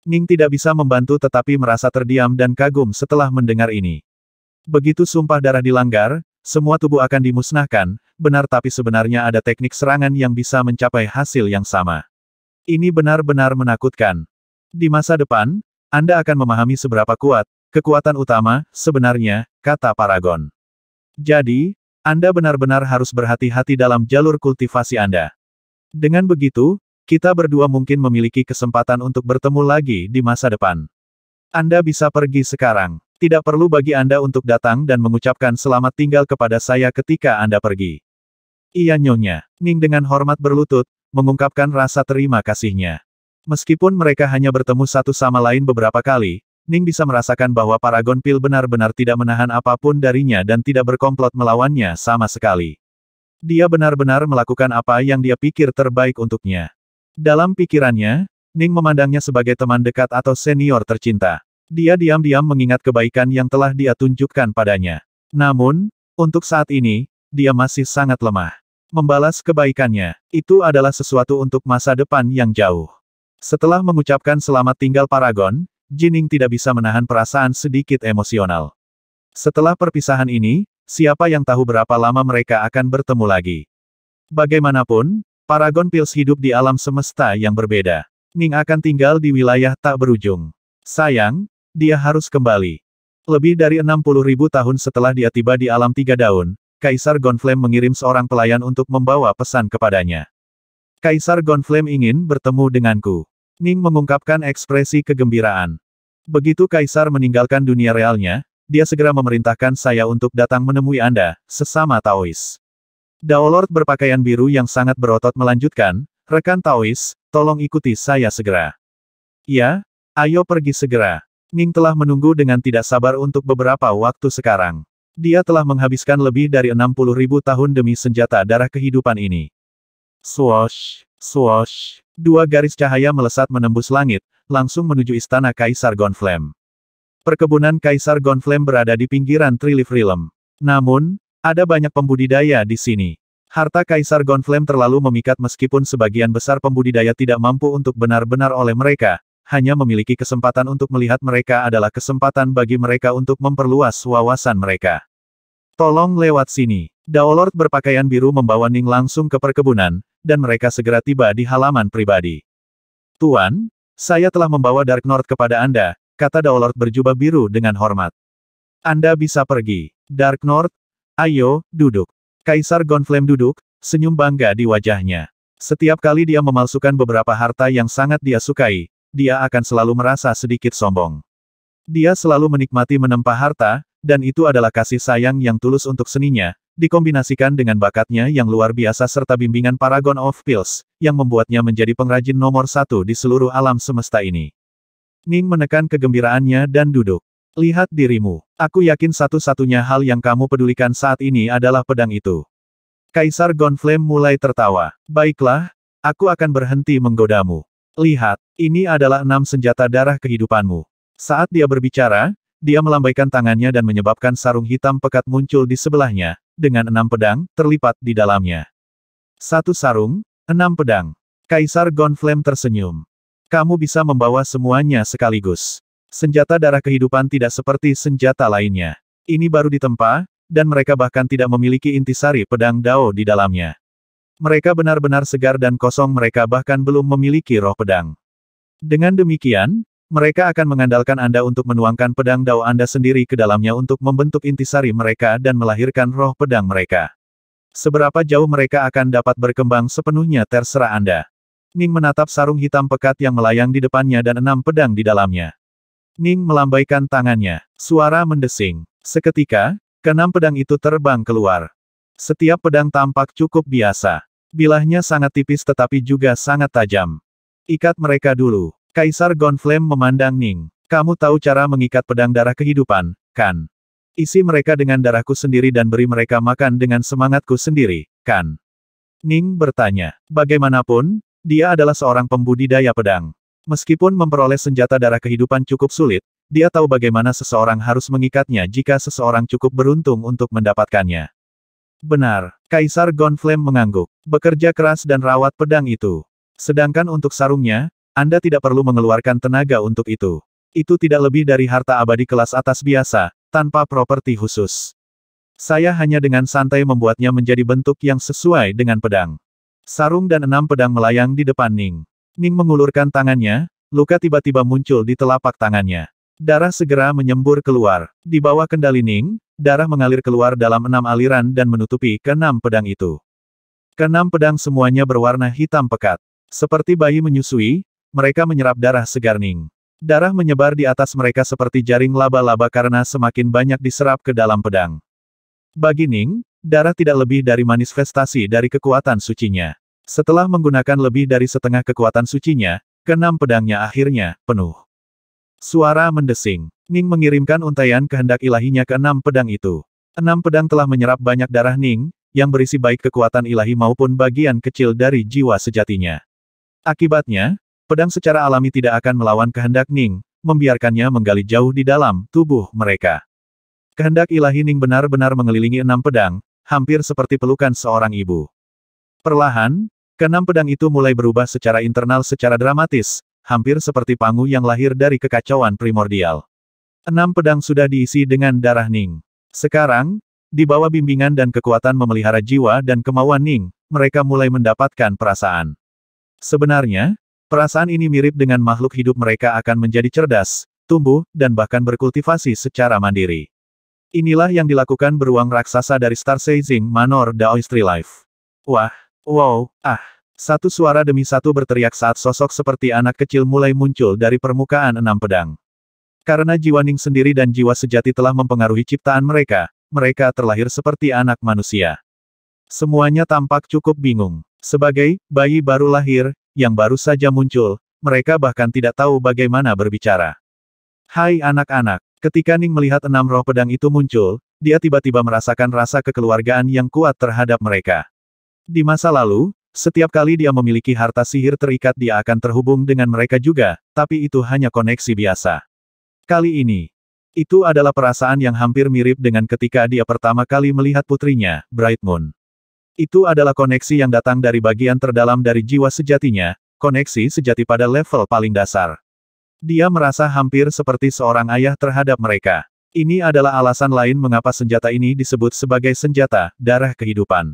Ning tidak bisa membantu tetapi merasa terdiam dan kagum setelah mendengar ini. Begitu sumpah darah dilanggar, semua tubuh akan dimusnahkan, benar tapi sebenarnya ada teknik serangan yang bisa mencapai hasil yang sama. Ini benar-benar menakutkan. Di masa depan, Anda akan memahami seberapa kuat, kekuatan utama, sebenarnya, kata Paragon. Jadi, Anda benar-benar harus berhati-hati dalam jalur kultivasi Anda. Dengan begitu, kita berdua mungkin memiliki kesempatan untuk bertemu lagi di masa depan. Anda bisa pergi sekarang. Tidak perlu bagi Anda untuk datang dan mengucapkan selamat tinggal kepada saya ketika Anda pergi. Iya Nyonya. Ning dengan hormat berlutut, mengungkapkan rasa terima kasihnya. Meskipun mereka hanya bertemu satu sama lain beberapa kali, Ning bisa merasakan bahwa Paragon Pil benar-benar tidak menahan apapun darinya dan tidak berkomplot melawannya sama sekali. Dia benar-benar melakukan apa yang dia pikir terbaik untuknya. Dalam pikirannya, Ning memandangnya sebagai teman dekat atau senior tercinta. Dia diam-diam mengingat kebaikan yang telah dia tunjukkan padanya. Namun, untuk saat ini, dia masih sangat lemah. Membalas kebaikannya, itu adalah sesuatu untuk masa depan yang jauh. Setelah mengucapkan selamat tinggal Paragon, Jining tidak bisa menahan perasaan sedikit emosional. Setelah perpisahan ini, siapa yang tahu berapa lama mereka akan bertemu lagi. Bagaimanapun, Paragon Pils hidup di alam semesta yang berbeda. Ning akan tinggal di wilayah tak berujung. Sayang, dia harus kembali. Lebih dari 60.000 tahun setelah dia tiba di alam tiga daun, Kaisar Gonflame mengirim seorang pelayan untuk membawa pesan kepadanya. Kaisar Gonflame ingin bertemu denganku. Ning mengungkapkan ekspresi kegembiraan. Begitu Kaisar meninggalkan dunia realnya, dia segera memerintahkan saya untuk datang menemui Anda, sesama Taois. Daolord berpakaian biru yang sangat berotot melanjutkan, rekan Taois, tolong ikuti saya segera. Ya, ayo pergi segera. Ning telah menunggu dengan tidak sabar untuk beberapa waktu sekarang. Dia telah menghabiskan lebih dari 60.000 tahun demi senjata darah kehidupan ini. Swoosh, swoosh. Dua garis cahaya melesat menembus langit, langsung menuju istana Kaisar Gonflame. Perkebunan Kaisar Gonflame berada di pinggiran Trilief Realm. Namun, ada banyak pembudidaya di sini. Harta Kaisar Gonflame terlalu memikat meskipun sebagian besar pembudidaya tidak mampu untuk benar-benar oleh mereka. Hanya memiliki kesempatan untuk melihat mereka adalah kesempatan bagi mereka untuk memperluas wawasan mereka. Tolong lewat sini. Daolord berpakaian biru membawa Ning langsung ke perkebunan, dan mereka segera tiba di halaman pribadi. Tuan, saya telah membawa Dark North kepada Anda, kata Daolord berjubah biru dengan hormat. Anda bisa pergi. Dark North, ayo, duduk. Kaisar Gonflame duduk, senyum bangga di wajahnya. Setiap kali dia memalsukan beberapa harta yang sangat dia sukai, dia akan selalu merasa sedikit sombong. Dia selalu menikmati menempa harta, dan itu adalah kasih sayang yang tulus untuk seninya, dikombinasikan dengan bakatnya yang luar biasa serta bimbingan Paragon of Pills, yang membuatnya menjadi pengrajin nomor 1 di seluruh alam semesta ini. Ning menekan kegembiraannya dan duduk. Lihat dirimu. Aku yakin satu-satunya hal yang kamu pedulikan saat ini adalah pedang itu. Kaisar Gonflame mulai tertawa. Baiklah, aku akan berhenti menggodamu. Lihat, ini adalah 6 senjata darah kehidupanmu. Saat dia berbicara, dia melambaikan tangannya dan menyebabkan sarung hitam pekat muncul di sebelahnya, dengan 6 pedang, terlipat di dalamnya. 1 sarung, 6 pedang. Kaisar Gonflame tersenyum. Kamu bisa membawa semuanya sekaligus. Senjata darah kehidupan tidak seperti senjata lainnya. Ini baru ditempa, dan mereka bahkan tidak memiliki intisari pedang Dao di dalamnya. Mereka benar-benar segar dan kosong, mereka bahkan belum memiliki roh pedang. Dengan demikian, mereka akan mengandalkan Anda untuk menuangkan pedang Dao Anda sendiri ke dalamnya untuk membentuk intisari mereka dan melahirkan roh pedang mereka. Seberapa jauh mereka akan dapat berkembang sepenuhnya terserah Anda. Ning menatap sarung hitam pekat yang melayang di depannya dan 6 pedang di dalamnya. Ning melambaikan tangannya. Suara mendesing. Seketika, ke-6 pedang itu terbang keluar. Setiap pedang tampak cukup biasa. Bilahnya sangat tipis tetapi juga sangat tajam. Ikat mereka dulu. Kaisar Gonflame memandang Ning. Kamu tahu cara mengikat pedang darah kehidupan, kan? Isi mereka dengan darahku sendiri dan beri mereka makan dengan semangatku sendiri, kan? Ning bertanya. Bagaimanapun, dia adalah seorang pembudidaya pedang. Meskipun memperoleh senjata darah kehidupan cukup sulit, dia tahu bagaimana seseorang harus mengikatnya jika seseorang cukup beruntung untuk mendapatkannya. Benar, Kaisar Gonflame mengangguk. Bekerja keras dan rawat pedang itu. Sedangkan untuk sarungnya, Anda tidak perlu mengeluarkan tenaga untuk itu. Itu tidak lebih dari harta abadi kelas atas biasa, tanpa properti khusus. Saya hanya dengan santai membuatnya menjadi bentuk yang sesuai dengan pedang. Sarung dan 6 pedang melayang di depan Ning. Ning mengulurkan tangannya, luka tiba-tiba muncul di telapak tangannya. Darah segera menyembur keluar. Di bawah kendali Ning, darah mengalir keluar dalam 6 aliran dan menutupi ke-6 pedang itu. Ke-6 pedang semuanya berwarna hitam pekat. Seperti bayi menyusui, mereka menyerap darah segar Ning. Darah menyebar di atas mereka seperti jaring laba-laba karena semakin banyak diserap ke dalam pedang. Bagi Ning, darah tidak lebih dari manifestasi dari kekuatan sucinya. Setelah menggunakan lebih dari setengah kekuatan sucinya, ke-6 pedangnya akhirnya penuh. Suara mendesing. Ning mengirimkan untaian kehendak ilahinya ke-6 pedang itu. 6 pedang telah menyerap banyak darah Ning, yang berisi baik kekuatan ilahi maupun bagian kecil dari jiwa sejatinya. Akibatnya, pedang secara alami tidak akan melawan kehendak Ning, membiarkannya menggali jauh di dalam tubuh mereka. Kehendak ilahi Ning benar-benar mengelilingi 6 pedang, hampir seperti pelukan seorang ibu. Perlahan, ke-6 pedang itu mulai berubah secara internal secara dramatis, hampir seperti pangu yang lahir dari kekacauan primordial. 6 pedang sudah diisi dengan darah Ning. Sekarang, di bawah bimbingan dan kekuatan memelihara jiwa dan kemauan Ning, mereka mulai mendapatkan perasaan. Sebenarnya, perasaan ini mirip dengan makhluk hidup, mereka akan menjadi cerdas, tumbuh, dan bahkan berkultivasi secara mandiri. Inilah yang dilakukan beruang raksasa dari Star Seizing Manor Daoistry Life. Wah! Wow, Satu suara demi satu berteriak saat sosok seperti anak kecil mulai muncul dari permukaan 6 pedang. Karena jiwa Ning sendiri dan jiwa sejati telah mempengaruhi ciptaan mereka, mereka terlahir seperti anak manusia. Semuanya tampak cukup bingung. Sebagai bayi baru lahir, yang baru saja muncul, mereka bahkan tidak tahu bagaimana berbicara. Hai anak-anak, ketika Ning melihat 6 roh pedang itu muncul, dia tiba-tiba merasakan rasa kekeluargaan yang kuat terhadap mereka. Di masa lalu, setiap kali dia memiliki harta sihir terikat dia akan terhubung dengan mereka juga, tapi itu hanya koneksi biasa. Kali ini, itu adalah perasaan yang hampir mirip dengan ketika dia pertama kali melihat putrinya, Bright Moon. Itu adalah koneksi yang datang dari bagian terdalam dari jiwa sejatinya, koneksi sejati pada level paling dasar. Dia merasa hampir seperti seorang ayah terhadap mereka. Ini adalah alasan lain mengapa senjata ini disebut sebagai senjata darah kehidupan.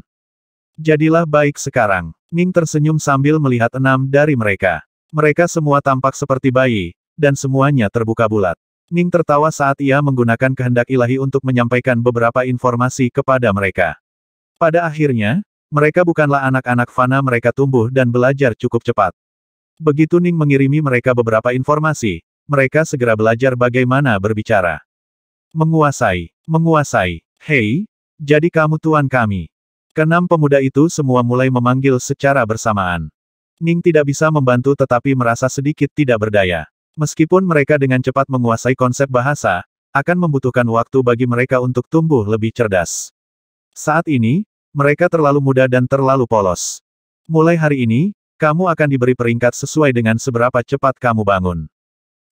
Jadilah baik sekarang. Ning tersenyum sambil melihat 6 dari mereka. Mereka semua tampak seperti bayi, dan semuanya terbuka bulat. Ning tertawa saat ia menggunakan kehendak ilahi untuk menyampaikan beberapa informasi kepada mereka. Pada akhirnya, mereka bukanlah anak-anak fana, mereka tumbuh dan belajar cukup cepat. Begitu Ning mengirimi mereka beberapa informasi, mereka segera belajar bagaimana berbicara. Menguasai, menguasai, hei, jadi kamu tuan kami. Keenam pemuda itu semua mulai memanggil secara bersamaan. Ning tidak bisa membantu tetapi merasa sedikit tidak berdaya. Meskipun mereka dengan cepat menguasai konsep bahasa, akan membutuhkan waktu bagi mereka untuk tumbuh lebih cerdas. Saat ini, mereka terlalu muda dan terlalu polos. Mulai hari ini, kamu akan diberi peringkat sesuai dengan seberapa cepat kamu bangun.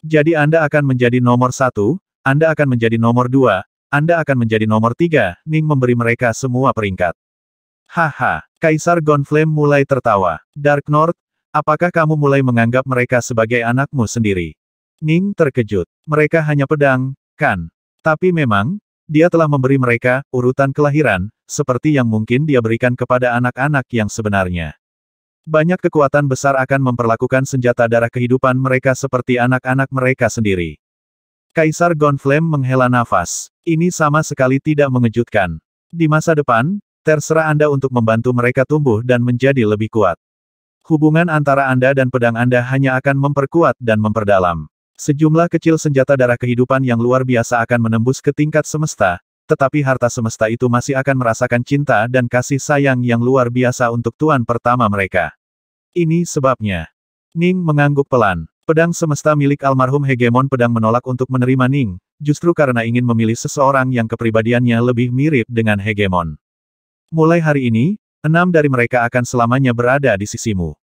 Jadi Anda akan menjadi nomor 1, Anda akan menjadi nomor 2, Anda akan menjadi nomor 3, Ning memberi mereka semua peringkat. Haha, Kaisar Gonflame mulai tertawa. Dark North, apakah kamu mulai menganggap mereka sebagai anakmu sendiri? Ning terkejut. Mereka hanya pedang, kan? Tapi memang, dia telah memberi mereka urutan kelahiran, seperti yang mungkin dia berikan kepada anak-anak yang sebenarnya. Banyak kekuatan besar akan memperlakukan senjata darah kehidupan mereka seperti anak-anak mereka sendiri. Kaisar Gonflame menghela nafas. Ini sama sekali tidak mengejutkan. Di masa depan, terserah Anda untuk membantu mereka tumbuh dan menjadi lebih kuat. Hubungan antara Anda dan pedang Anda hanya akan memperkuat dan memperdalam. Sejumlah kecil senjata darah kehidupan yang luar biasa akan menembus ke tingkat semesta, tetapi harta semesta itu masih akan merasakan cinta dan kasih sayang yang luar biasa untuk tuan pertama mereka. Ini sebabnya. Ning mengangguk pelan. Pedang semesta milik almarhum Hegemon Pedang menolak untuk menerima Ning, justru karena ingin memilih seseorang yang kepribadiannya lebih mirip dengan Hegemon. Mulai hari ini, 6 dari mereka akan selamanya berada di sisimu.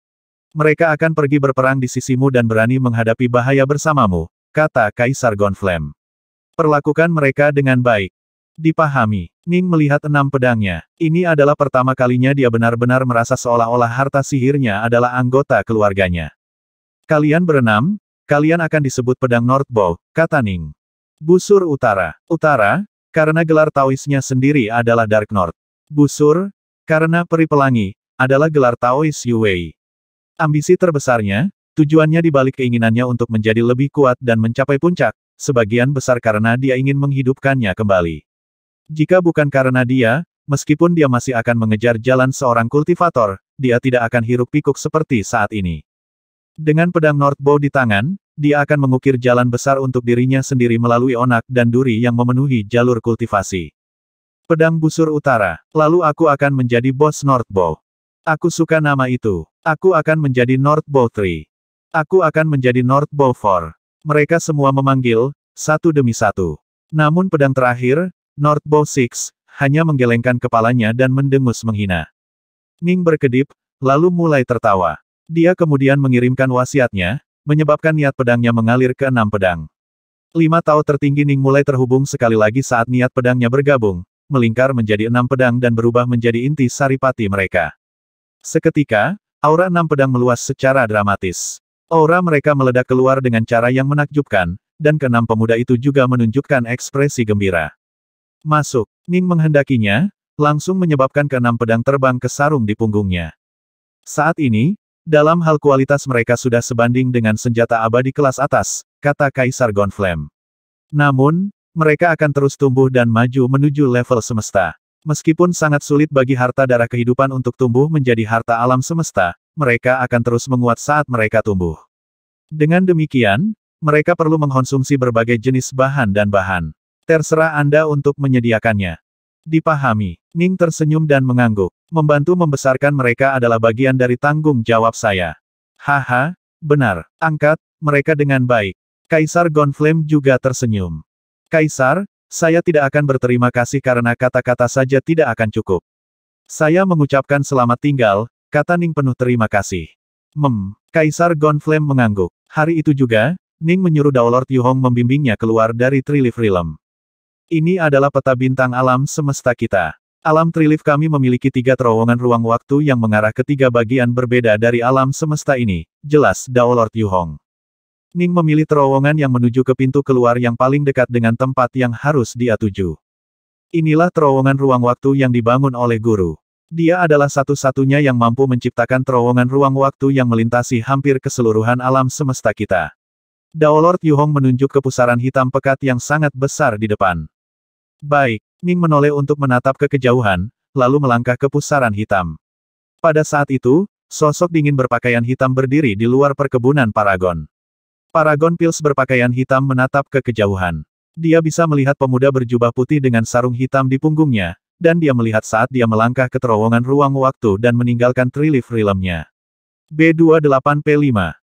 Mereka akan pergi berperang di sisimu dan berani menghadapi bahaya bersamamu, kata Kaisar Gonflame. Perlakukan mereka dengan baik. Dipahami. Ning melihat 6 pedangnya. Ini adalah pertama kalinya dia benar-benar merasa seolah-olah harta sihirnya adalah anggota keluarganya. Kalian berenam, kalian akan disebut pedang Northbow, kata Ning. Busur Utara. Utara, karena gelar Taoisnya sendiri adalah Dark North. Busur, karena peri pelangi, adalah gelar Taois Yuwei. Ambisi terbesarnya, tujuannya dibalik keinginannya untuk menjadi lebih kuat dan mencapai puncak, sebagian besar karena dia ingin menghidupkannya kembali. Jika bukan karena dia, meskipun dia masih akan mengejar jalan seorang kultivator, dia tidak akan hiruk-pikuk seperti saat ini. Dengan pedang Northbow di tangan, dia akan mengukir jalan besar untuk dirinya sendiri melalui onak dan duri yang memenuhi jalur kultivasi. Pedang Busur Utara. Lalu aku akan menjadi bos Northbow. Aku suka nama itu. Aku akan menjadi Northbow 3. Aku akan menjadi Northbow 4. Mereka semua memanggil, satu demi satu. Namun pedang terakhir, Northbow 6, hanya menggelengkan kepalanya dan mendengus menghina. Ning berkedip, lalu mulai tertawa. Dia kemudian mengirimkan wasiatnya, menyebabkan niat pedangnya mengalir ke 6 pedang. 5 Tao tertinggi Ning mulai terhubung sekali lagi saat niat pedangnya bergabung, melingkar menjadi 6 pedang dan berubah menjadi inti saripati mereka. Seketika, aura 6 pedang meluas secara dramatis. Aura mereka meledak keluar dengan cara yang menakjubkan, dan ke-6 pemuda itu juga menunjukkan ekspresi gembira. Masuk, Ning menghendakinya, langsung menyebabkan ke-6 pedang terbang ke sarung di punggungnya. Saat ini, dalam hal kualitas mereka sudah sebanding dengan senjata abadi kelas atas, kata Kaisar Gonflame. Namun, mereka akan terus tumbuh dan maju menuju level semesta. Meskipun sangat sulit bagi harta darah kehidupan untuk tumbuh menjadi harta alam semesta, mereka akan terus menguat saat mereka tumbuh. Dengan demikian, mereka perlu mengkonsumsi berbagai jenis bahan dan bahan. Terserah Anda untuk menyediakannya. Dipahami. Ning tersenyum dan mengangguk. Membantu membesarkan mereka adalah bagian dari tanggung jawab saya. Haha, benar. Angkat mereka dengan baik. Kaisar Gonflame juga tersenyum. Kaisar, saya tidak akan berterima kasih karena kata-kata saja tidak akan cukup. Saya mengucapkan selamat tinggal, kata Ning penuh terima kasih. Kaisar Gonflame mengangguk. Hari itu juga, Ning menyuruh Daolord Yuhong membimbingnya keluar dari Trilith Realm. Ini adalah peta bintang alam semesta kita. Alam Trilith kami memiliki 3 terowongan ruang waktu yang mengarah ke 3 bagian berbeda dari alam semesta ini, jelas Daolord Yuhong. Ning memilih terowongan yang menuju ke pintu keluar yang paling dekat dengan tempat yang harus dia tuju. Inilah terowongan ruang waktu yang dibangun oleh guru. Dia adalah satu-satunya yang mampu menciptakan terowongan ruang waktu yang melintasi hampir keseluruhan alam semesta kita. Daolord Yuhong menunjuk ke pusaran hitam pekat yang sangat besar di depan. Baik, Ning menoleh untuk menatap ke kejauhan, lalu melangkah ke pusaran hitam. Pada saat itu, sosok dingin berpakaian hitam berdiri di luar perkebunan Paragon. Paragon Pils berpakaian hitam menatap ke kejauhan. Dia bisa melihat pemuda berjubah putih dengan sarung hitam di punggungnya, dan dia melihat saat dia melangkah ke terowongan ruang waktu dan meninggalkan Trilith Realm-nya. B28P5